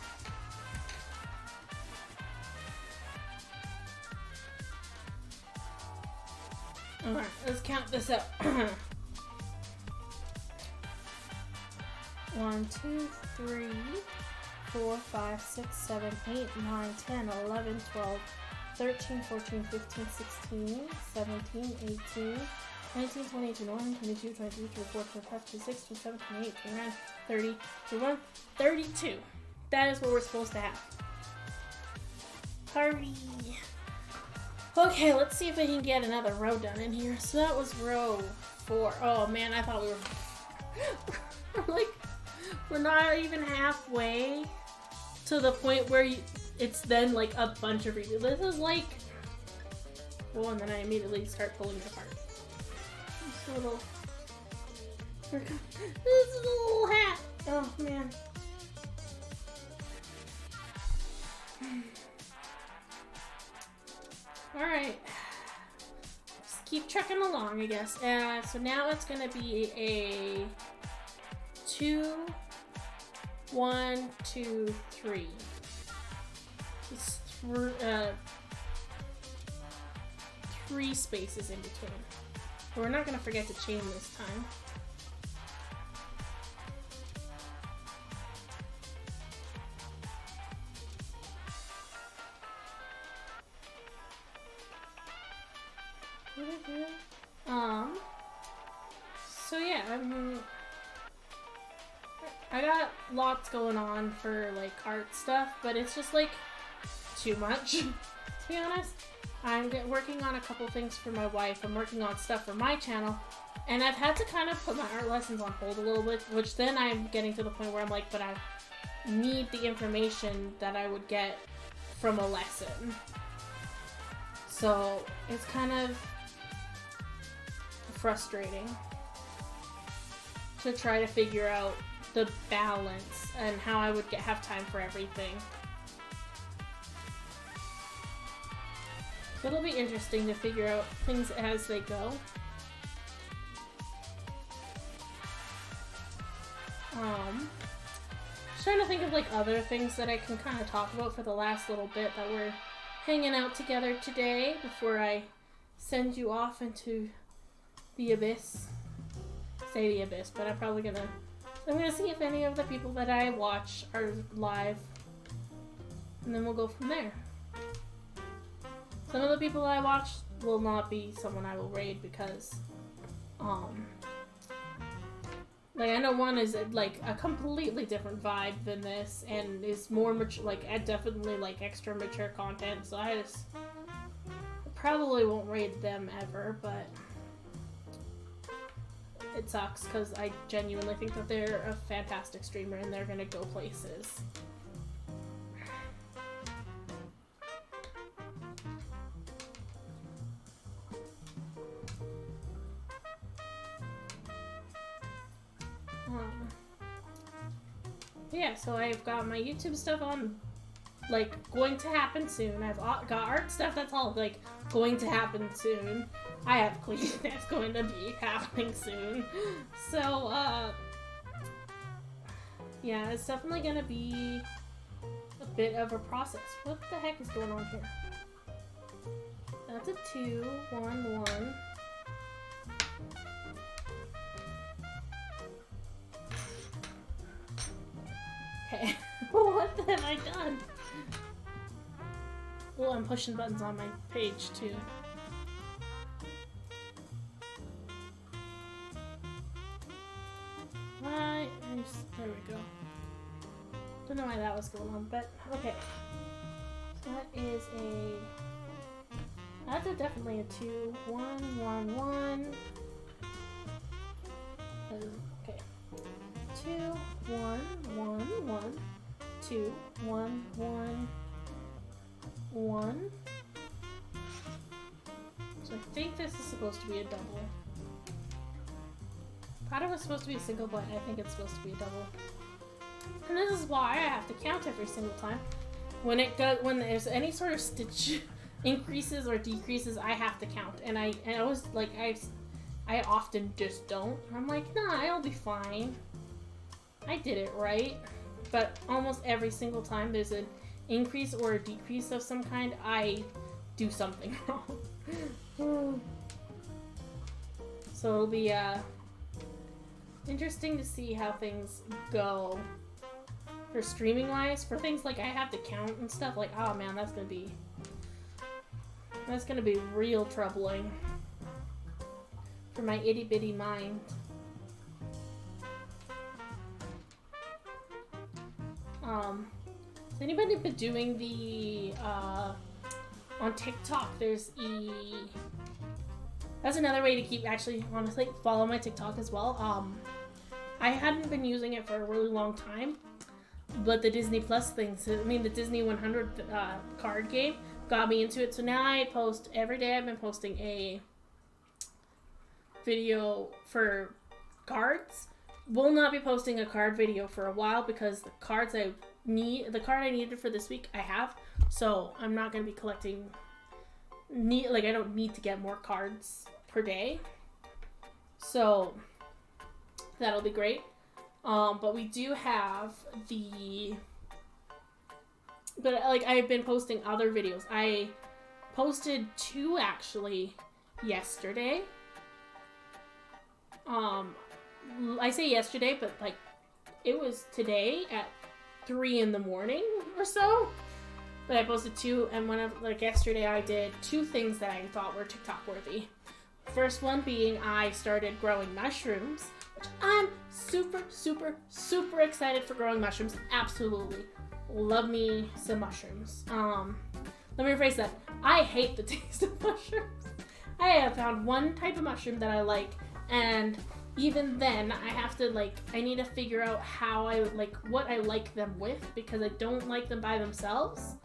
Alright, let's count this out. 1, 2, 3, 4, 5, 6, 7, 8, 9, 10, 11, 12, 13, 14, 15, 16, 17, 18, 19, 20, 21, 22, 23, 24, 25, 26, 27, 28, 29, 30, 31, 32. That is what we're supposed to have. Hurry! Okay, let's see if I can get another row done in here. So that was row 4. Oh man, I thought we were we're not even halfway to the point where it's then like a bunch of redos. This is like, oh, and then I immediately start pulling it apart. This little hat. Oh man. Alright. Just keep trucking along, I guess. So now it's gonna be a 2, 1, 2, 3. It's 3 spaces in between. But we're not gonna forget to chain this time. So yeah, I got lots going on for like art stuff, but it's just like too much, to be honest. I'm working on a couple things for my wife. I'm working on stuff for my channel, and I've had to kind of put my art lessons on hold a little bit, which then I'm getting to the point where I'm like, but I need the information that I would get from a lesson. So it's kind of frustrating to try to figure out the balance and how I would have time for everything. So it'll be interesting to figure out things as they go. Just trying to think of like other things that I can kind of talk about for the last little bit that we're hanging out together today before I send you off into the abyss. Say the abyss, but I'm gonna see if any of the people that I watch are live, and then we'll go from there. Some of the people I watch will not be someone I will raid because, like I know one is like a completely different vibe than this and is more mature, like definitely like extra mature content. So I probably won't raid them ever, but it sucks because I genuinely think that they're a fantastic streamer and they're gonna go places. Yeah, so I've got my YouTube stuff on, like, going to happen soon. I've got art stuff that's all, like, going to happen soon. I have cleaning that's going to be happening soon. So, yeah, it's definitely gonna be a bit of a process. What the heck is going on here? That's a 2, 1, 1. Okay. What have I done? Well, I'm pushing buttons on my page too. There we go. Don't know why that was going on, but okay. So that's definitely a 2, 1, 1, 1. Okay. 2, 1, 1, 1, 2, 1, 1, 1. So I think this is supposed to be a double. I thought it was supposed to be a single, but I think it's supposed to be a double. And this is why I have to count every single time. When there's any sort of stitch increases or decreases, I have to count. And I always like I often just don't. I'm like, nah, I'll be fine. I did it right. But almost every single time there's an increase or a decrease of some kind, I do something wrong. So it'll be interesting to see how things go for streaming wise. For things like I have to count and stuff, like, oh man, that's gonna be real troubling for my itty bitty mind. Has anybody been doing the on TikTok? That's another way to keep, actually, honestly, follow my TikTok as well. I hadn't been using it for a really long time, but the Disney Plus thing, the Disney 100 card game got me into it. So now I post every day. I've been posting a video for cards. Will not be posting a card video for a while because the card I needed for this week I have. So I'm not going to be collecting. I don't need to get more cards per day. So that'll be great. But we do have I've been posting other videos. I posted 2 actually yesterday. I say yesterday, but like it was today at 3 in the morning or so. But I posted 2, and yesterday I did 2 things that I thought were TikTok worthy. First one being I started growing mushrooms, which I'm super, super, super excited for growing mushrooms. Absolutely. Love me some mushrooms. Let me rephrase that. I hate the taste of mushrooms. I have found one type of mushroom that I like, and even then I have to I need to figure out how what I like them with, because I don't like them by themselves.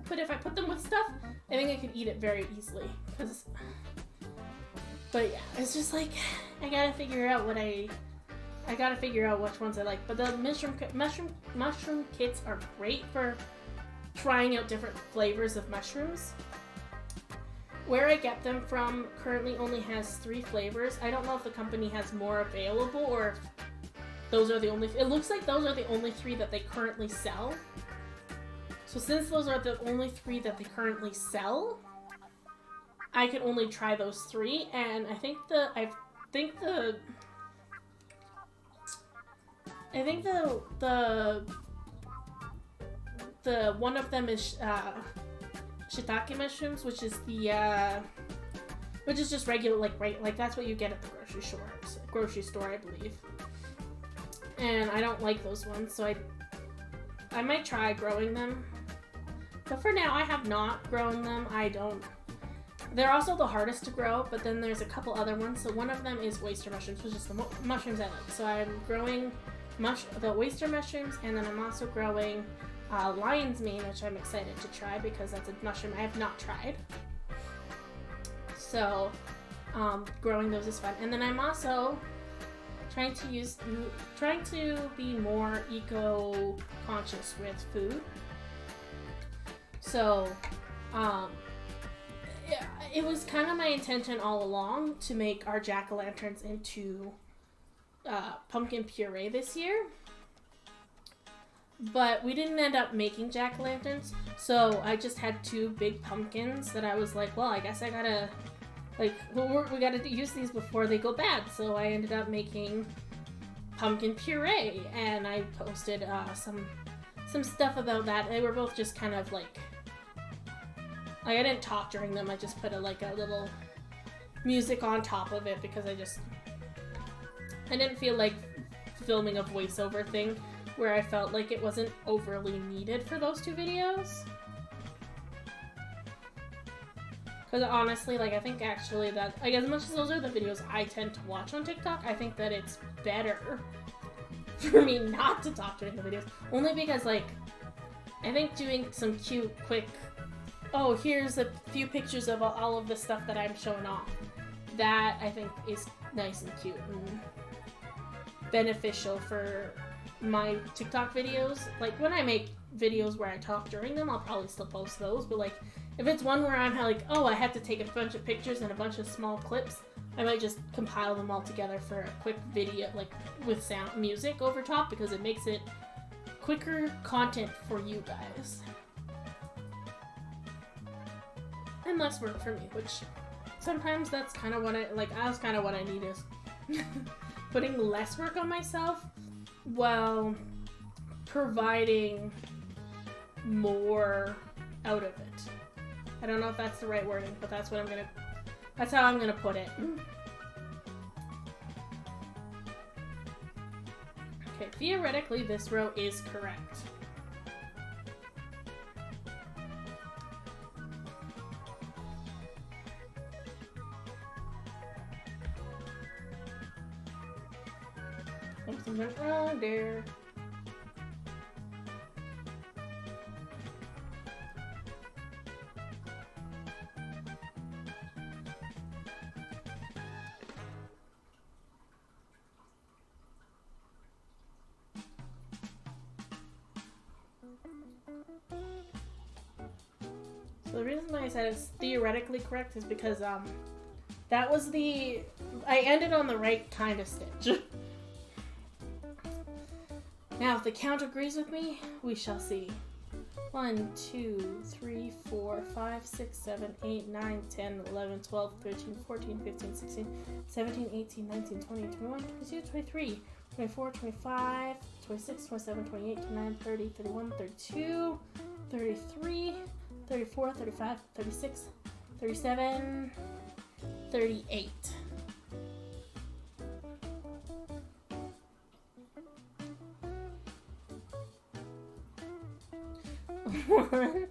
But if I put them with stuff, I think I could eat it very easily. But yeah, it's just I gotta figure out which ones I like. But the mushroom kits are great for trying out different flavors of mushrooms. Where I get them from currently only has 3 flavors. I don't know if the company has more available or if those are the only. It looks like those are the only 3 that they currently sell. So since those are the only 3 that they currently sell, I can only try those 3. And I think the one of them is shiitake mushrooms, which is just regular that's what you get at the grocery store, I believe. And I don't like those ones, so I might try growing them. But for now, I have not grown them. They're also the hardest to grow, but then there's a couple other ones. So one of them is oyster mushrooms, which is the mushrooms I like. So I'm growing the oyster mushrooms, and then I'm also growing lion's mane, which I'm excited to try because that's a mushroom I have not tried. So growing those is fun. And then I'm also trying to be more eco-conscious with food. So it was kind of my intention all along to make our jack-o'-lanterns into pumpkin puree this year. But we didn't end up making jack-o'-lanterns, so I just had 2 big pumpkins that I was like, well, I guess I gotta, like, we gotta use these before they go bad. So I ended up making pumpkin puree, and I posted some stuff about that. They were both just kind of like I didn't talk during them. I just put a little music on top of it because I didn't feel like filming a voiceover thing where I felt like it wasn't overly needed for those 2 videos. Because honestly, like, I think actually that, like, as much as those are the videos I tend to watch on TikTok, I think that it's better for me not to talk during the videos. Only because, like, I think doing some cute, quick, oh, here's a few pictures of all of the stuff that I'm showing off, that I think is nice and cute and beneficial for my TikTok videos. Like, when I make videos where I talk during them, I'll probably still post those, but like, if it's one where I'm like, oh, I have to take a bunch of pictures and a bunch of small clips, I might just compile them all together for a quick video, like, with sound music over top, because it makes it quicker content for you guys. And less work for me, which sometimes that's kind of what that's kind of what I need is putting less work on myself while providing more out of it. I don't know if that's the right wording, but that's how I'm gonna put it. Okay, theoretically this row is correct. Something went wrong there. So the reason why I said it's theoretically correct is because that was I ended on the right kind of stitch. Now, if the count agrees with me, we shall see. 1, 2, 3, 4, 5, 6, 7, 8, 9, 10, 11, 12, 13, 14, 15, 16, 17, 18, 19, 20, 21, 22, 23, 24, 25, 26, 27, 28, 29, 30, 31, 32, 33, 34, 35, 36, 37, 38. One,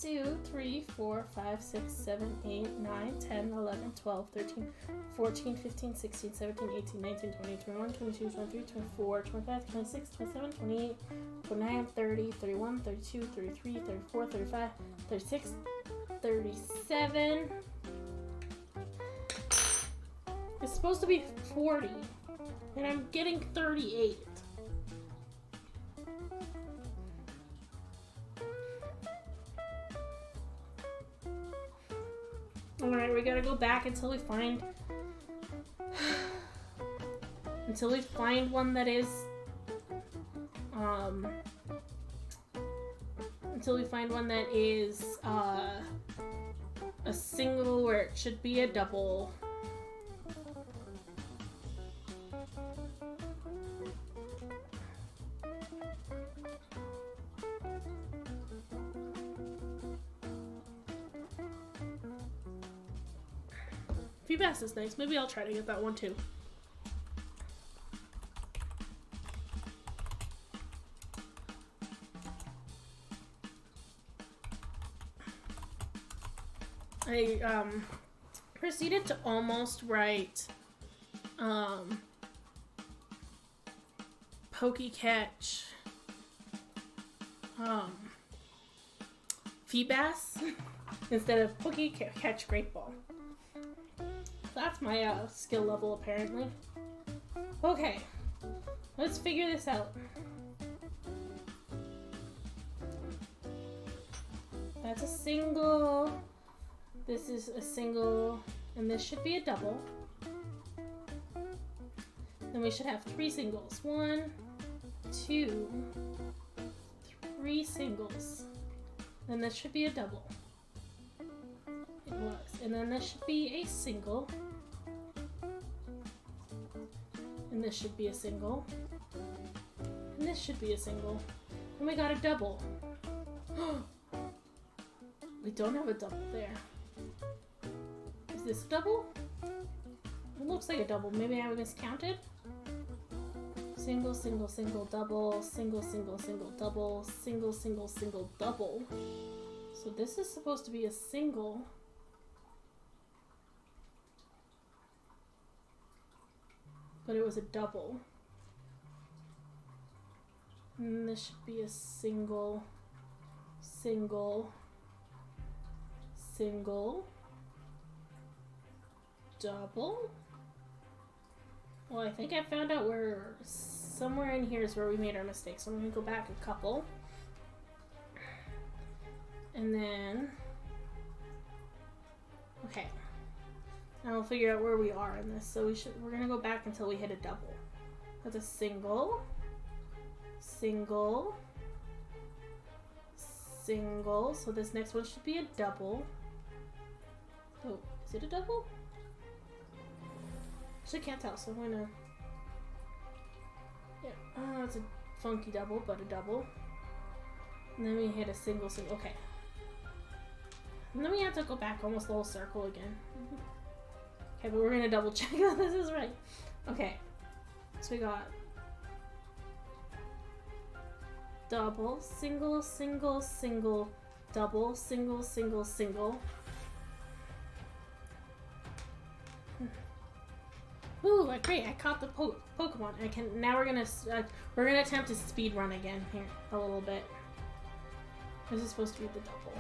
2, 3, 4, 5, 6, 7, 8, 9, 10, 11, 12, 13, 14, 15, 16, 17, 18, 19, 20, 21, 22, 23, 24, 25, 26, 27, 28, 29, 30, 31, 32, 33, 34, 35, 36, 37. It's supposed to be 40, and I'm getting 38. Alright, we gotta go back until we find one that is a single where it should be a double. Bass is nice. Maybe I'll try to get that one too. I proceeded to almost write Pokey Catch Fee Bass instead of Pokey Catch Great Ball. That's my skill level, apparently. Okay, let's figure this out. That's a single. This is a single, and this should be a double. Then we should have 3 singles. 1, 2, 3 singles. Then this should be a double. It was. And then this should be a single. And this should be a single. And this should be a single. And we got a double. We don't have a double there. Is this a double? It looks like a double. Maybe I miscounted? Single, single, single, double, single, single, single, double, single, single, single, double. So this is supposed to be a single. But it was a double. And this should be a single, single, single, double. Well, I think I found out where somewhere in here is where we made our mistake. So I'm going to go back a couple. And then, okay. Now we'll figure out where we are in this. So we're going to go back until we hit a double. That's a single, single, single. So this next one should be a double. Oh, is it a double? Actually, I can't tell, so I'm gonna. Yeah, it's a funky double, but a double. And then we hit a single, single. Okay. And then we have to go back almost the whole circle again. Okay, but we're gonna double check that this is right. Okay. So we got double, single, single, single, double, single, single, single. Ooh, great! I caught the Pokemon. I can now. We're gonna attempt to speed run again here a little bit. This is supposed to be the double.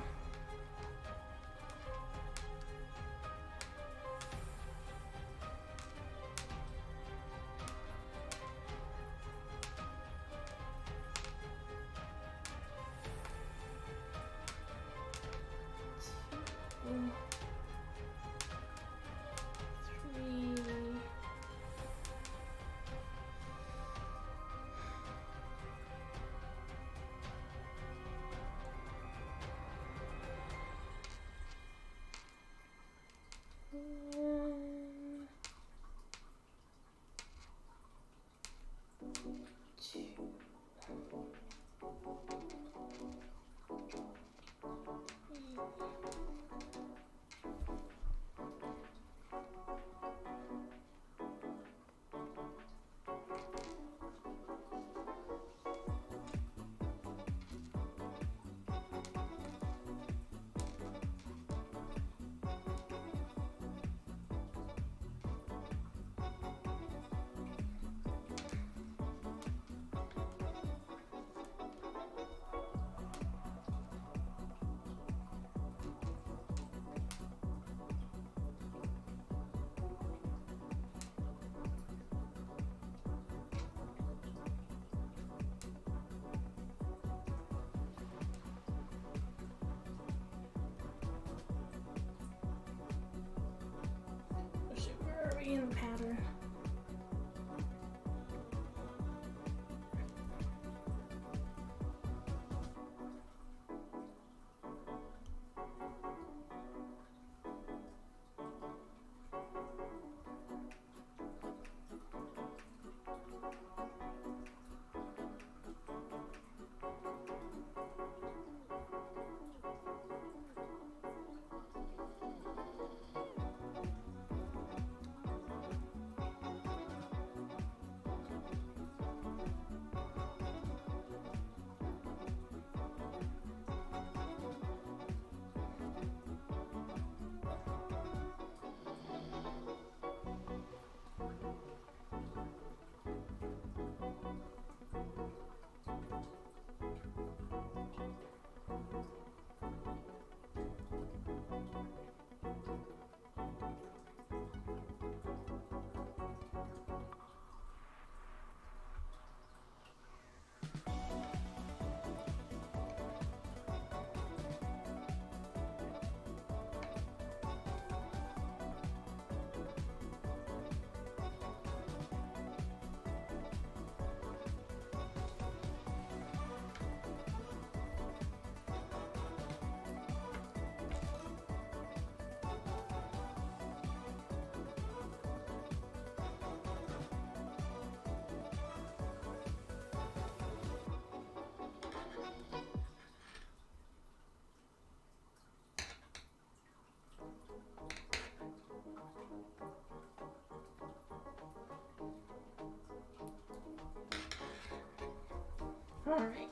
Alright.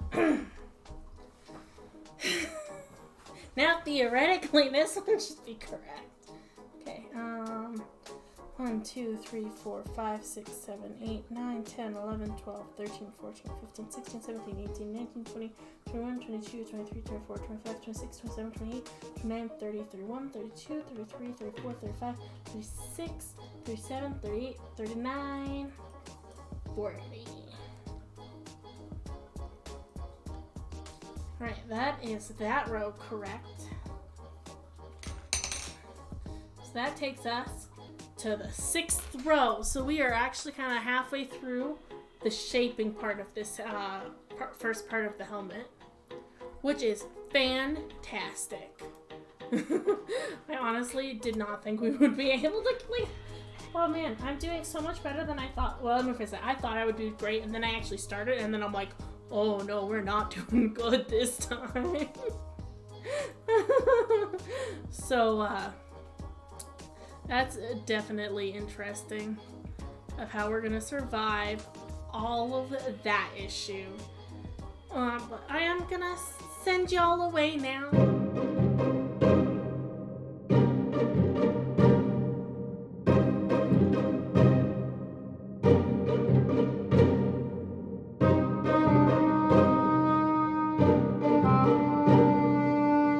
Now, theoretically, this one should be correct. Okay, 1, 2, 3, 4, 5, 6, 7, 8, 9, 10, 11, 12, 13, 14, 15, 16, 17, 18, 19, 20, 21, 22, 23, 24, 25, 26, 27, 28, 29, 30, 31, 32, 33, 34, 35, 36, 37, 38, 39, 40. Alright, that is that row correct. So that takes us to the 6th row. So we are actually kind of halfway through the shaping part of this first part of the helmet, which is fantastic. I honestly did not think we would be able to, like, oh man, I'm doing so much better than I thought. Well, let me fix it. I thought I would do great, and then I actually started, and then I'm like, oh no, we're not doing good this time. So, that's definitely interesting of how we're gonna survive all of that issue. But I am gonna send y'all away now.